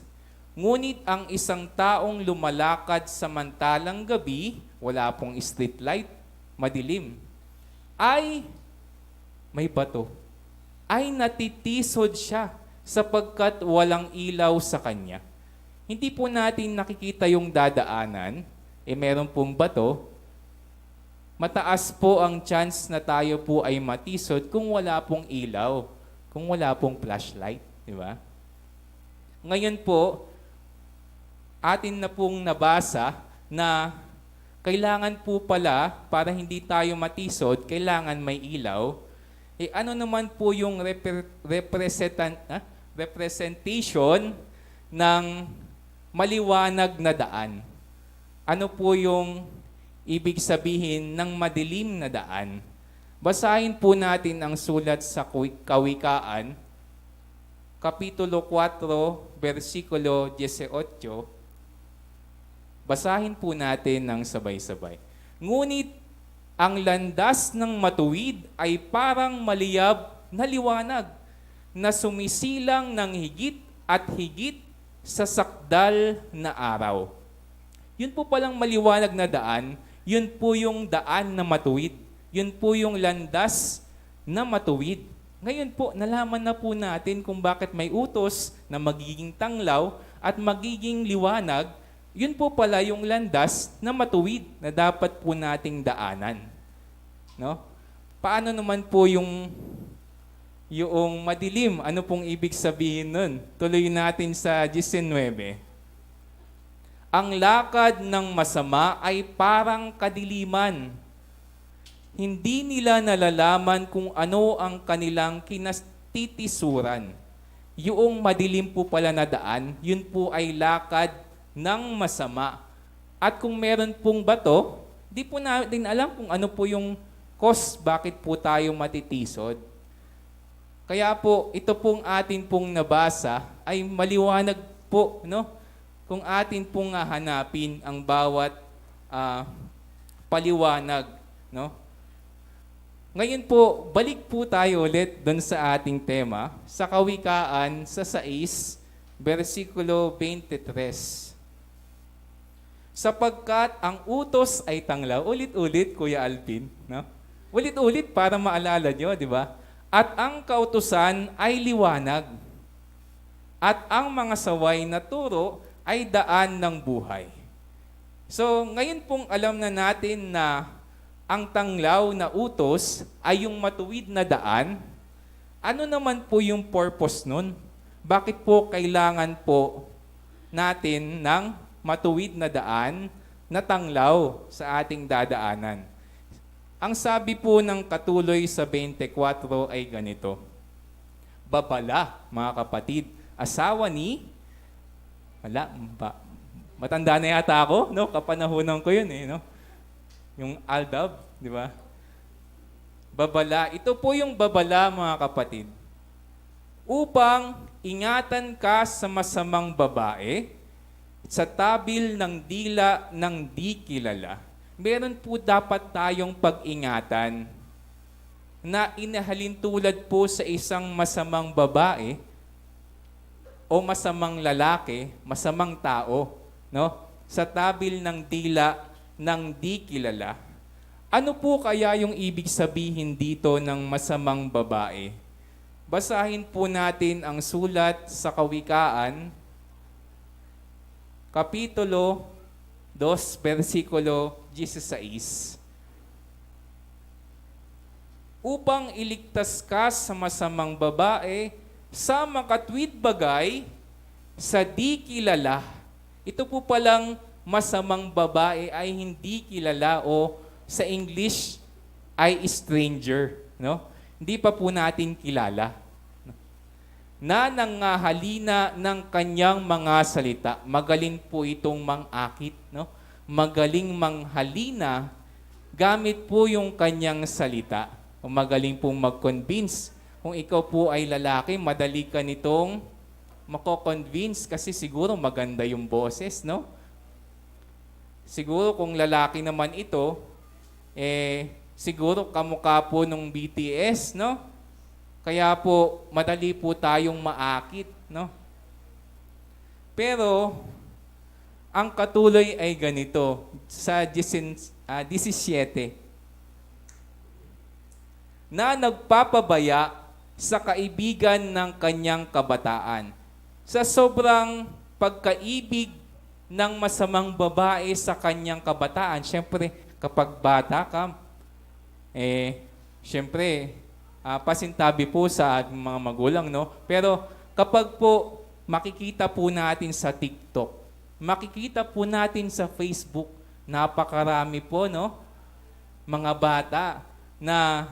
Ngunit ang isang taong lumalakad samantalang gabi, wala pong street light, madilim, ay may bato, ay natitisod siya sapagkat walang ilaw sa kanya. Hindi po natin nakikita yung dadaanan, meron pong bato, mataas po ang chance na tayo po ay matisod kung wala pong ilaw, kung wala pong flashlight, di ba? Ngayon po, atin na pong nabasa na kailangan po pala, para hindi tayo matisod, kailangan may ilaw. Ano naman po yung representation ng maliwanag na daan? Ano po yung ibig sabihin ng madilim na daan? Basahin po natin ang sulat sa Kawikaan, Kapitulo 4, versikulo 18. Basahin po natin ng sabay-sabay. Ngunit ang landas ng matuwid ay parang maliyab na liwanag na sumisilang ng higit at higit sa sakdal na araw. Yun po palang maliwanag na daan, yun po yung daan na matuwid. Yun po yung landas na matuwid. Ngayon po, nalaman na po natin kung bakit may utos na magiging tanglaw at magiging liwanag. Yun po pala yung landas na matuwid na dapat po nating daanan. No? Paano naman po yung madilim? Ano pong ibig sabihin nun? Tuloy natin sa 19. Ang lakad ng masama ay parang kadiliman. Hindi nila nalalaman kung ano ang kanilang kinatitisuran. Yung madilim po pala na daan, yun po ay lakad ng masama. At kung meron pong bato, Di po natin alam kung ano po yung cause bakit po tayo matitisod. Kaya po, ito pong atin pong nabasa ay maliwanag po, no? Kung atin pong hanapin ang bawat paliwanag, no? Ngayon po, balik po tayo ulit doon sa ating tema, sa Kawikaan sa 6, versikulo 23. Sapagkat ang utos ay tanglaw. Ulit-ulit, Kuya Alvin, no? Ulit-ulit para maalala nyo, di ba? At ang kautusan ay liwanag. At ang mga saway na turo ay daan ng buhay. So, ngayon pong alam na natin na ang tanglaw na utos ay yung matuwid na daan. Ano naman po yung purpose nun? Bakit po kailangan po natin ng matuwid na daan na tanglaw sa ating dadaanan? Ang sabi po ng katuloy sa 24 ay ganito. Babala, mga kapatid, asawa ni... matanda na yata ako, no? Kapanahonan ko yun, eh, no? Yung Aldab, di ba? Babala. Ito po yung babala, mga kapatid. Upang ingatan ka sa masamang babae, sa tabil ng dila ng di kilala. Meron po dapat tayong pag-ingatan na inahalin tulad po sa isang masamang babae o masamang lalaki, masamang tao, no? Sa tabil ng dila ng di kilala. Ano po kaya yung ibig sabihin dito ng masamang babae? Basahin po natin ang sulat sa Kawikaan, Kapitulo 2, versikulo 16. Upang iligtas ka sa masamang babae, sa makatwid bagay, sa di kilala. Ito po palang masamang babae ay hindi kilala o sa English ay stranger, no? Hindi pa po natin kilala. Na nangahalina ng kanyang mga salita. Magaling po itong mangakit, no? Magaling manghalina gamit po yung kanyang salita. O magaling pong mag-convince. Kung ikaw po ay lalaki, madali ka nitong mako-convince kasi siguro maganda yung boses, no? Siguro kung lalaki naman ito, siguro kamukha po nung BTS, no? Kaya po, madali po tayong maakit, no? Pero, ang katuloy ay ganito, sa 17, na nagpapabaya sa kaibigan ng kanyang kabataan. Sa sobrang pagkaibig ng masamang babae sa kanyang kabataan, syempre, kapag bata ka, syempre, pasintabi po sa ating mga magulang, no? Pero kapag po makikita po natin sa TikTok, makikita po natin sa Facebook, napakarami po, no? Mga bata na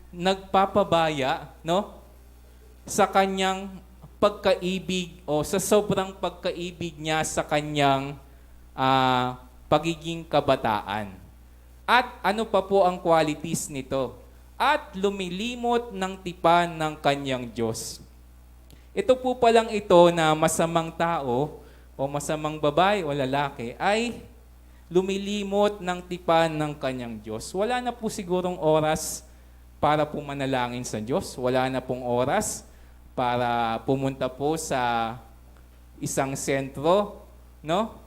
nagpapabaya, no? Sa kanyang pagkaibig o sa sobrang pagkaibig niya sa kanyang pagiging kabataan. At ano pa po ang qualities nito? At lumilimot ng tipan ng kanyang Diyos. Ito po palang ito na masamang tao o masamang babae o lalaki ay lumilimot ng tipan ng kanyang Diyos. Wala na po sigurong oras para po manalangin sa Diyos. Wala na pong oras para pumunta po sa isang sentro, no?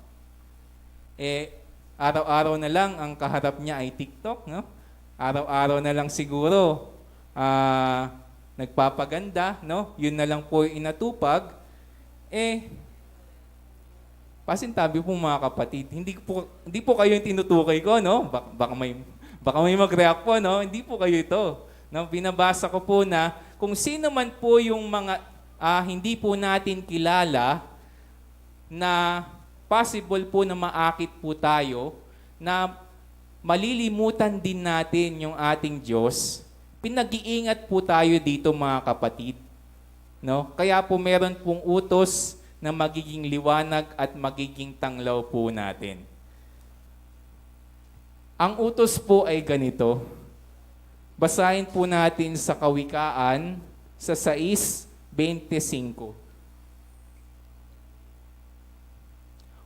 Araw-araw na lang ang kaharap niya ay TikTok, no? Araw-araw na lang siguro nagpapaganda, no? Yun na lang po yung inatupag. Pasintabi po mga kapatid, hindi po kayo yung tinutukoy ko, no? Baka may mag-react po, no? Hindi po kayo ito. No? Binabasa ko po na kung sino man po yung mga hindi po natin kilala na possible po na maakit po tayo, na malilimutan din natin yung ating Diyos. Pinag-iingat po tayo dito mga kapatid. No? Kaya po meron pong utos na magiging liwanag at magiging tanglaw po natin. Ang utos po ay ganito. Basahin po natin sa Kawikaan sa 6:25.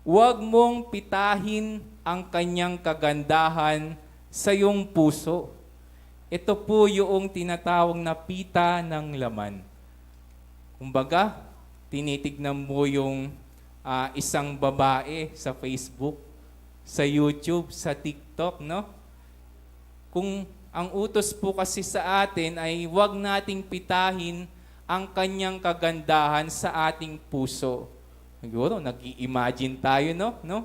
Huwag mong pitahin ang kanyang kagandahan sa iyong puso. Ito po yung tinatawag na pita ng laman. Kumbaga, tinitignan mo yung isang babae sa Facebook, sa YouTube, sa TikTok, no? Kung ang utos po kasi sa atin ay huwag nating pitahin ang kanyang kagandahan sa ating puso. Siguro, nag-i-imagine tayo, no?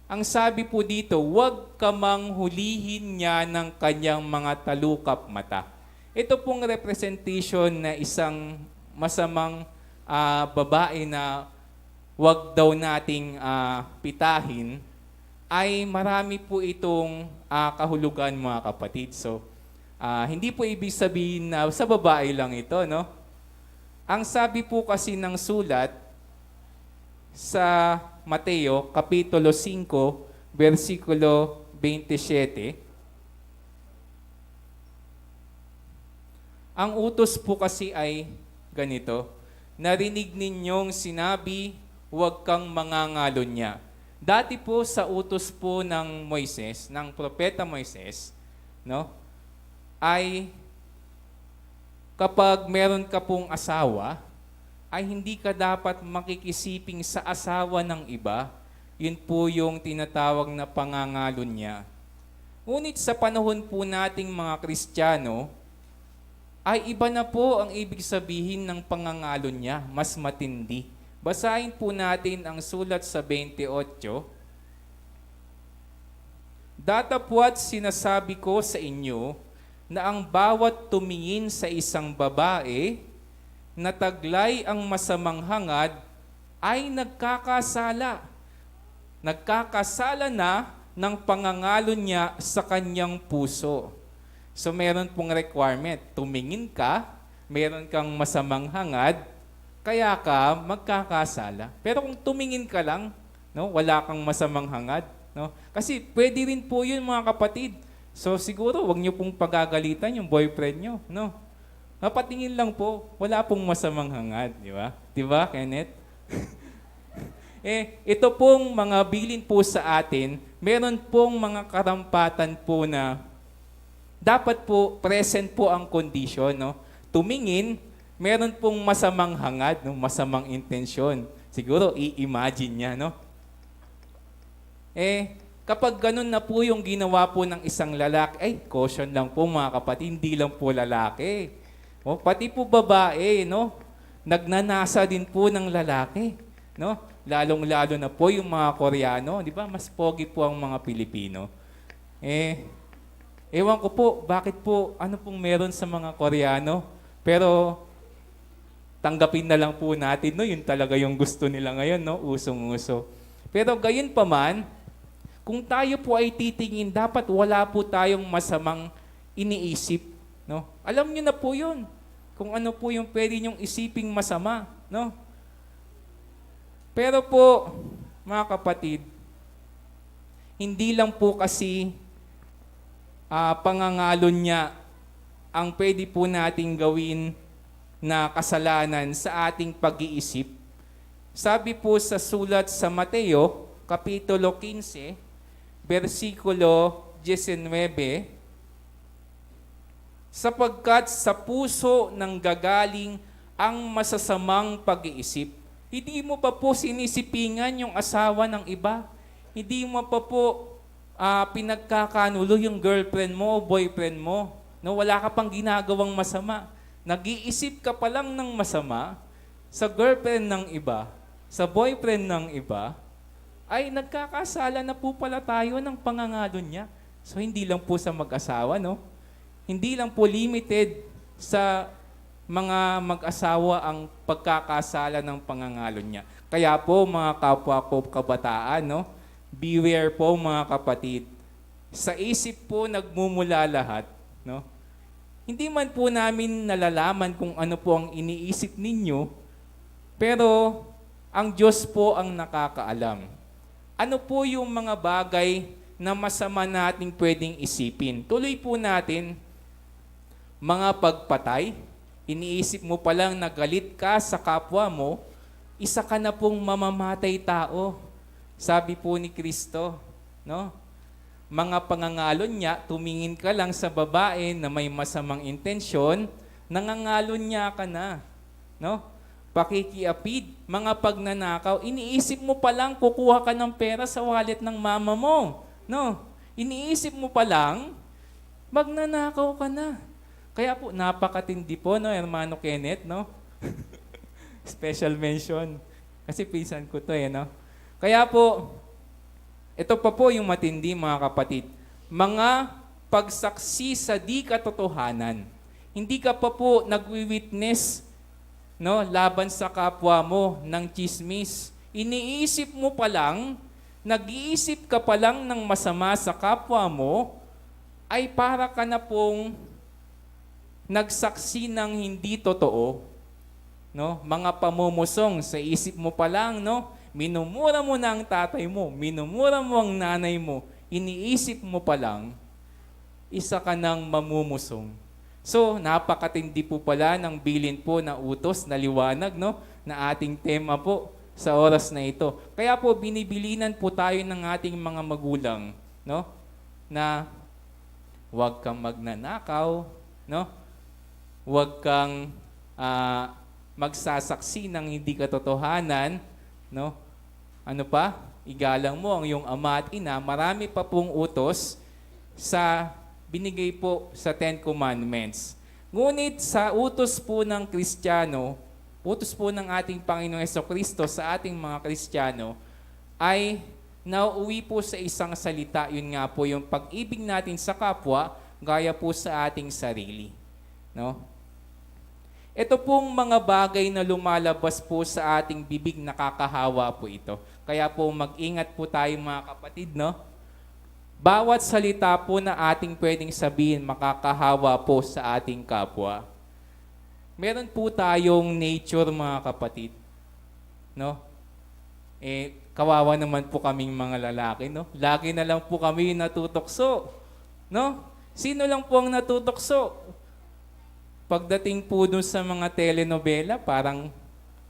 Ang sabi po dito, huwag ka mang hulihin niya ng kanyang mga talukap mata. Ito pong representation na isang masamang babae na huwag daw nating pitahin, ay marami po itong kahulugan, mga kapatid. So, hindi po ibig sabihin na sa babae lang ito, no? Ang sabi po kasi ng sulat sa Mateo, Kapitulo 5, versikulo 27, ang utos po kasi ay ganito, narinig ninyong sinabi, huwag kang mangangalon niya. Dati po sa utos po ng Moises, ng propeta Moises, no, ay kapag meron ka pong asawa, ay hindi ka dapat makikisiping sa asawa ng iba. Yun po yung tinatawag na pangangalon niya. Ngunit sa panahon po nating mga Kristiyano, ay iba na po ang ibig sabihin ng pangangalon niya, mas matindi. Basahin po natin ang sulat sa 28. Datapwat sinasabi ko sa inyo na ang bawat tumingin sa isang babae na taglay ang masamang hangad ay nagkakasala. Nagkakasala na ng pangangalon niya sa kanyang puso. So meron pong requirement. Tumingin ka, meron kang masamang hangad, kaya ka magkakasala. Pero kung tumingin ka lang, no, wala kang masamang hangad, no? Kasi pwede rin po 'yun, mga kapatid. So siguro wag niyo pong pagagalitan yung boyfriend niyo, no? Napatingin lang po, wala pong masamang hangad, di ba? Di ba, Kenneth? Ito pong mga bilin po sa atin, meron pong mga karampatan po na dapat po present po ang condition, no? Tumingin, meron pong masamang hangad, no? Masamang intensyon. Siguro i-imagine niya, no? Kapag ganun na po yung ginawa po ng isang lalaki, ay, caution lang po, mga kapatid, hindi lang po lalaki. O, pati po babae, no? Nagnanasa din po ng lalaki, no? Lalong-lalo na po yung mga Koreano, di ba? Mas pogi po ang mga Pilipino. Ewan ko po, bakit po, ano pong meron sa mga Koreano? Pero, tanggapin na lang po natin, no? Yun talaga yung gusto nila ngayon, no? Usong-uso. Pero gayon pa man, kung tayo po ay titingin, dapat wala po tayong masamang iniisip, no? Alam niyo na po yun, kung ano po yung pwede niyong isiping masama, no? Pero po, mga kapatid, hindi lang po kasi pangangalon niya ang pwede po nating gawin na kasalanan sa ating pag-iisip. Sabi po sa sulat sa Mateo, Kapitulo 15, versikulo 19, sapagkat sa puso nang gagaling ang masasamang pag-iisip. Hindi mo pa po sinisipingan yung asawa ng iba. Hindi mo pa po pinagkakanulo yung girlfriend mo o boyfriend mo. No, wala ka pang ginagawang masama. Nag-iisip ka pa lang ng masama sa girlfriend ng iba, sa boyfriend ng iba, ay nagkakasala na po pala tayo ng pangangalon niya. So hindi lang po sa mag-asawa, no? Hindi lang po limited sa mga mag-asawa ang pagkakasala ng pangangalon niya. Kaya po, mga kapwa ko kabataan, no? Beware po, mga kapatid. Sa isip po nagmumula lahat, no? Hindi man po namin nalalaman kung ano po ang iniisip ninyo, Pero ang Diyos po ang nakakaalam. Ano po yung mga bagay na masama nating pwedeng isipin? Tuloy po natin, mga pagpatay, iniisip mo pa lang na galit ka sa kapwa mo, isa ka na pong mamamatay tao. Sabi po ni Kristo, no? Mga pangangalon niya, tumingin ka lang sa babae na may masamang intensyon, nangangalon niya ka na, no? Pakikiapid, mga pagnanakaw, iniisip mo pa lang kukuha ka ng pera sa wallet ng mama mo, no? Iniisip mo pa lang, magnanakaw ka na. Kaya po, napakatindi po, no, Hermano Kenneth, no? Special mention. Kasi pinsan ko to, no? Kaya po, ito pa po yung matindi, mga kapatid. Mga pagsaksi sa di katotohanan. Hindi ka pa po nagwi-witness, no, laban sa kapwa mo ng chismis. Iniisip mo pa lang, nag-iisip ka pa lang ng masama sa kapwa mo, ay para ka na pong nagsaksi ng hindi totoo. No? Mga pamumusong sa isip mo pa lang, no? Minumura mo na ang tatay mo, minumura mo ang nanay mo, iniisip mo pa lang, isa ka ng mamumusong. So, napakatindi po pala ng bilin po na utos na liwanag, no? Na ating tema po sa oras na ito. Kaya po, binibilinan po tayo ng ating mga magulang, no? Na huwag kang magnanakaw, no? Huwag kang magsasaksi ng hindi katotohanan, no? Ano pa? Igalang mo ang iyong ama at ina. Marami pa pong utos sa binigay po sa Ten Commandments. Ngunit sa utos po ng Kristiyano, utos po ng ating Panginoong Jesucristo sa ating mga Kristiyano, ay nauuwi po sa isang salita. Yun nga po yung pag-ibig natin sa kapwa, gaya po sa ating sarili. No? Ito pong mga bagay na lumalabas po sa ating bibig, nakakahawa po ito. Kaya po mag-ingat po tayo mga kapatid, no? Bawat salita po na ating pwedeng sabihin, makakahawa po sa ating kapwa. Meron po tayong nature mga kapatid, no? Kawawa naman po kaming mga lalaki, no? Lagi na lang po kami natutokso, no? Sino lang po ang natutokso? Pagdating po dun sa mga telenovela, parang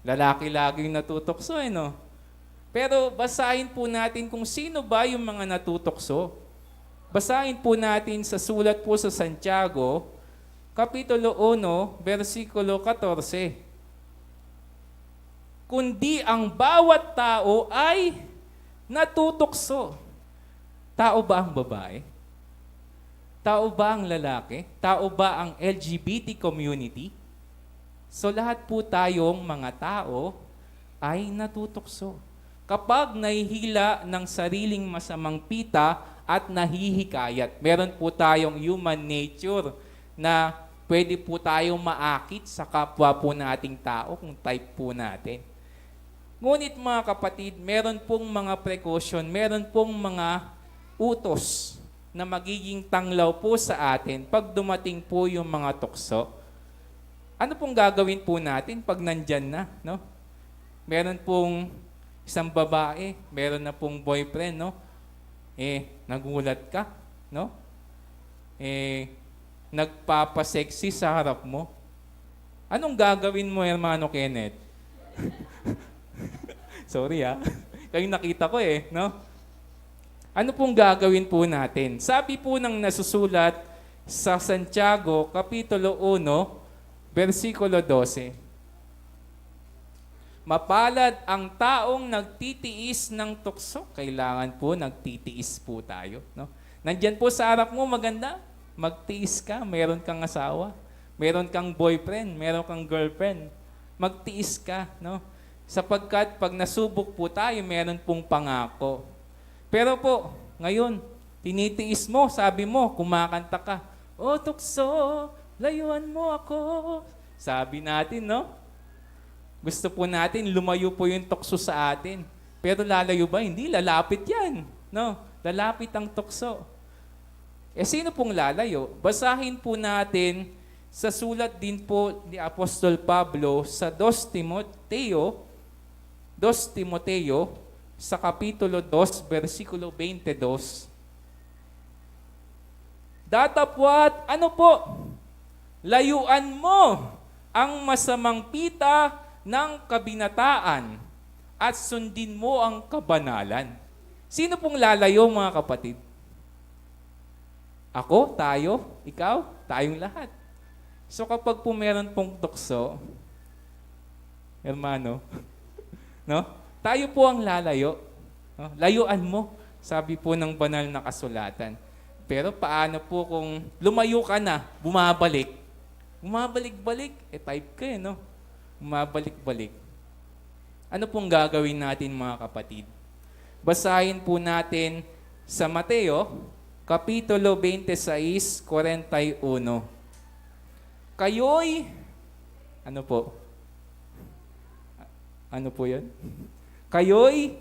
lalaki laging natutokso, no? Pero basahin po natin kung sino ba yung mga natutokso. Basahin po natin sa sulat po sa Santiago, Kapitulo 1, versikulo 14. Kundi ang bawat tao ay natutokso. Tao ba ang babae? Tao ba ang lalaki? Tao ba ang LGBT community? So lahat po tayong mga tao ay natutokso. Kapag nahihila ng sariling masamang pita at nahihikayat, meron po tayong human nature na pwede po tayong maakit sa kapwa po nating tao kung type po natin. Ngunit mga kapatid, meron pong mga precaution, meron pong mga utos na magiging tanglaw po sa atin pag dumating po yung mga tukso. Ano pong gagawin po natin pag nandyan na, no? Meron pong isang babae, meron na pong boyfriend, no? Nagulat ka, no? Nagpapasexy sa harap mo. Anong gagawin mo, Hermano Kenneth? Sorry, Kayong nakita ko, no? Ano pong gagawin po natin? Sabi po ng nasusulat sa Santiago, Kapitulo 1, versikulo 12. Mapalad ang taong nagtitiis ng tukso. Kailangan po nagtitiis po tayo. No? Nandyan po sa harap mo, maganda. Magtiis ka, meron kang asawa. Meron kang boyfriend, meron kang girlfriend. Magtiis ka. No? Sapagkat pag nasubok po tayo, meron pong pangako. Pero po, ngayon, tinitiis mo, sabi mo, kumakanta ka, "O tukso, layuan mo ako." Sabi natin, no? Gusto po natin, lumayo po yung tukso sa atin. Pero lalayo ba? Hindi, lalapit yan. No? Lalapit ang tukso. Sino pong lalayo? Basahin po natin sa sulat din po ni Apostol Pablo sa 2 Timoteo sa Kapitulo 2, versikulo 22. Datapwat, ano po? Layuan mo ang masamang pita ng kabinataan at sundin mo ang kabanalan. Sino pong lalayo, mga kapatid? Ako, tayo, ikaw, tayong lahat. So kapag po meron pong tukso, hermano, no? Tayo po ang lalayo. No? Layuan mo, sabi po ng banal na kasulatan. Pero paano po kung lumayo ka na, bumabalik? Bumabalik-balik, type ka no? Bumabalik-balik. Ano pong gagawin natin, mga kapatid? Basahin po natin sa Mateo, Kapitulo 26, 41. Kayo'y, ano po? Ano po yun? Kayo'y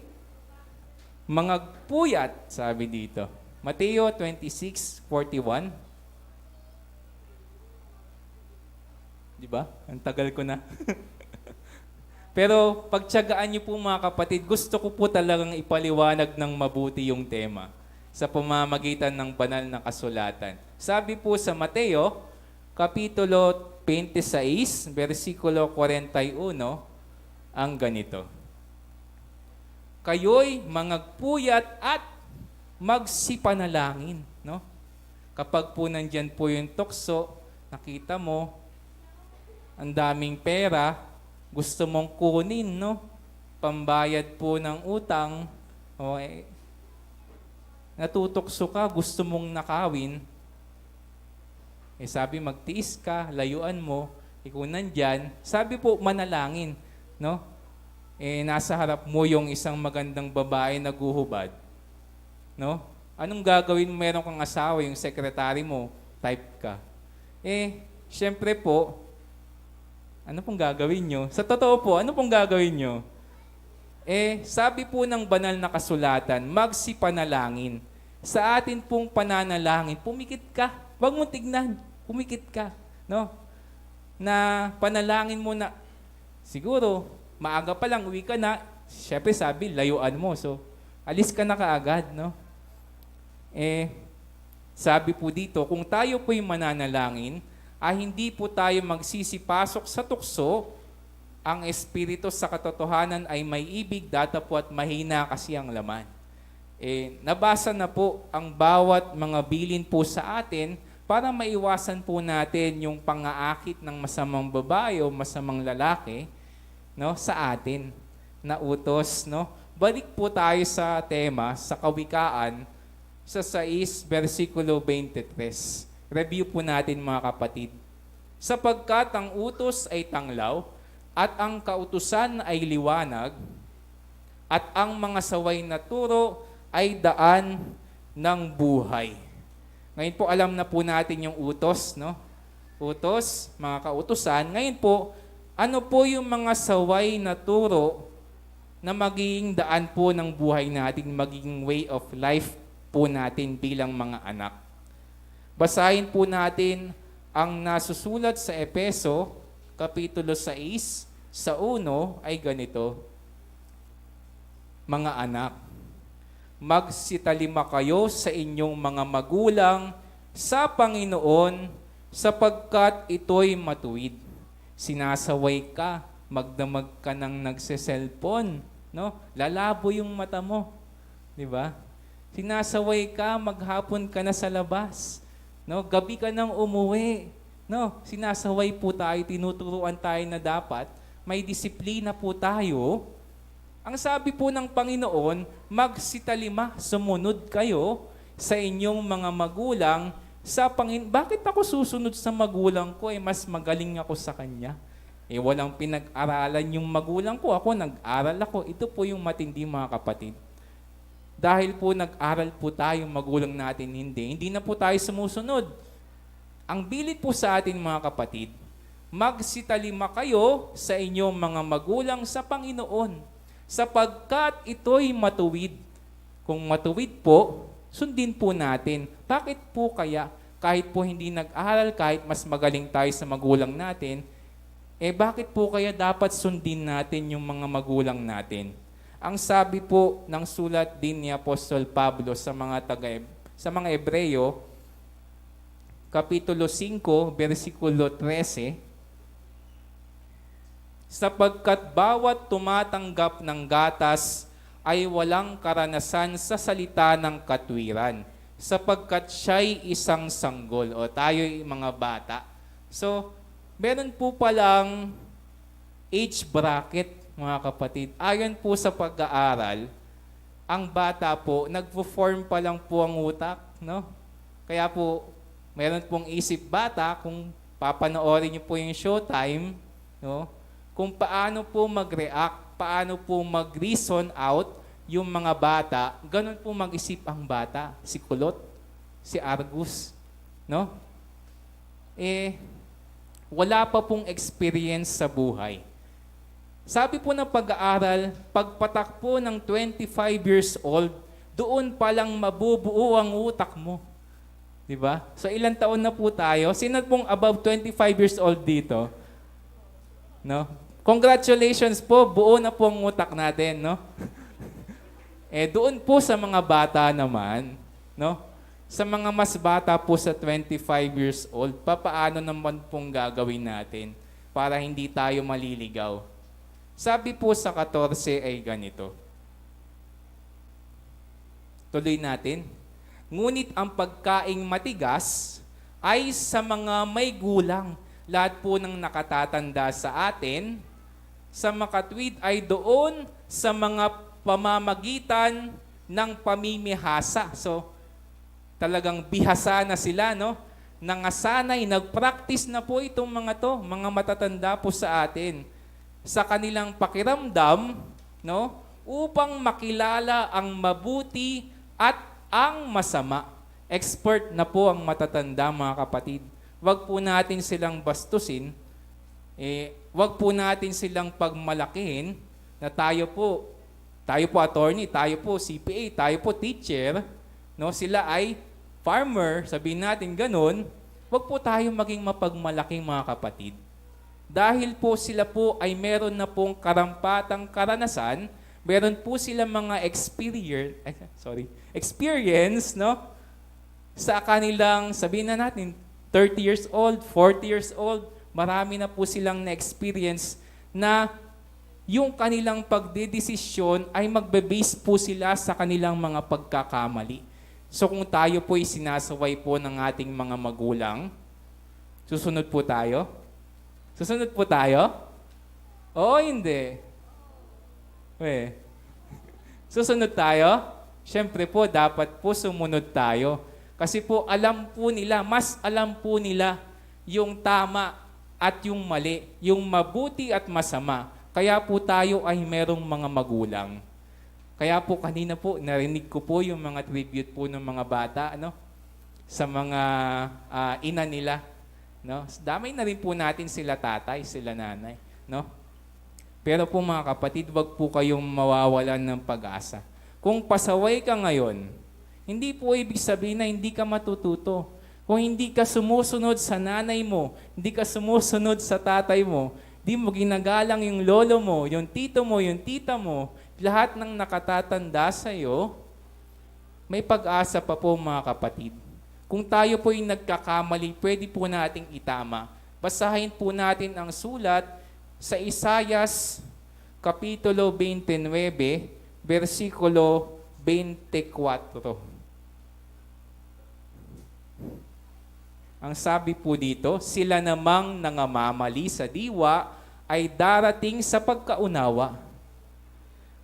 mga puyat, sabi dito. Mateo 26:41. Di ba? Ang tagal ko na. Pero pagtiyagaan niyo po, mga kapatid, gusto ko po talagang ipaliwanag ng mabuti yung tema sa pamamagitan ng banal na kasulatan. Sabi po sa Mateo, Kapitulo 26, versikulo 41, ang ganito. Kayo'y mangagpuyat at magsipanalangin. No? Kapag po nandyan po yung tukso, nakita mo, ang daming pera, gusto mong kunin, no? Pambayad po ng utang, natutokso ka, gusto mong nakawin, sabi magtiis ka, layuan mo, kung nandyan, sabi po manalangin, no? Nasa harap mo yung isang magandang babae na guhubad, no? Anong gagawin mo? Meron kang asawa, yung sekretary mo, type ka. Syempre po, ano pong gagawin nyo? Sa totoo po, ano pong gagawin nyo? Sabi po ng banal na kasulatan, magsipanalangin. Sa atin pong pananalangin, pumikit ka. Huwag mong tignan, pumikit ka. No? Na panalangin mo na, siguro, maaga pa lang, uwi ka na, syempre sabi, layuan mo. So, alis ka na kaagad, no? Sabi po dito, kung tayo po'y mananalangin, hindi po tayo magsisipasok sa tukso, ang espiritu sa katotohanan ay may ibig, datapwat mahina kasi ang laman. Nabasa na po ang bawat mga bilin po sa atin para maiwasan po natin yung pangaakit ng masamang babae o masamang lalaki, no, sa atin na utos, no. Balik po tayo sa tema, sa Kawikaan, sa 6, versikulo 23. Review po natin, mga kapatid. Sapagkat ang utos ay tanglaw, at ang kautusan ay liwanag, at ang mga saway na turo ay daan ng buhay. Ngayon po, alam na po natin yung utos, no? Utos, mga kautusan. Ngayon po, ano po yung mga saway na turo na magiging daan po ng buhay natin, magiging way of life po natin bilang mga anak? Basahin po natin ang nasusulat sa Efeso, Kapitulo 6, sa 1 ay ganito. Mga anak, magsitalima kayo sa inyong mga magulang sa Panginoon sapagkat ito'y matuwid. Sinasaway ka, magdamag ka ng nagse-cellphone, no? Lalabo yung mata mo, di ba? Sinasaway ka, maghapon ka na sa labas, no? Gabi ka nang umuwi, no? Sinasaway po tayo, tinuturuan tayo na dapat may disiplina po tayo. Ang sabi po ng Panginoon, magsitalima, sumunod kayo sa inyong mga magulang sa Panginoon. Bakit ako susunod sa magulang ko? Mas magaling ako sa kanya. Walang pinag-aralan yung magulang ko. Ako, nag-aral ako. Ito po yung matindi, mga kapatid. Dahil po nag-aral po tayo, magulang natin hindi na po tayo sumusunod. Ang bilid po sa atin, mga kapatid, magsitalima kayo sa inyong mga magulang sa Panginoon, sapagkat ito'y matuwid. Kung matuwid po, sundin po natin. Bakit po kaya? kahit po hindi nag-aral, kahit mas magaling tayo sa magulang natin, bakit po kaya dapat sundin natin yung mga magulang natin? Ang sabi po ng sulat din ni Apostol Pablo sa mga Ebreyo, Kapitulo 5, versikulo 13, sapagkat bawat tumatanggap ng gatas ay walang karanasan sa salita ng katwiran, sapagkat siya'y isang sanggol, o tayo'y mga bata. So, meron po palang age bracket, mga kapatid. Ayon po sa pag-aaral, ang bata po, nagpo-form pa lang po ang utak, no? Kaya po, meron pong isip bata, kung papanoorin niyo po yung Showtime, no? Kung paano po mag-react, paano po mag-reason out yung mga bata, ganun po mag-isip ang bata. Si Kulot, si Argus, no? Wala pa pong experience sa buhay. Sabi po ng pag-aaral, pagpatak po ng 25 years old, doon pa lang mabubuo ang utak mo. Diba? So ilang taon na po tayo? Sino pong above 25 years old dito? No? Congratulations po, buo na po ang utak natin, no? Doon po sa mga bata naman, no? Sa mga mas bata po sa 25 years old, papaano naman pong gagawin natin para hindi tayo maliligaw? Sabi po sa 14 ay ganito. Tuloy natin. Ngunit ang pagkaing matigas ay sa mga may gulang. Lahat po ng nakatatanda sa atin, sa makatwid ay doon sa mga pamamagitan ng pamimihasa. So, talagang bihasa na sila, no? Nangasanay, nag-practice na po itong mga to, mga matatanda po sa atin, sa kanilang pakiramdam, no? Upang makilala ang mabuti at ang masama. Expert na po ang matatanda, mga kapatid. Huwag po natin silang bastusin. Huwag po natin silang pagmalakihin na tayo po attorney, tayo po CPA, tayo po teacher, no? Sila ay farmer, sabihin natin ganun. Huwag po tayo maging mapagmalaking, mga kapatid. Dahil po sila po ay meron na pong karampatang karanasan, meron po sila mga experience, no? Sa kanilang, sabihin na natin, 30 years old, 40 years old, marami na po silang na-experience na yung kanilang pagdedesisyon ay magbe-base po sila sa kanilang mga pagkakamali. So kung tayo po ay sinasaway po ng ating mga magulang, susunod po tayo? Susunod po tayo? Oo, hindi. Susunod tayo? Siyempre po, dapat po sumunod tayo. Kasi po, mas alam po nila yung tama at yung mali, yung mabuti at masama. Kaya po tayo ay merong mga magulang. Kaya po kanina po, narinig ko po yung mga tribute po ng mga bata, ano? Sa mga ina nila. No? Damay na rin po natin sila tatay, sila nanay. No? Pero po mga kapatid, wag po kayong mawawalan ng pag-asa. Kung pasaway ka ngayon, hindi po ibig sabihin na hindi ka matututo. Kung hindi ka sumusunod sa nanay mo, hindi ka sumusunod sa tatay mo, hindi mo ginagalang yung lolo mo, yung tito mo, yung tita mo, lahat ng nakatatanda sa'yo, may pag-asa pa po mga kapatid. Kung tayo po yung nagkakamali, pwede po nating itama. Basahin po natin ang sulat sa Isaias Kapitulo 29, versikulo 24. Ang sabi po dito, sila namang nangamamali sa diwa ay darating sa pagkaunawa.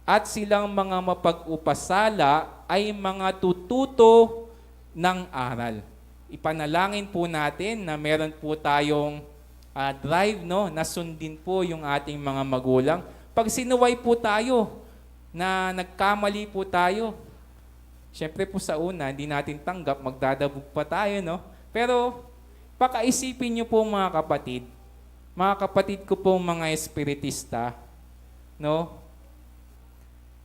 At silang mga mapag-upasala ay mga tututo ng aral. Ipanalangin po natin na meron po tayong drive, no, na sundin po yung ating mga magulang. Pag sinuway po tayo, na nagkamali po tayo, syempre po sa una, hindi natin tanggap, magdadabog pa tayo, no? Pero, pakaisipin niyo po mga kapatid ko po mga espiritista, no?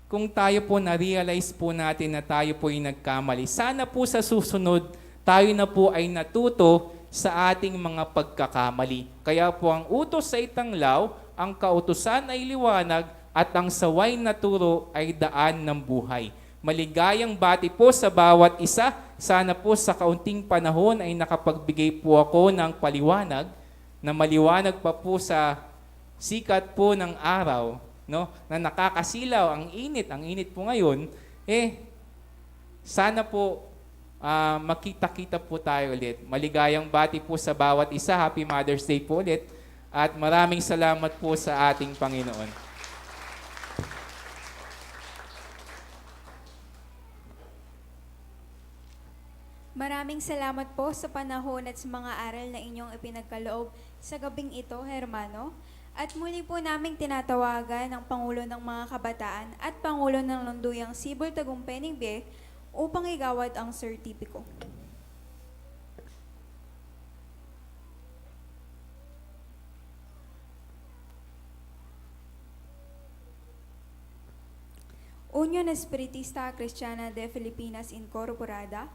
Kung tayo po na-realize po natin na tayo po yung nagkamali, sana po sa susunod, tayo na po ay natuto sa ating mga pagkakamali. Kaya po ang utos ay tanglaw, ang kautusan ay liwanag, at ang saway na turo ay daan ng buhay. Maligayang bati po sa bawat isa. Sana po sa kaunting panahon ay nakapagbigay po ako ng paliwanag na maliwanag pa po sa sikat po ng araw, no? Na nakakasilaw, ang init po ngayon, sana po makita-kita po tayo ulit. Maligayang bati po sa bawat isa. Happy Mother's Day po ulit. At maraming salamat po sa ating Panginoon. Maraming salamat po sa panahon at sa mga aral na inyong ipinagkaloob sa gabing ito, hermano. At muli po naming tinatawagan ang Pangulo ng mga Kabataan at Pangulo ng Lunduyang Sibol Tagumpay B upang igawad ang sertipiko. Union Espiritista Cristiana de Filipinas Incorporada,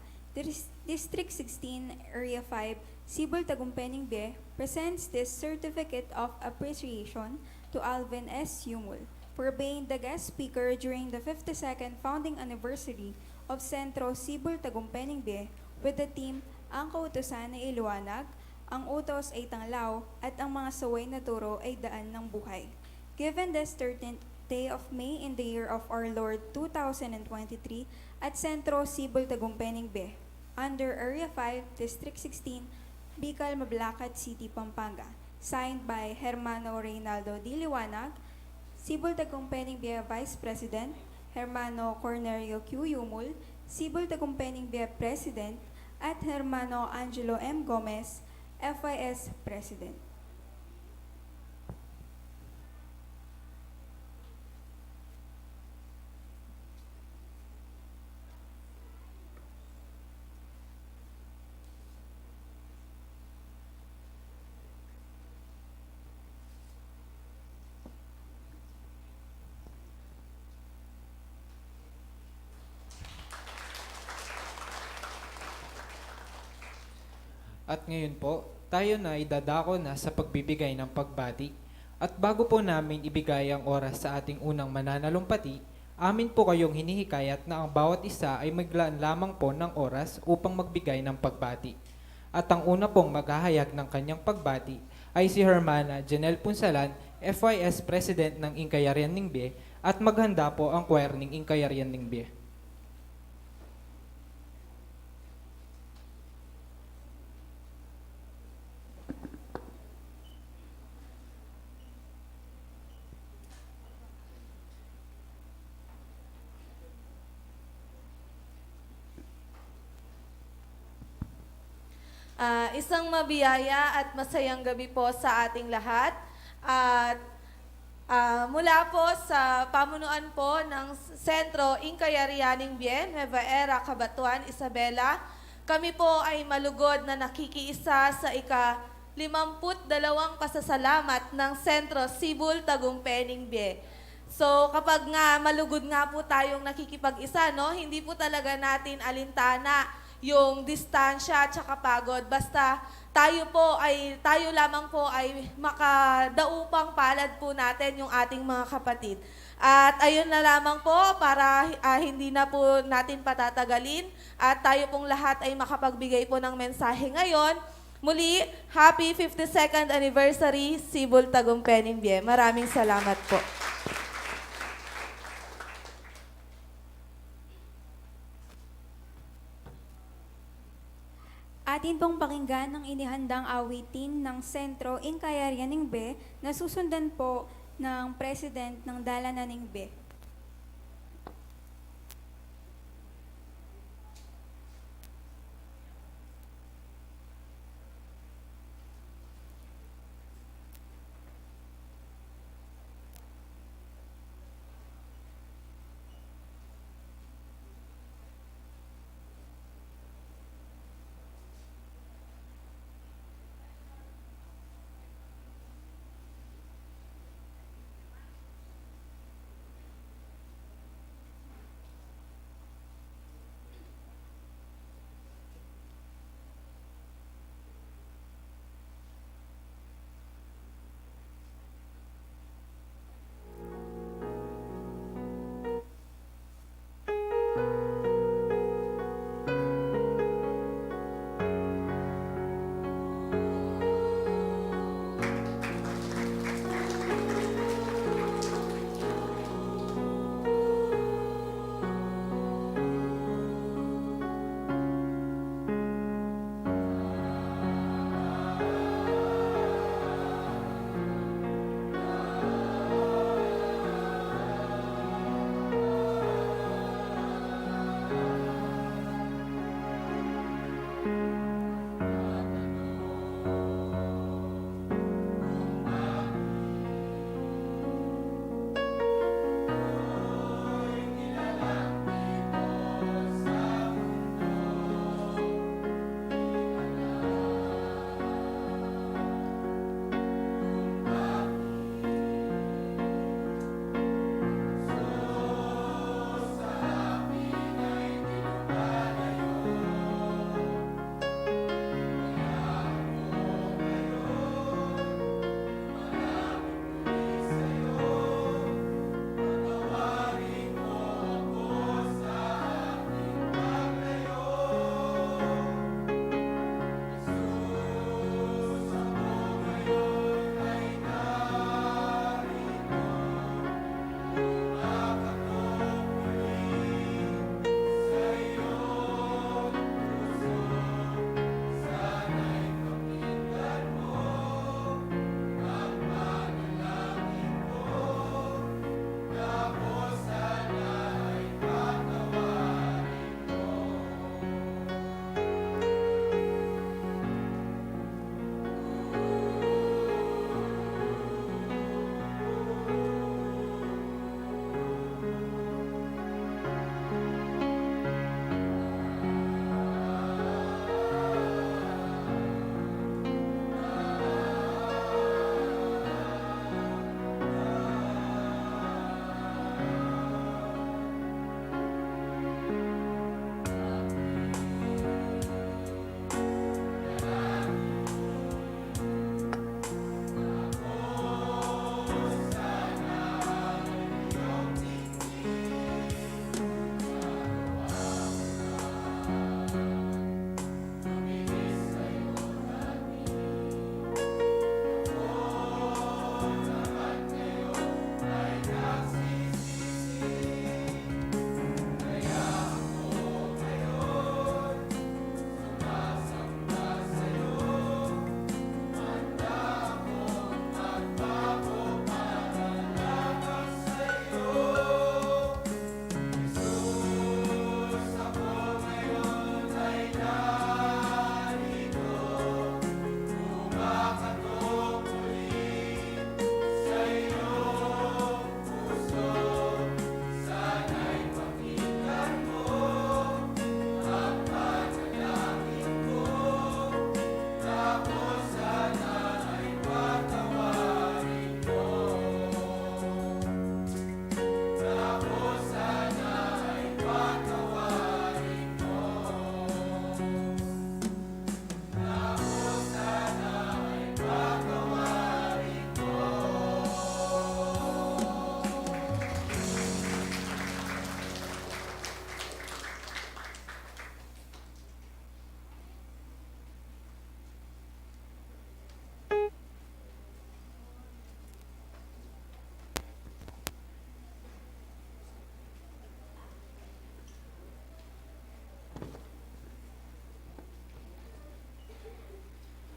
District 16, Area 5, Sibol Tagumpay B presents this certificate of appreciation to Alvin S. Yumul for being the guest speaker during the 52nd founding anniversary of Sentro Sibol Tagumpay B with the theme Ang Kautusan ay Iliwanag, ang utos ay tanglaw, at ang mga saway na turo ay daan ng buhay. Given this 13th day of May in the year of our Lord 2023 at Sentro Sibol Tagumpay B, under Area 5, District 16, Bicol, Mabalacat City, Pampanga. Signed by Hermano Reynaldo D. Liwanag, Sibol Tagumpay B Vice President, Hermano Cornelio Q. Yumul, Sibol Tagumpay B President, at Hermano Angelo M. Gomez, FIS President. At ngayon po, tayo na idadako na sa pagbibigay ng pagbati. At bago po namin ibigay ang oras sa ating unang mananalumpati, amin po kayong hinihikayat na ang bawat isa ay maglaan lamang po ng oras upang magbigay ng pagbati. At ang una pong maghahayag ng kanyang pagbati ay si Hermana Janelle Punsalan, FIS President ng Ingkayarian Ningbe, at maghanda po ang choir ng Ingkayarian Ningbe. Isang mabiyaya at masayang gabi po sa ating lahat. At mula po sa pamunuan po ng Sentro Ingkayarianing Bien, Nueva Era, Cabanatuan, Isabela, kami po ay malugod na nakikiisa sa ika-52 pasasalamat ng Sentro Sibol Tagumpay Bien. So kapag nga malugod nga po tayong nakikipag-isa, no, hindi po talaga natin alintana yung distansya at saka pagod. Basta tayo lamang po ay makadaupang palad po natin yung ating mga kapatid. At ayun na lamang po para hindi na po natin patatagalin at tayo pong lahat ay makapagbigay po ng mensahe ngayon. Muli, happy 52nd anniversary Sibol Tagumpay Bien. Maraming salamat po. Atin pong pakinggan ang inihandang awitin ng Sentro Ingkayarian Ningbe na susundan po ng President ng Dalanan Ningbe.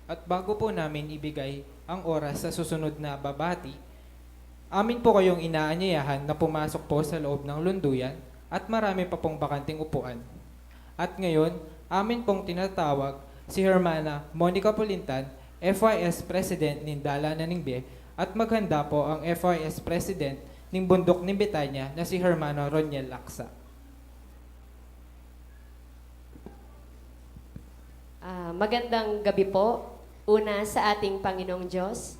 At bago po namin ibigay ang oras sa susunod na babati, amin po kayong inaanyayahan na pumasok po sa loob ng lunduyan at marami pa pong bakanting upuan. At ngayon, amin pong tinatawag si Hermana Monica Pulintan, FYS President ng Dalanan ng Bie, at maghanda po ang FYS President ng Bundok ng Betania na si Hermano Roniel Laksa. Magandang gabi po. Una sa ating Panginoong Diyos.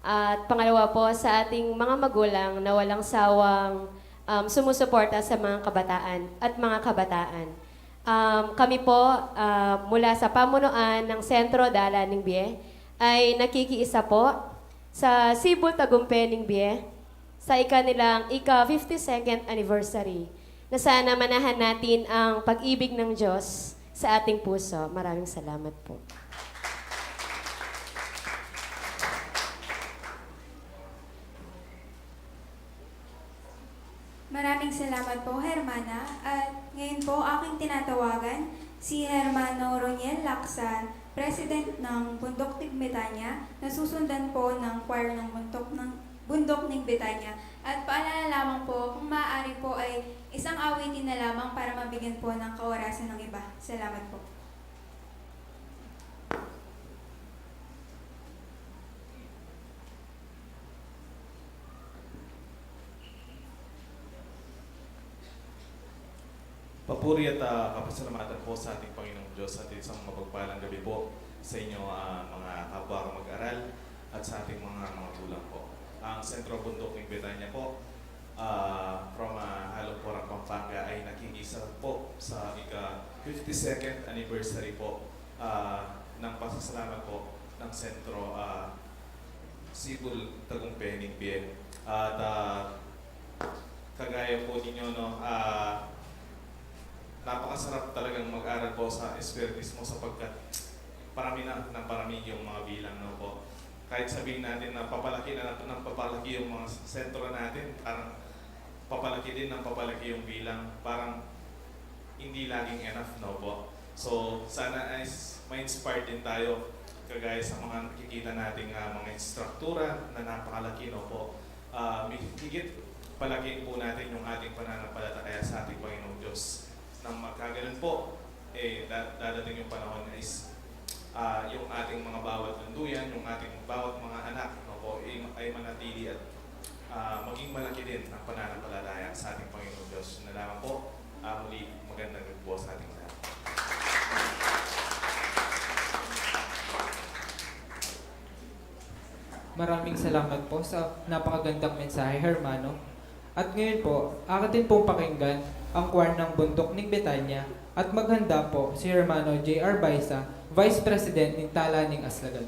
At pangalawa po sa ating mga magulang na walang sawang sumusuporta sa mga kabataan at mga kabataan. Kami po mula sa pamunuan ng Sentro Dalanan ng Bie ay nakikiisa po sa Cebu Tagumpay ng Bie sa ikanilang ika-52nd anniversary na sana manahan natin ang pag-ibig ng Diyos sa ating puso. Maraming salamat po. Maraming salamat po, Hermana. At ngayon po, aking tinatawagan si Hermano Roniel Laksa, President ng Bundok ng Betania, na susundan po ng choir ng Bundok ng Betania. At paalala lamang po, kung maaari po ay isang awitin na lamang para mabigyan po ng kaorasan ng iba. Salamat po. Papuri at kapasalamatan po sa ating Panginoong Diyos at isang mapagpalang gabi po sa inyo mga kapwa mag-aral at sa ating mga magulang po. Ang Sentro Bundok ng Betania po from Halongporang, Pampanga ay nakikisa po sa ika-52nd anniversary po ng pasasalamat po ng Sentro Cebu Tagumpay ng Bie. At kagaya po ninyo, napakasarap talagang mag-aral po sa Espiritismo sapagkat parami yung mga bilang po. Kahit sabihin natin na papalaki yung mga sentro natin, parang papalaki din ng papalaki yung bilang, parang hindi laging enough po. So sana ay ma-inspire din tayo kagaya sa mga nakikita nating mga instruktura na napakalaki po. Higit palakihin po natin yung ating pananampalataya sa ating Panginoong Diyos. Nang magkaganon po, dadating yung panahon na yung ating mga bawat lunduyan, yung ating bawat mga anak po, ay manatili at maging malaki din ang pananampalataya sa ating Panginoong Diyos. Na lamang po, muli magandang gabi po sa ating lahat. Maraming salamat po sa napakagandang mensahe, Hermano. At ngayon po, akin pong pakinggan ang choir ng Bundok ng Betania at maghanda po si Hermano J.R. Baisa, Vice President ng Talaning Aslagan.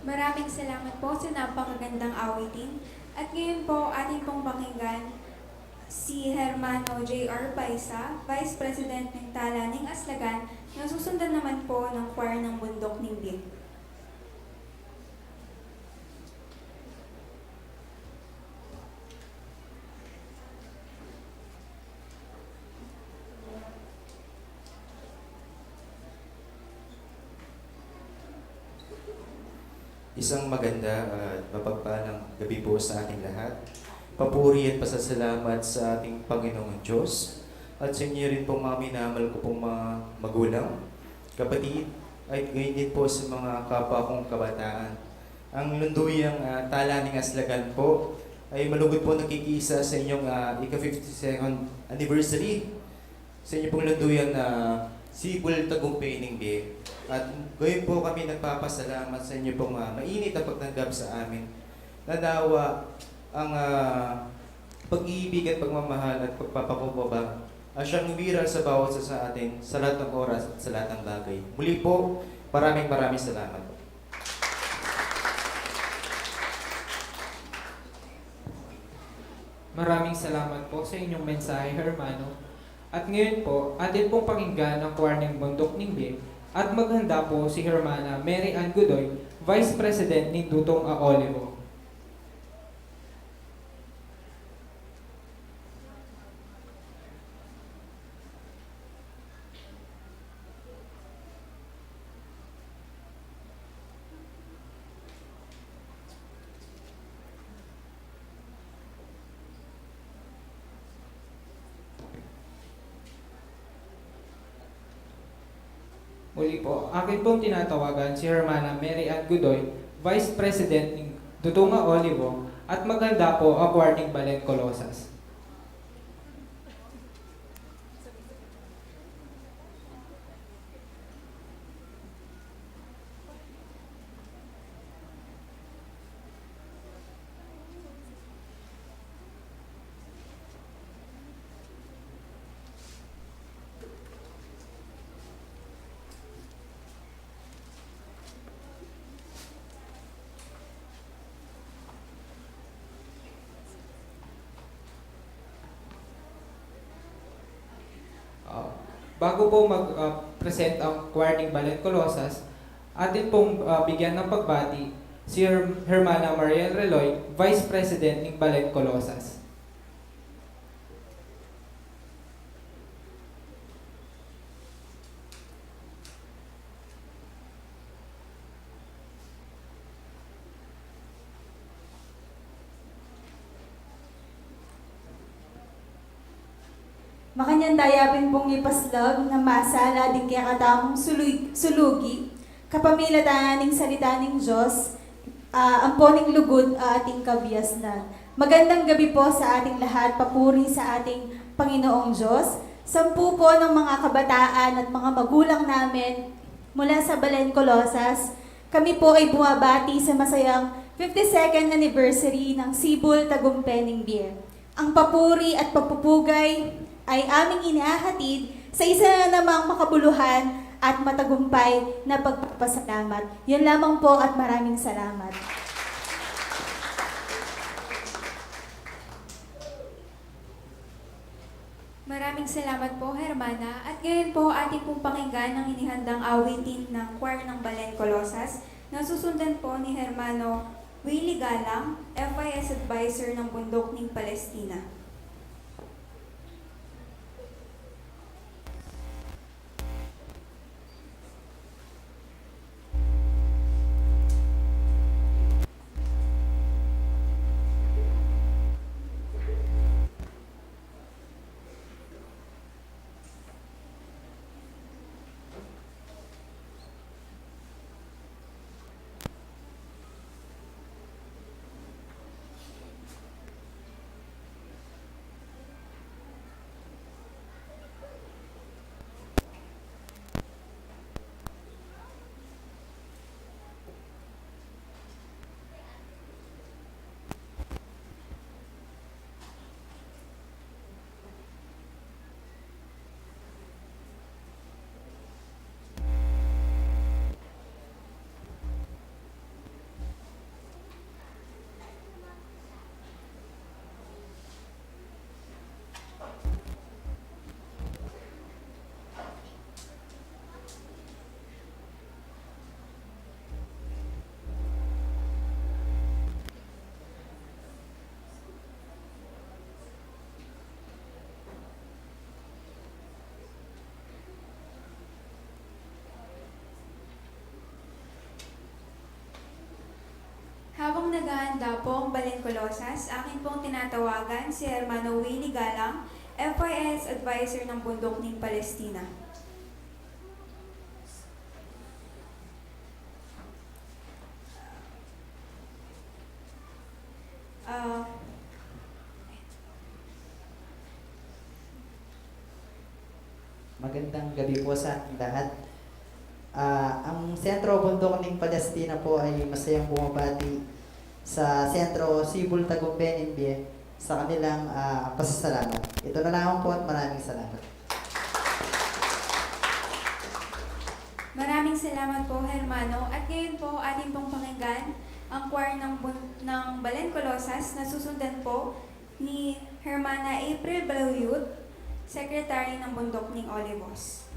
Maraming salamat po sa napakagandang awitin. At ngayon po, ating pong pakinggan si Hermano J.R. Paisa, Vice President ng Talaning Aslagan, na susundan naman po ng choir ng Bundok Nimbi. Isang maganda at mapagpalang gabi po sa ating lahat. Papuri at pasasalamat sa ating Panginoong Diyos at sa inyo rin pong mga minamahal ko pong mga magulang, kapatid, at gayon din po sa mga kapwa kong kabataan. Ang lunduyang Talaning Aslagan po ay malugod po nakikisa sa inyong ika-52nd anniversary sa inyong pong lunduyang Sibol Tagumpay Ningbe. At gayon po kami nagpapasalamat sa inyo pong mainit na pagtanggap sa amin. Nanawa ang pag-ibig at pagmamahal at pagpapakubaba siyang umiral sa bawat isa sa atin sa lahat ng oras at sa lahat ng bagay. Muli po, maraming salamat. Maraming salamat po sa inyong mensahe, Hermano. At ngayon po, atin pong pakinggan ang choir ng Bundok Nimbi at maghanda po si Hermana Mary Ann Godoy, Vice President ni Dutong Olivo. Muli po, akin pong tinatawagan si Hermana Mary Ann Godoy, Vice President ng Dutunga Olivo, at maghanda po ang choir ng Balen Colosas. Bago po mag-present ang choir ng Balen Colosas, atin pong bigyan ng pagbati si Hermana Mariel Reloy, Vice President ng Balen Colosas. Makanyang dayapin pong ipaslag na masala din kaya katamong sulugi, kapamilataning salita ng Diyos, amponing lugod ating kabiyasnan. Magandang gabi po sa ating lahat, papuri sa ating Panginoong Diyos. 10 po ng mga kabataan at mga magulang namin mula sa Balen Colosas, kami po ay bumabati sa masayang 52nd anniversary ng Sibol Tagumpay Ningbe. Ang papuri at pagpupugay ay aming inihahatid sa isa na namang makabuluhan at matagumpay na pagpapasalamat. Yun lamang po at maraming salamat. Maraming salamat po, Hermana. At ngayon po, ating pong pakinggan ang inihandang awitin ng choir ng Balen Colosas na susundan po ni Hermano Willie Galang, FIS Advisor ng Bundok ng Palestina. Habang naghahanda po ang Balencolosas, akin pong tinatawagan si Hermano Willie Galang, FYS Advisor ng Bundok ng Palestina. Magandang gabi po sa ating lahat. Ang Sentro Bundok ng Palestina po ay masayang bumabati sa Sentro Sibul Tagumpay NBF sa kanilang pasasalamat. Ito na lang po at maraming salamat. Maraming salamat po, Hermano. At ngayon po, atin pong pakinggan ang choir ng Balencolosas na susundan po ni Hermana April Balauyut, Secretary ng Bundok ng Olivos.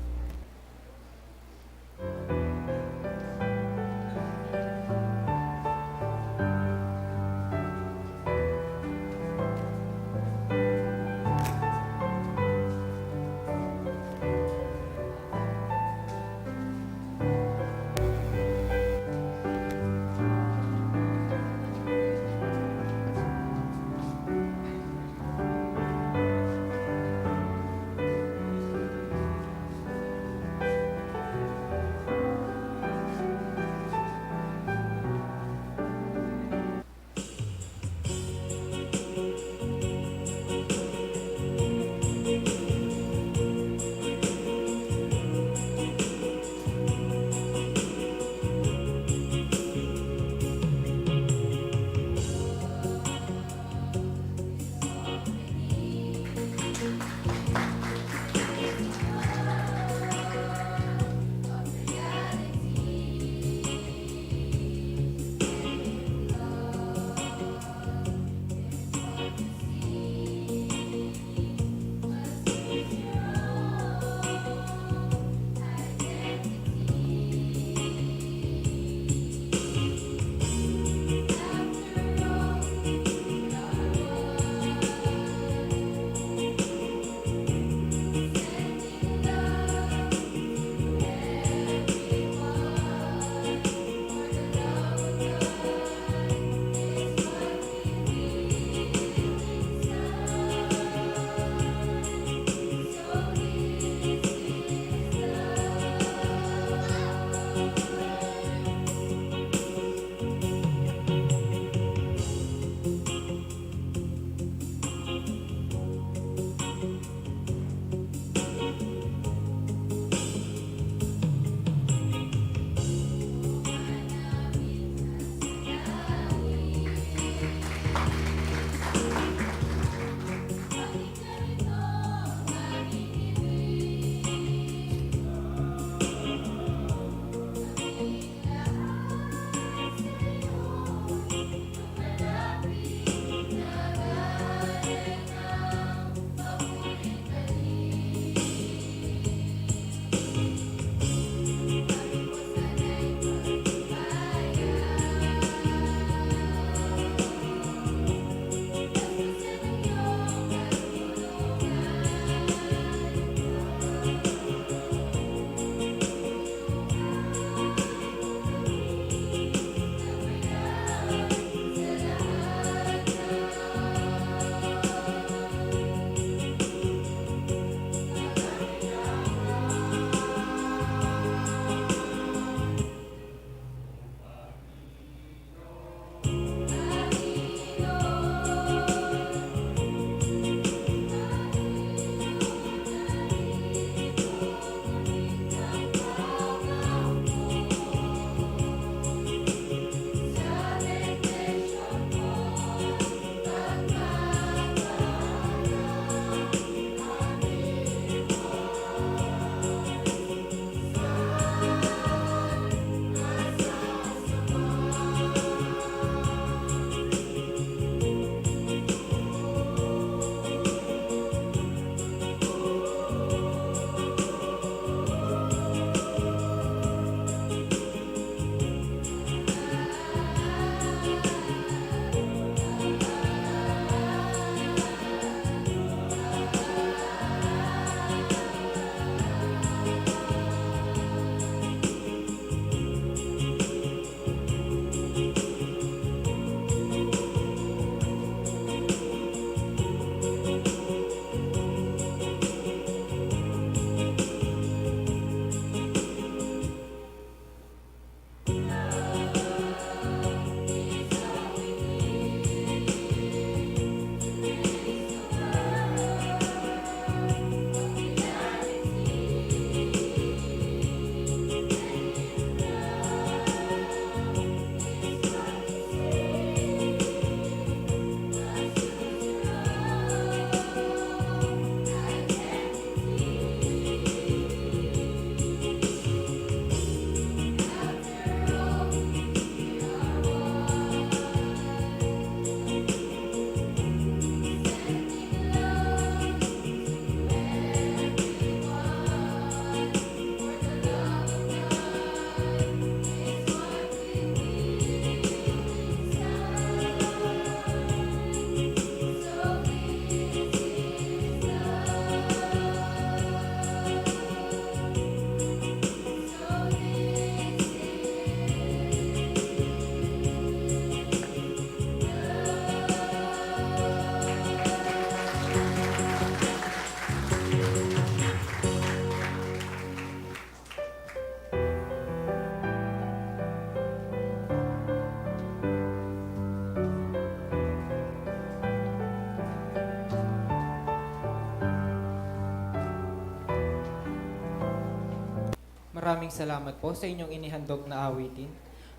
maraming salamat po sa inyong inihandog na awitin.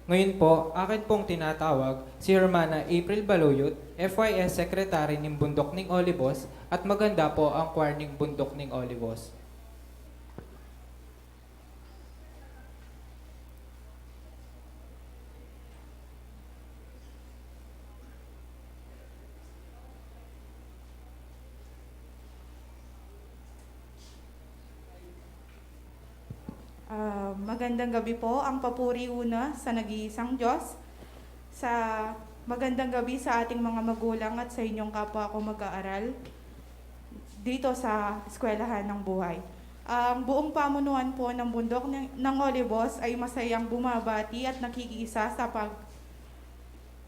Ngayon po, akin pong tinatawag si Hermana April Baluyot, FYS Secretary ng Bundok ng Olivos, at maganda po ang choir ng Bundok ng Olivos. Magandang gabi po. Ang papuri una sa nag-iisang Diyos. Sa magandang gabi sa ating mga magulang at sa inyong kapwa ko mag-aaral dito sa Eskwelahan ng Buhay. Ang buong pamunuan po ng Bundok ng Olivos ay masayang bumabati at nakikiisa sa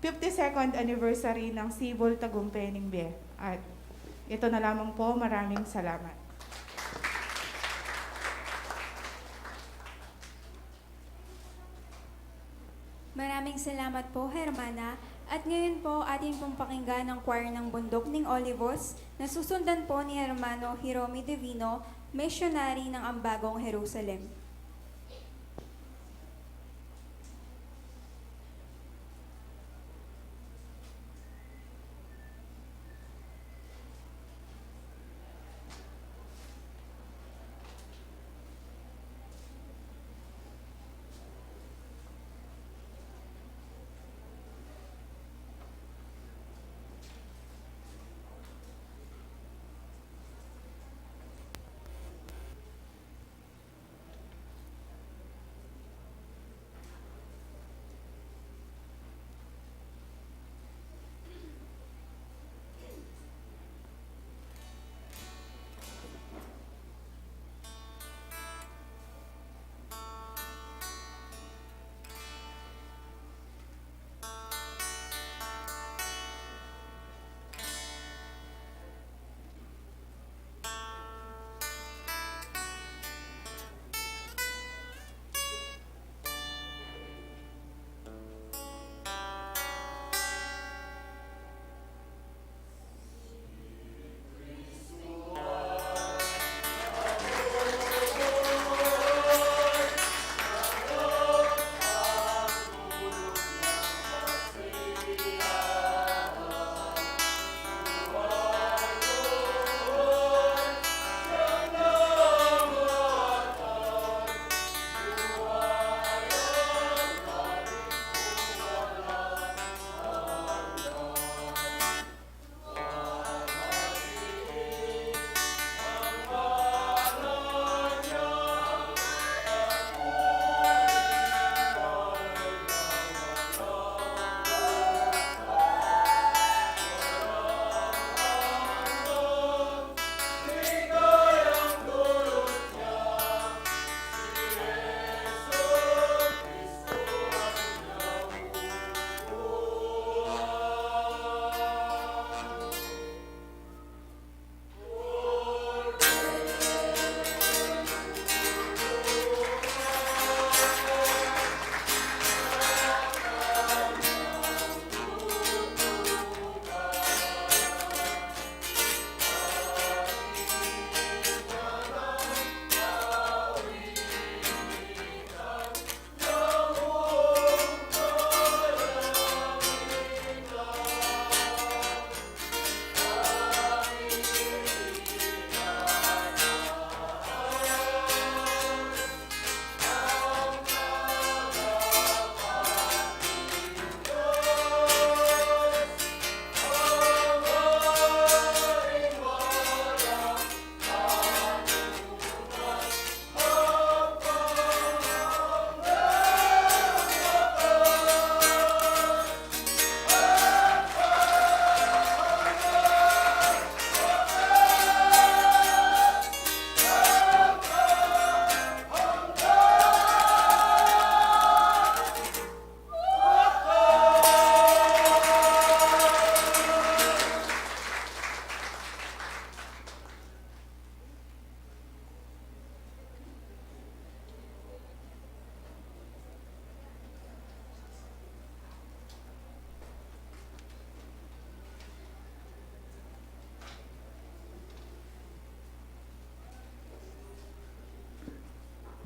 52nd anniversary ng Sibol Tagumpay Be. At ito na lamang po. Maraming salamat. Maraming salamat po, Hermana. At ngayon po, atin pong pakinggan ang choir ng Bundok ng Olivos na susundan po ni Hermano Hiromi Divino, missionary ng Ambagong Jerusalem.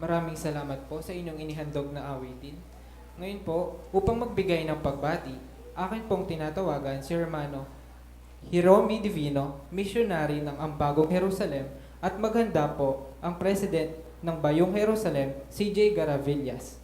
Maraming salamat po sa inyong inihandog na awitin. Ngayon po, upang magbigay ng pagbati, akin pong tinatawagan si Hermano Hiromi Divino, missionary ng Ambagong Jerusalem, at maghanda po ang President ng Bayong Jerusalem, CJ Garavillas.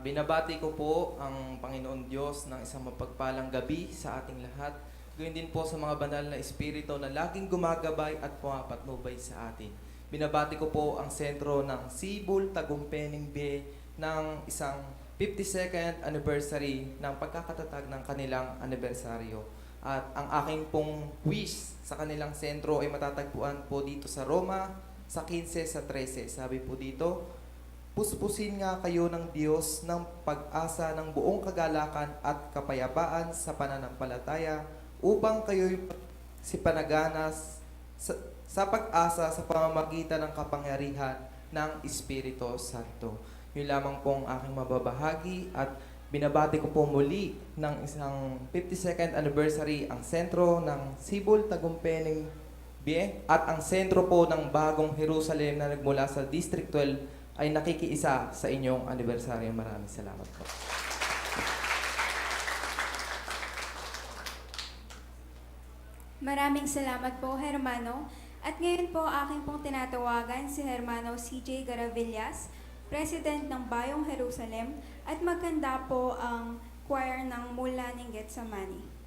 Binabati ko po ang Panginoon Diyos ng isang mapagpalang gabi sa ating lahat. Gayun din po sa mga banal na espiritu na laging gumagabay at pumapatnubay sa atin. Binabati ko po ang sentro ng Sibul Tagumpeng Bay ng isang 52nd anniversary ng pagkakatatag ng kanilang anibersaryo. At ang aking pong wish sa kanilang sentro ay matatagpuan po dito sa Roma sa 15 sa 13. Sabi po dito, puspusin nga kayo ng Diyos ng pag-asa ng buong kagalakan at kapayapaan sa pananampalataya upang kayo'y sipanaganas sa pag-asa sa pamamagitan ng kapangyarihan ng Espiritu Santo. Yun lamang pong aking mababahagi at binabati ko po muli ng isang 52nd anniversary ang sentro ng Sibul Tagumpeng Bay at ang sentro po ng Bagong Jerusalem na nagmula sa District 12 ay nakikiisa sa inyong anibersaryo. Maraming salamat po. Maraming salamat po, Hermano. At ngayon po, aking pong tinatawagan si Hermano CJ Garavillas, President ng Bayong Jerusalem, at maganda po ang choir ng Mula ng Getsemani.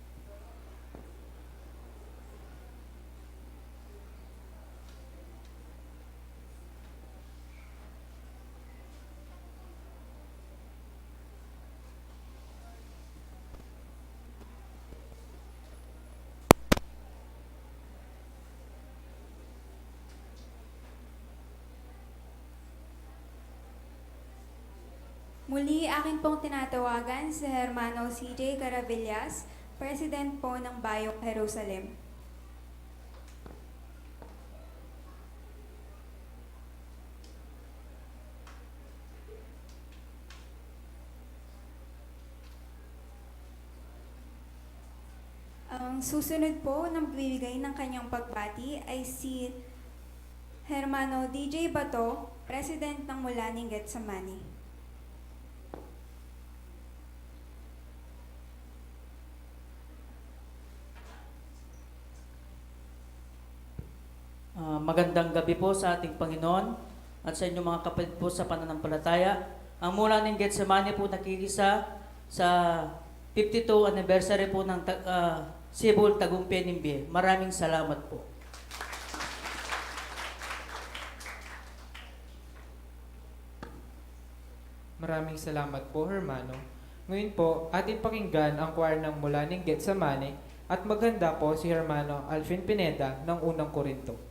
Muli, akin pong tinatawagan si Hermano CJ Garavillas, President po ng Bayong Jerusalem. Ang susunod po na magbibigay ng kanyang pagbati ay si Hermano DJ Bato, President ng Mula ng Getsemani. Magandang gabi po sa ating Panginoon at sa inyong mga kapatid po sa pananampalataya. Ang Mula ng Getsemani po nakikisa sa 52 anniversary po ng Sibul Tagumpeng Bay. Maraming salamat po. Maraming salamat po, Hermano. Ngayon po, ating pakinggan ang choir ng Mula ng Getsemani at maghanda po si Hermano Alvin Pineda ng Unang Korinto.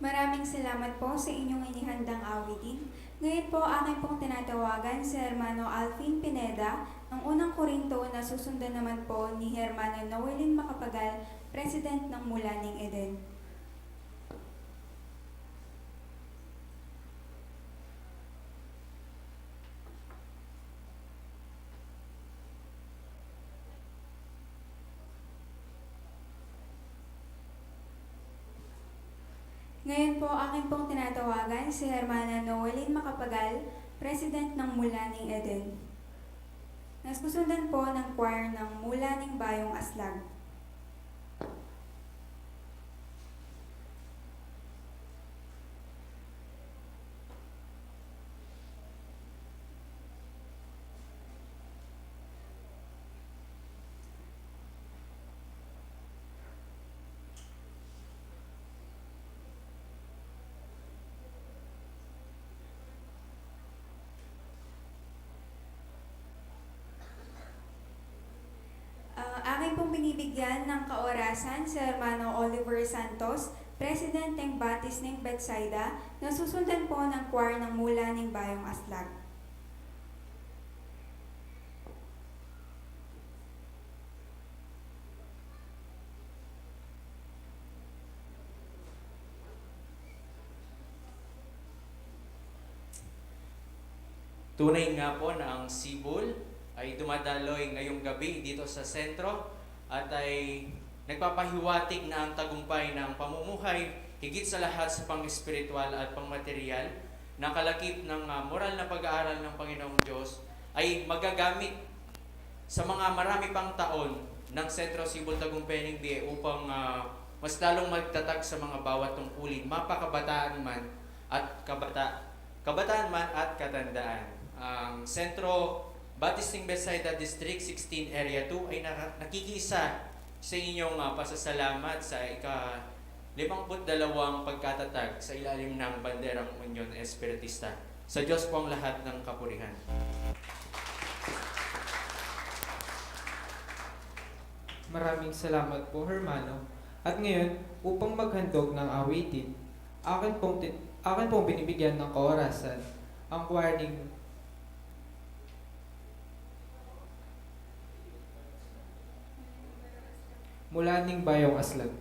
Maraming salamat po sa inyong inihandang awitin. Ngayon po akin pong tinatawagan si Hermano Alvin Pineda ng unang Korinto na susundan naman po ni Hermano Noelin Macapagal, President ng Mulaning Eden. Ngayon po, akin pong tinatawagan si Hermana Noelin Macapagal, President ng Mulaning Eden. Nasusundan po ng choir ng Mulaning Bayong Aslag. Akin pong binibigyan ng kaorasan si Hermano Oliver Santos, President ng Batis ng Bethsaida, na susundan po ng choir ng Mulaning Bayong Aslag. Tunay nga po na ang Sibol ay dumadaloy ngayong gabi dito sa sentro at ay nagpapahiwatig na ang tagumpay ng pamumuhay higit sa lahat sa pang-espiritual at pang-material na kalakip ng moral na pag-aaral ng Panginoong Diyos ay magagamit sa mga marami pang taon ng Sentro Sibol Tagumpay BIE upang mas lalong magtatag sa mga bawat tungkulin, mapakabataan man at kabataan man at katandaan. Ang Sentro Batis ng Bethsaida District 16 Area 2 ay nakikisa sa inyong pasasalamat sa ika-52 pagkatatag sa ilalim ng banderang Union Espiritista. Sa Diyos po ang lahat ng kapurihan. Maraming salamat po, Hermano. At ngayon, upang maghandog ng awitin, akin pong binibigyan ng kaorasan ang choir ng Mulaning Bayong Aslag.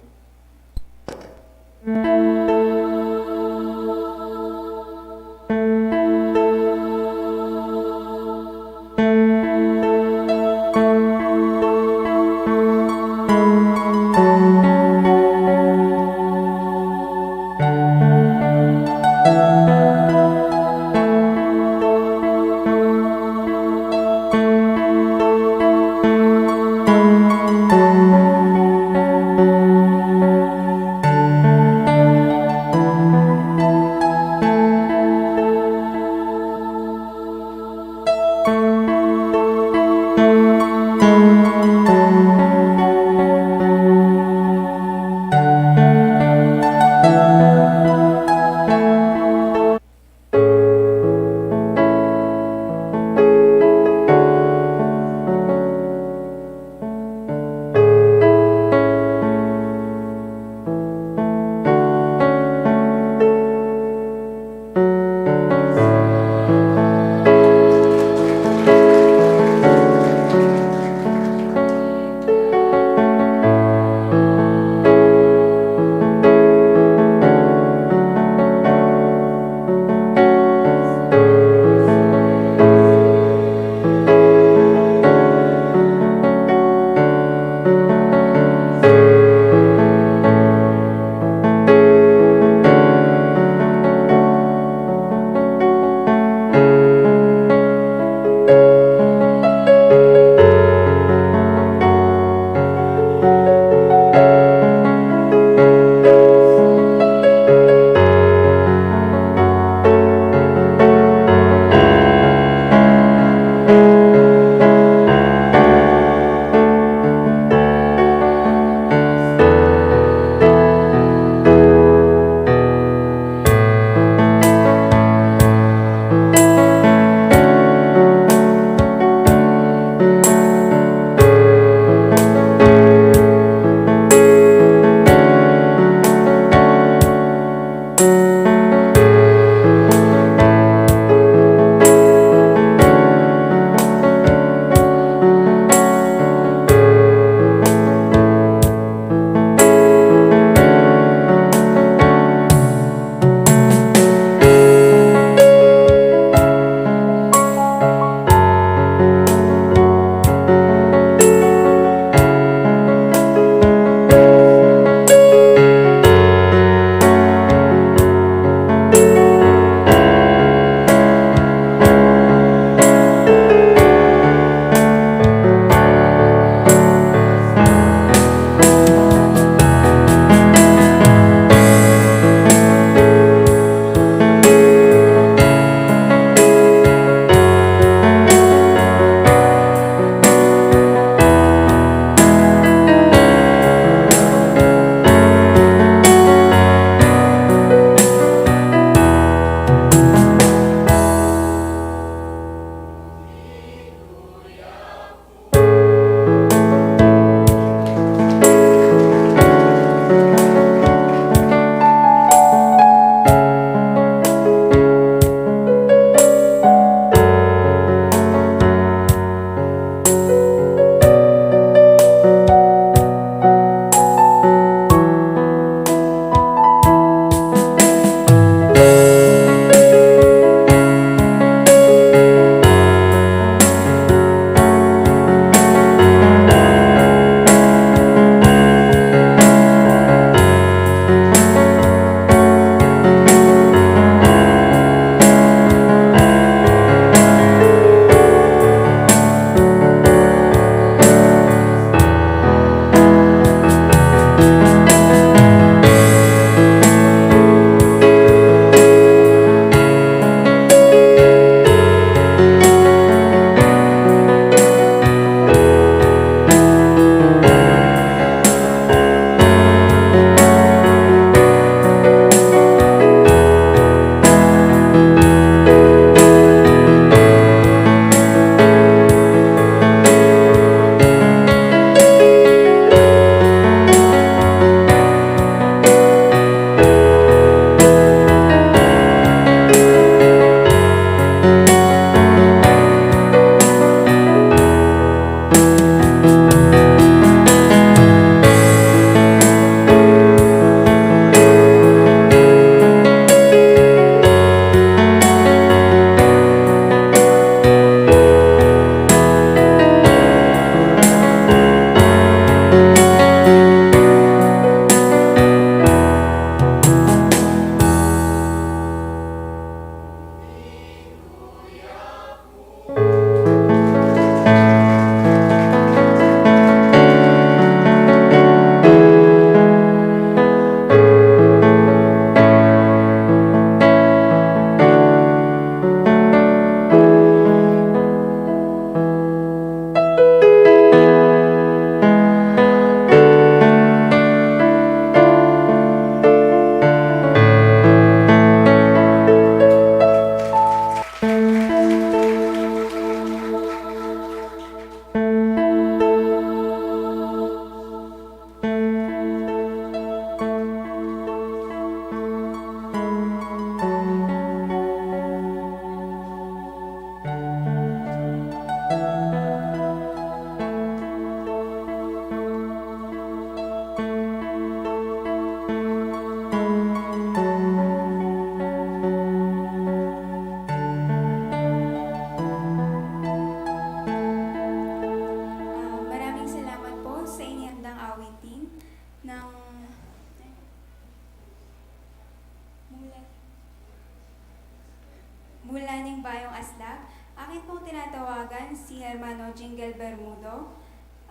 ng Bayong Aslag, akin pong tinatawagan si Hermano Jingle Bermudo,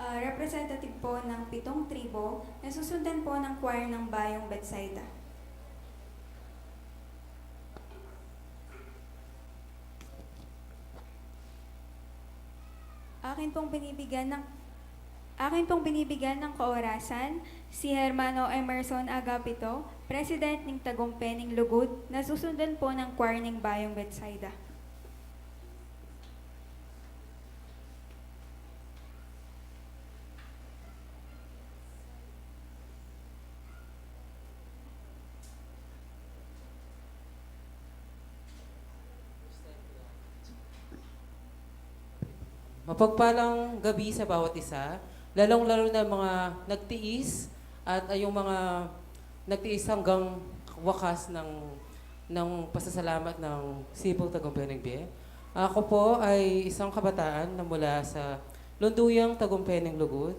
representative po ng 7 tribo, na susundan po ng choir ng Bayong Betsaida. Akin pong binibigyan ng kaorasan si Hermano Emerson Agapito, President ng Tagumpay Lugod, na susundan po ng choir ng Bayong Betsaida. Mapagpalang gabi sa bawat isa, lalong-lalo na mga nagtiis at yung mga nagtiis hanggang wakas ng pasasalamat ng Cebu Tagumpay Bie. Ako po ay isang kabataan na mula sa Lunduyang Tagumpay ng Lugod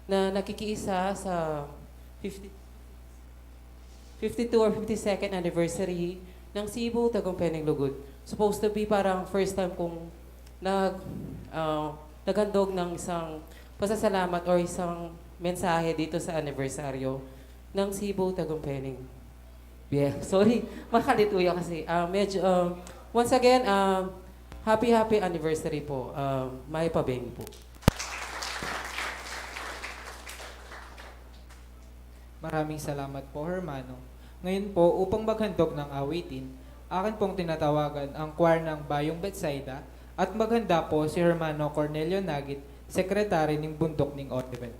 na nakikiisa sa 52 or 52nd anniversary ng Cebu Tagumpay ng Lugod. Supposed to be parang first time kong naghandog ng isang pasasalamat or isang mensahe dito sa anibersaryo ng Cebu Tagumpay. Sorry, makalituya kasi. Once again, happy anniversary po. May pabeng po. Maraming salamat po, Hermano. Ngayon po, upang maghandog ng awitin, akin pong tinatawagan ang choir ng Bayong Betsaida at maghanda po si Hermano Cornelio Nagit, sekretary ng Bundok ng Olivet.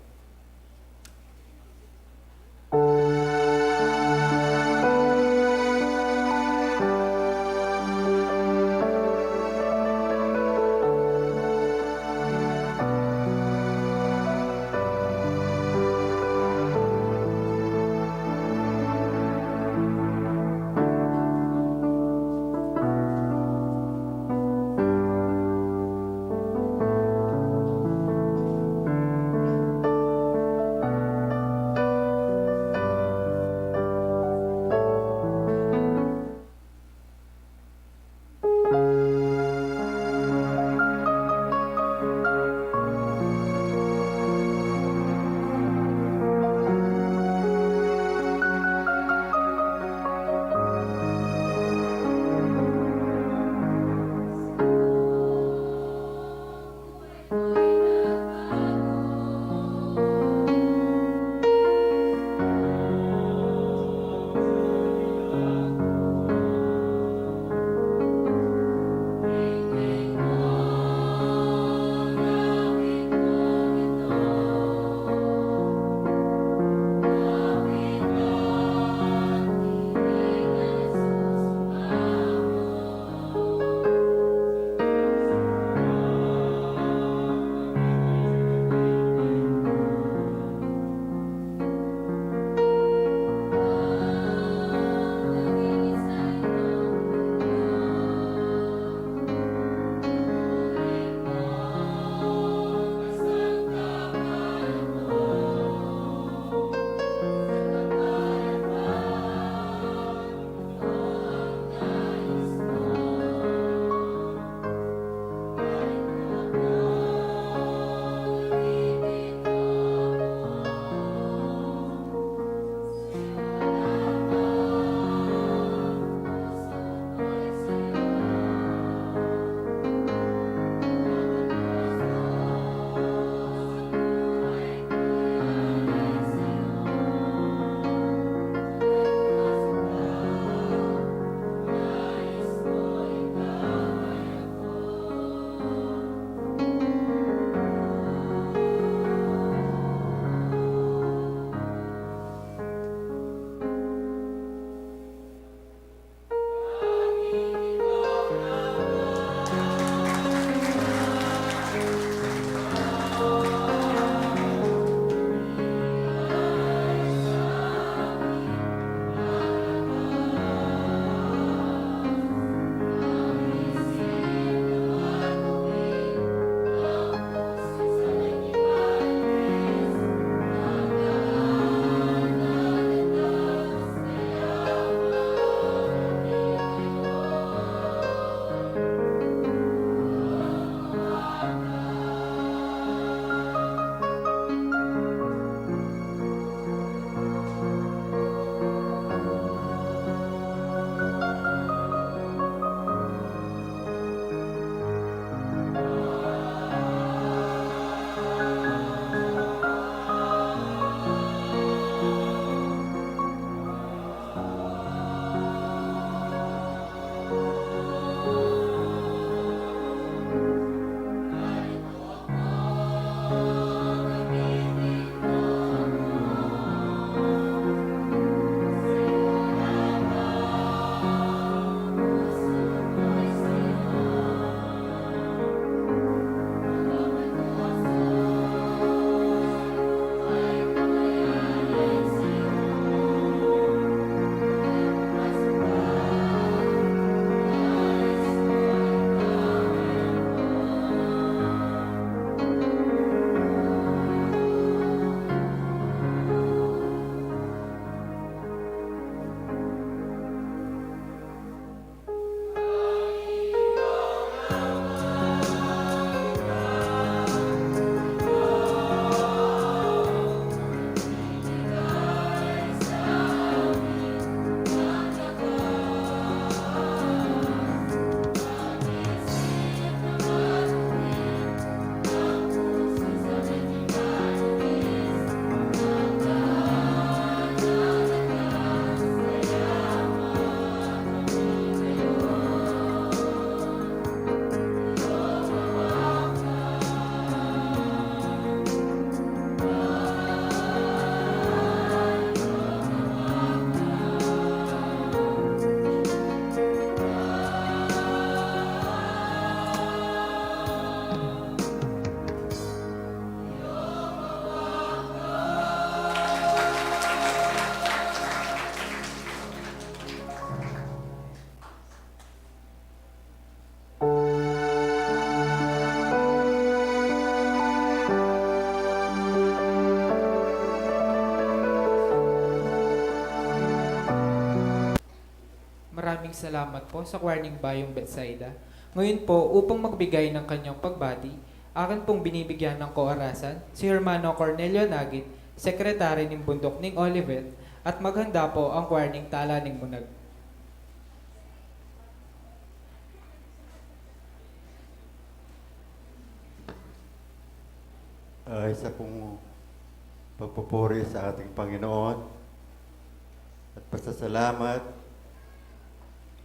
salamat po sa Warning Bayong Bethsaida. Ngayon po, upang magbigay ng kanyang pagbati, akin pong binibigyan ng koorasan si Hermano Cornelio Nagit, Sekretary ng Bundok ng Olivet, at maghanda po ang Warning Tala ng Munag. Isa pong pagpupuri sa ating Panginoon at pasasalamat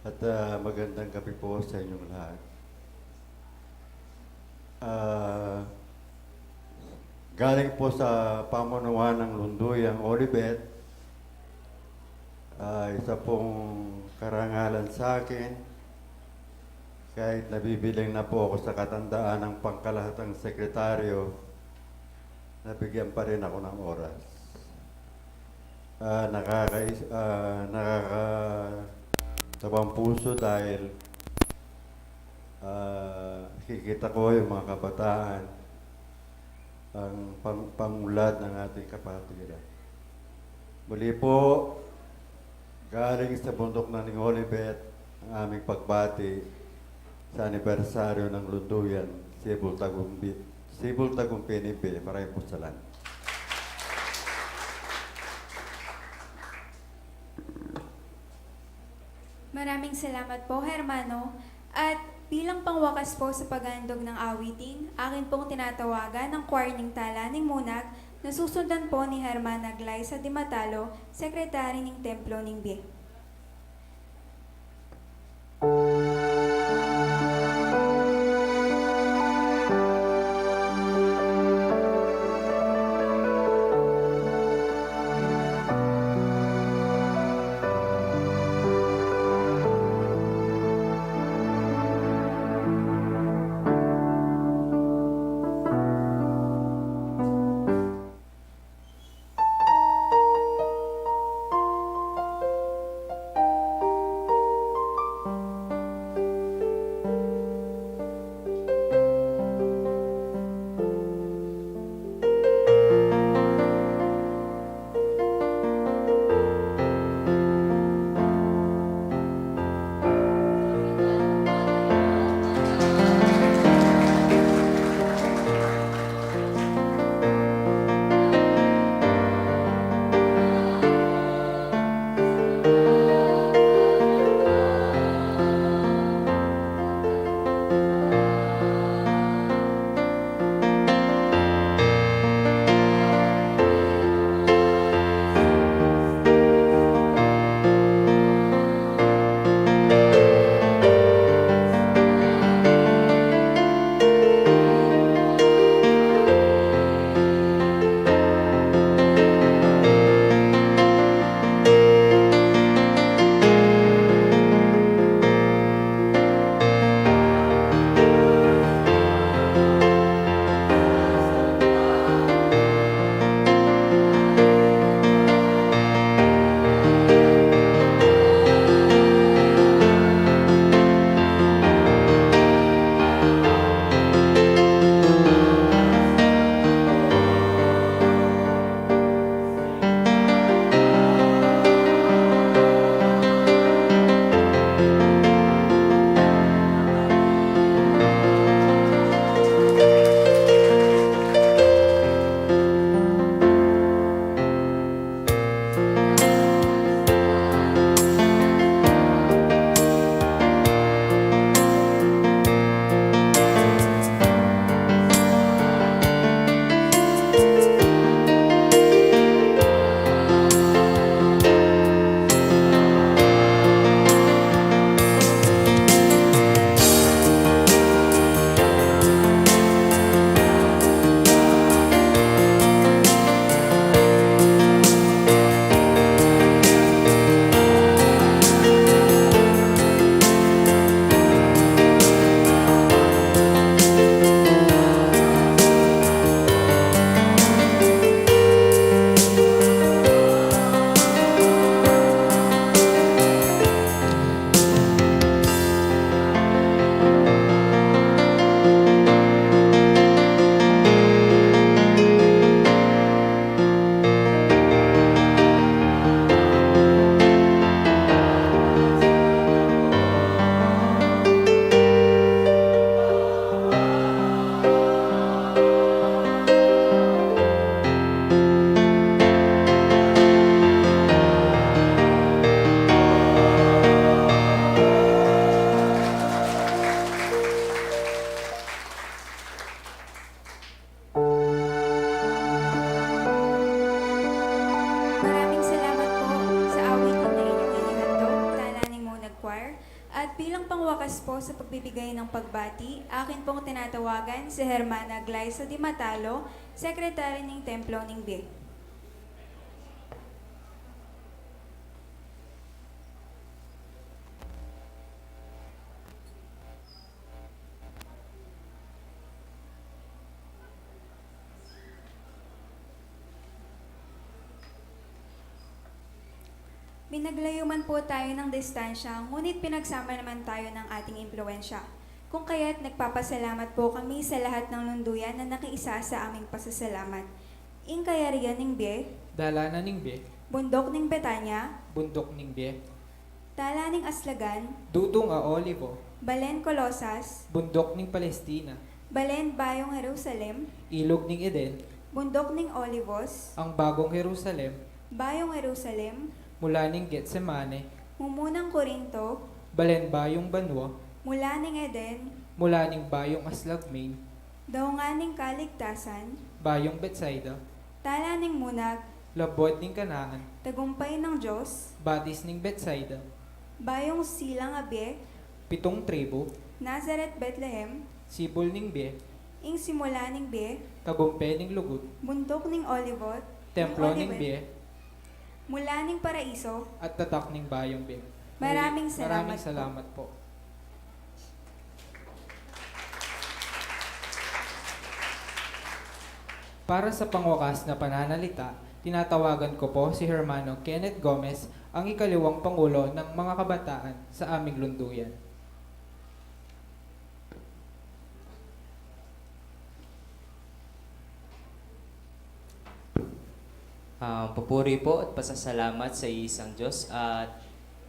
at magandang gabi po sa inyong lahat. Galing po sa pamunuan ng Lunduyang Olivet, isa pong karangalan sa akin kahit nabibiling na po ako sa katandaan ng pangkalahatang sekretaryo, nabigyan pa rin ako ng oras. Nakakatabang puso dahil nakikita ko yung mga kabataan, ang pangulad ng ating kapatiran. Muli po, galing sa bundok ng Olivet, ang aming pagbati sa anibersaryo ng Lunduyan, Sibol Tagumpini B. Maraming po salamat. Maraming salamat po, Hermano. At bilang pangwakas po sa paghandog ng awiting, akin pong tinatawagan ng choir ng Tala ng Munag na susundan po ni Hermana Glyza Di Matalo, Sekretary ng Templo ng Bie. magbibigay ng pagbati, akin pong tinatawagan si Hermana Glyza Di Matalo, Sekretary ng Templo ng B. Binaglayo man po tayo ng distansya, ngunit pinagsama naman tayo ng ating impluensya. Kung kaya't nagpapasalamat po kami sa lahat ng lunduyan na nakiisa sa aming pasasalamat. Ingkayarian ng Bie, Dalanan ning Be, Bundok ng Betanya, Bundok ning Be, Tala ng Aslagan, Dudong a Olivo, Balen Colosas, Bundok ning Palestina, Balen Bayong Jerusalem, Ilog ning Eden, Bundok ng Olivos, ang Bagong Jerusalem, Bayong Jerusalem, mula ning Getsemane, Mumunang Korinto, Balen Bayong Banwa, mula ng Eden, mula ning Bayong Aslagmain, Daungan ng Kaligtasan, Bayong Betsaida, Tala ng Munag, Labod ning Kanaan, Tagumpay ng Diyos, Batis ning Betsaida, Bayong Silang Abe, 7 tribo, Nazareth Bethlehem, Sibol ning Be, Ing Simula ng Be, Tagumpe ning Lugut, Bundok ng Olivot, Templo ning Be, Mula ng Paraiso, at Tatak ning Bayong Be. Maraming salamat Maraming salamat po. Para sa pangwakas na pananalita, tinatawagan ko po si Hermano Kenneth Gomez, ang ikaliwang Pangulo ng mga kabataan sa aming lunduyan. Papuri po at pasasalamat sa isang Diyos at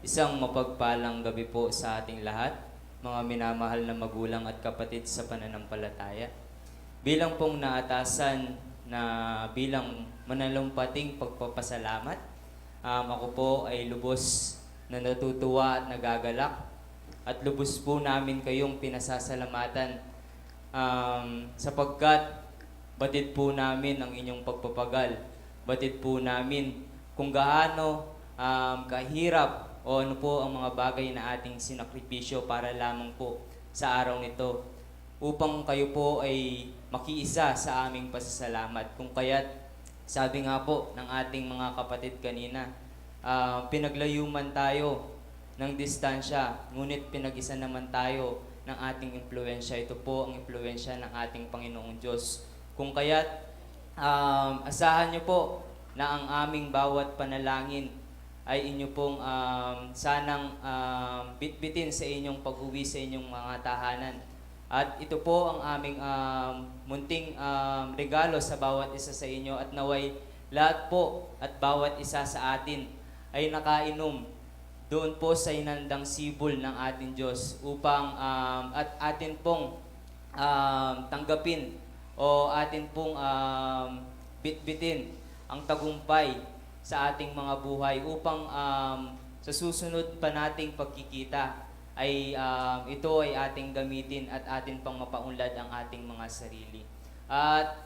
isang mapagpalang gabi po sa ating lahat, mga minamahal na magulang at kapatid sa pananampalataya. Bilang pong naatasan na bilang manalumpating pagpapasalamat, ako po ay lubos na natutuwa at nagagalak at lubos po namin kayong pinasasalamatan sapagkat batid po namin ang inyong pagpapagal. Batid po namin kung gaano kahirap o ano po ang mga bagay na ating sinakripisyo para lamang po sa araw nito upang kayo po ay makiisa sa aming pasasalamat. Kung kaya't sabi nga po ng ating mga kapatid kanina, pinaglayo man tayo ng distansya, ngunit pinag-isa naman tayo ng ating impluensya. Ito po ang impluensya ng ating Panginoong Diyos. Kung kaya't asahan nyo po na ang aming bawat panalangin ay inyo pong sanang bitbitin sa inyong pag-uwi sa inyong mga tahanan. At ito po ang aming munting regalo sa bawat isa sa inyo at naway lahat po at bawat isa sa atin ay nakainom doon po sa inandang sibol ng ating Diyos upang at atin pong tanggapin o atin pong bitbitin ang tagumpay sa ating mga buhay upang sa susunod pa nating pagkikita ay ito ay ating gamitin at atin pang mapaunlad ang ating mga sarili. At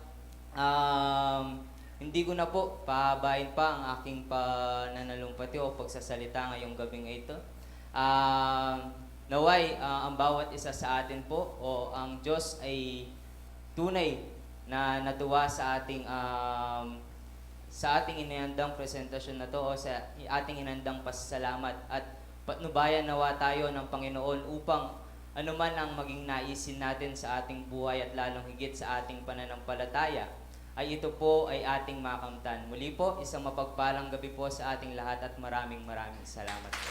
hindi ko na po pahabain pa ang aking pananalumpati o pagsasalita ngayong gabing ito. Naway ang bawat isa sa atin po o ang Diyos ay tunay na natuwa sa ating inandang presentasyon na to o sa ating inandang pasasalamat at patnubayan nawa tayo ng Panginoon upang anuman ang maging naisin natin sa ating buhay at lalong higit sa ating pananampalataya ay ito po ay ating makamtan. Muli po, isang mapagpalang gabi po sa ating lahat at maraming salamat po.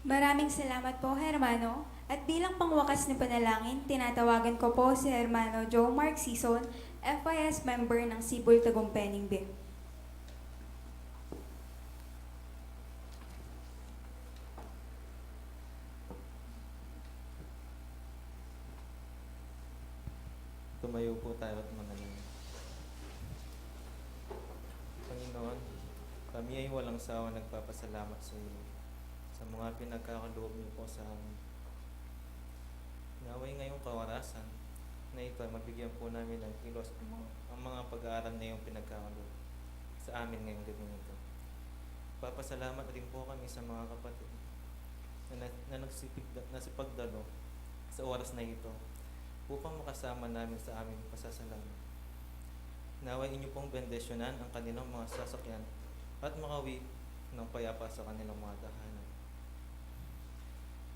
Maraming salamat po, Hermano. At bilang pangwakas na panalangin, tinatawagan ko po si Hermano Joe Mark Sison, FIS member ng Sibol Tagumpay B. Tumayo po tayo at manalangin. Panginoon, kami ay walang sawa nagpapasalamat sa iyo sa mga pinagkakaloob niyo po sa amin. Naway ngayong kawarasan na ito ay mabigyan po namin ng kilos ang mga pag-aaral na iyong pinagkakaloob sa amin ngayong gabi nito. Papasalamat rin po kami sa mga kapatid na nasipagdalo sa oras na ito upang makasama namin sa aming pasasalamat. Naway inyo pong bendisyonan ang kanilang mga sasakyan at makawi ng payapa sa kanilang mga tahanan.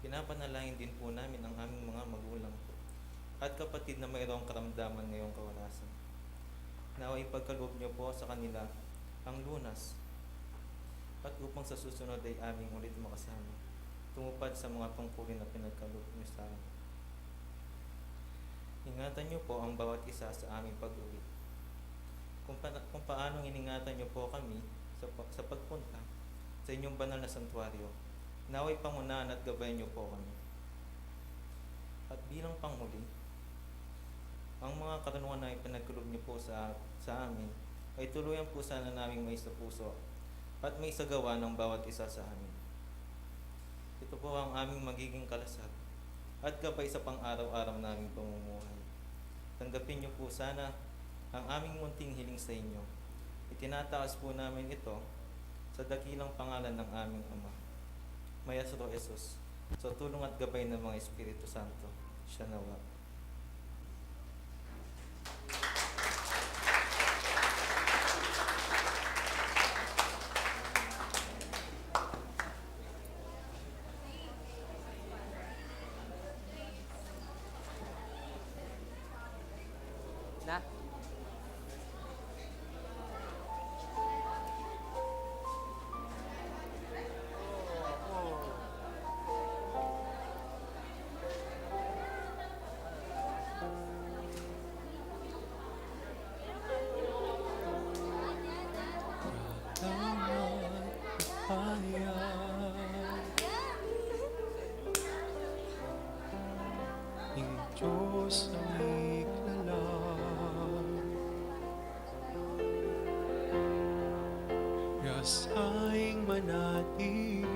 Pinapanalangin din po namin ang aming mga magulang at kapatid na mayroong karamdaman ngayong kawalasan. Naway ipagkaloob niyo po sa kanila ang lunas at upang sa susunod ay aming ulit makasama, tumupad sa mga tungkulin na pinagkaloob niyo sa amin. Ingatan niyo po ang bawat isa sa aming pag-uwi. Kung paanong iningatan niyo po kami sa pagpunta sa inyong banal na santuaryo, naway pangunahan at gabayan niyo po kami. At bilang panghuli, ang mga karunungan na ipinagkaloob niyo po sa amin ay tuluyan po sana naming may sa puso at may sagawa ng bawat isa sa amin. Ito po ang aming magiging kalasag at gabay sa pang-araw-araw naming pamumuhay. Tanggapin niyo po sana ang aming munting hiling sa inyo. Itinataas po namin ito sa dakilang pangalan ng aming Ama, Mayastro Jesus, sa tulong at gabay ng mga Espiritu Santo. Siya nawa. Na? Diyos ang iklala, yasaing manatili,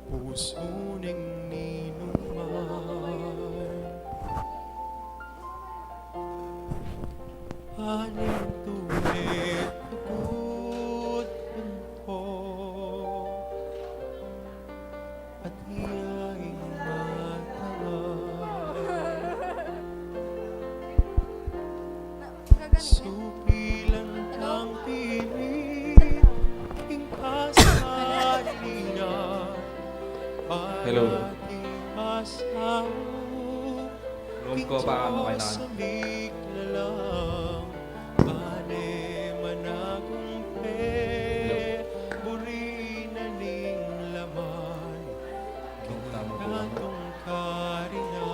puso ning ninuman, aning tuwid tukod punto, at iyaing matangay. Supilan ang pilit, ingkasalina, Hello. parating asaw, Room ko, baka mo kailangan. sabik na lang, ane managumpe, buri na ning laman, kinatong karina.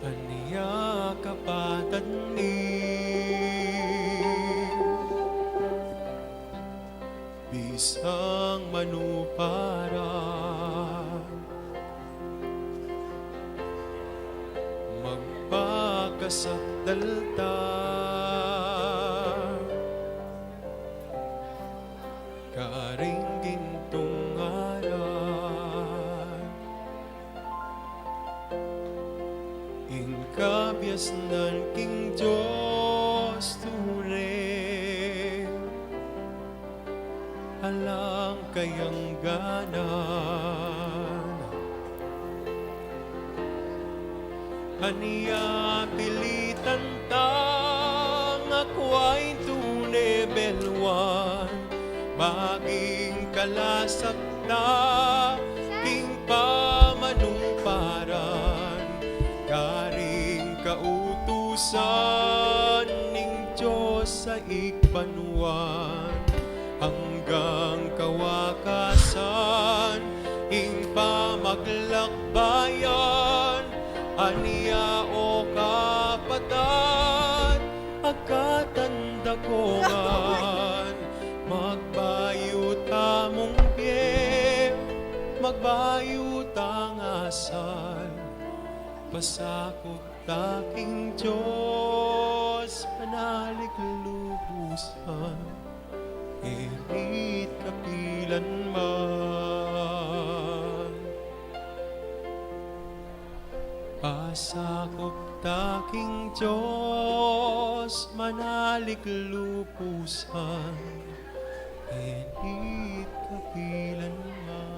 Aniya kapatan ni bisang manuparan, magpakasakdalta, karing gintong aran, inkabyas nan king Diyos tunay, alang kayang ganan. Aniya pilitan tang akwa'y tunay belwan, maging kalasak na king pamanumparan, karing kautusan ning Diyos sa ikbanuan, hanggang kawakasan ing pamaglakbayan. Aniya o kapatan, agkatanda ko man, magbayot among pie, magbayot ang asal, pasakop taking Diyos, panalig lubusan, elit kapilan man. pasakop taking Diyos, manalig lupusan, init kapilanman.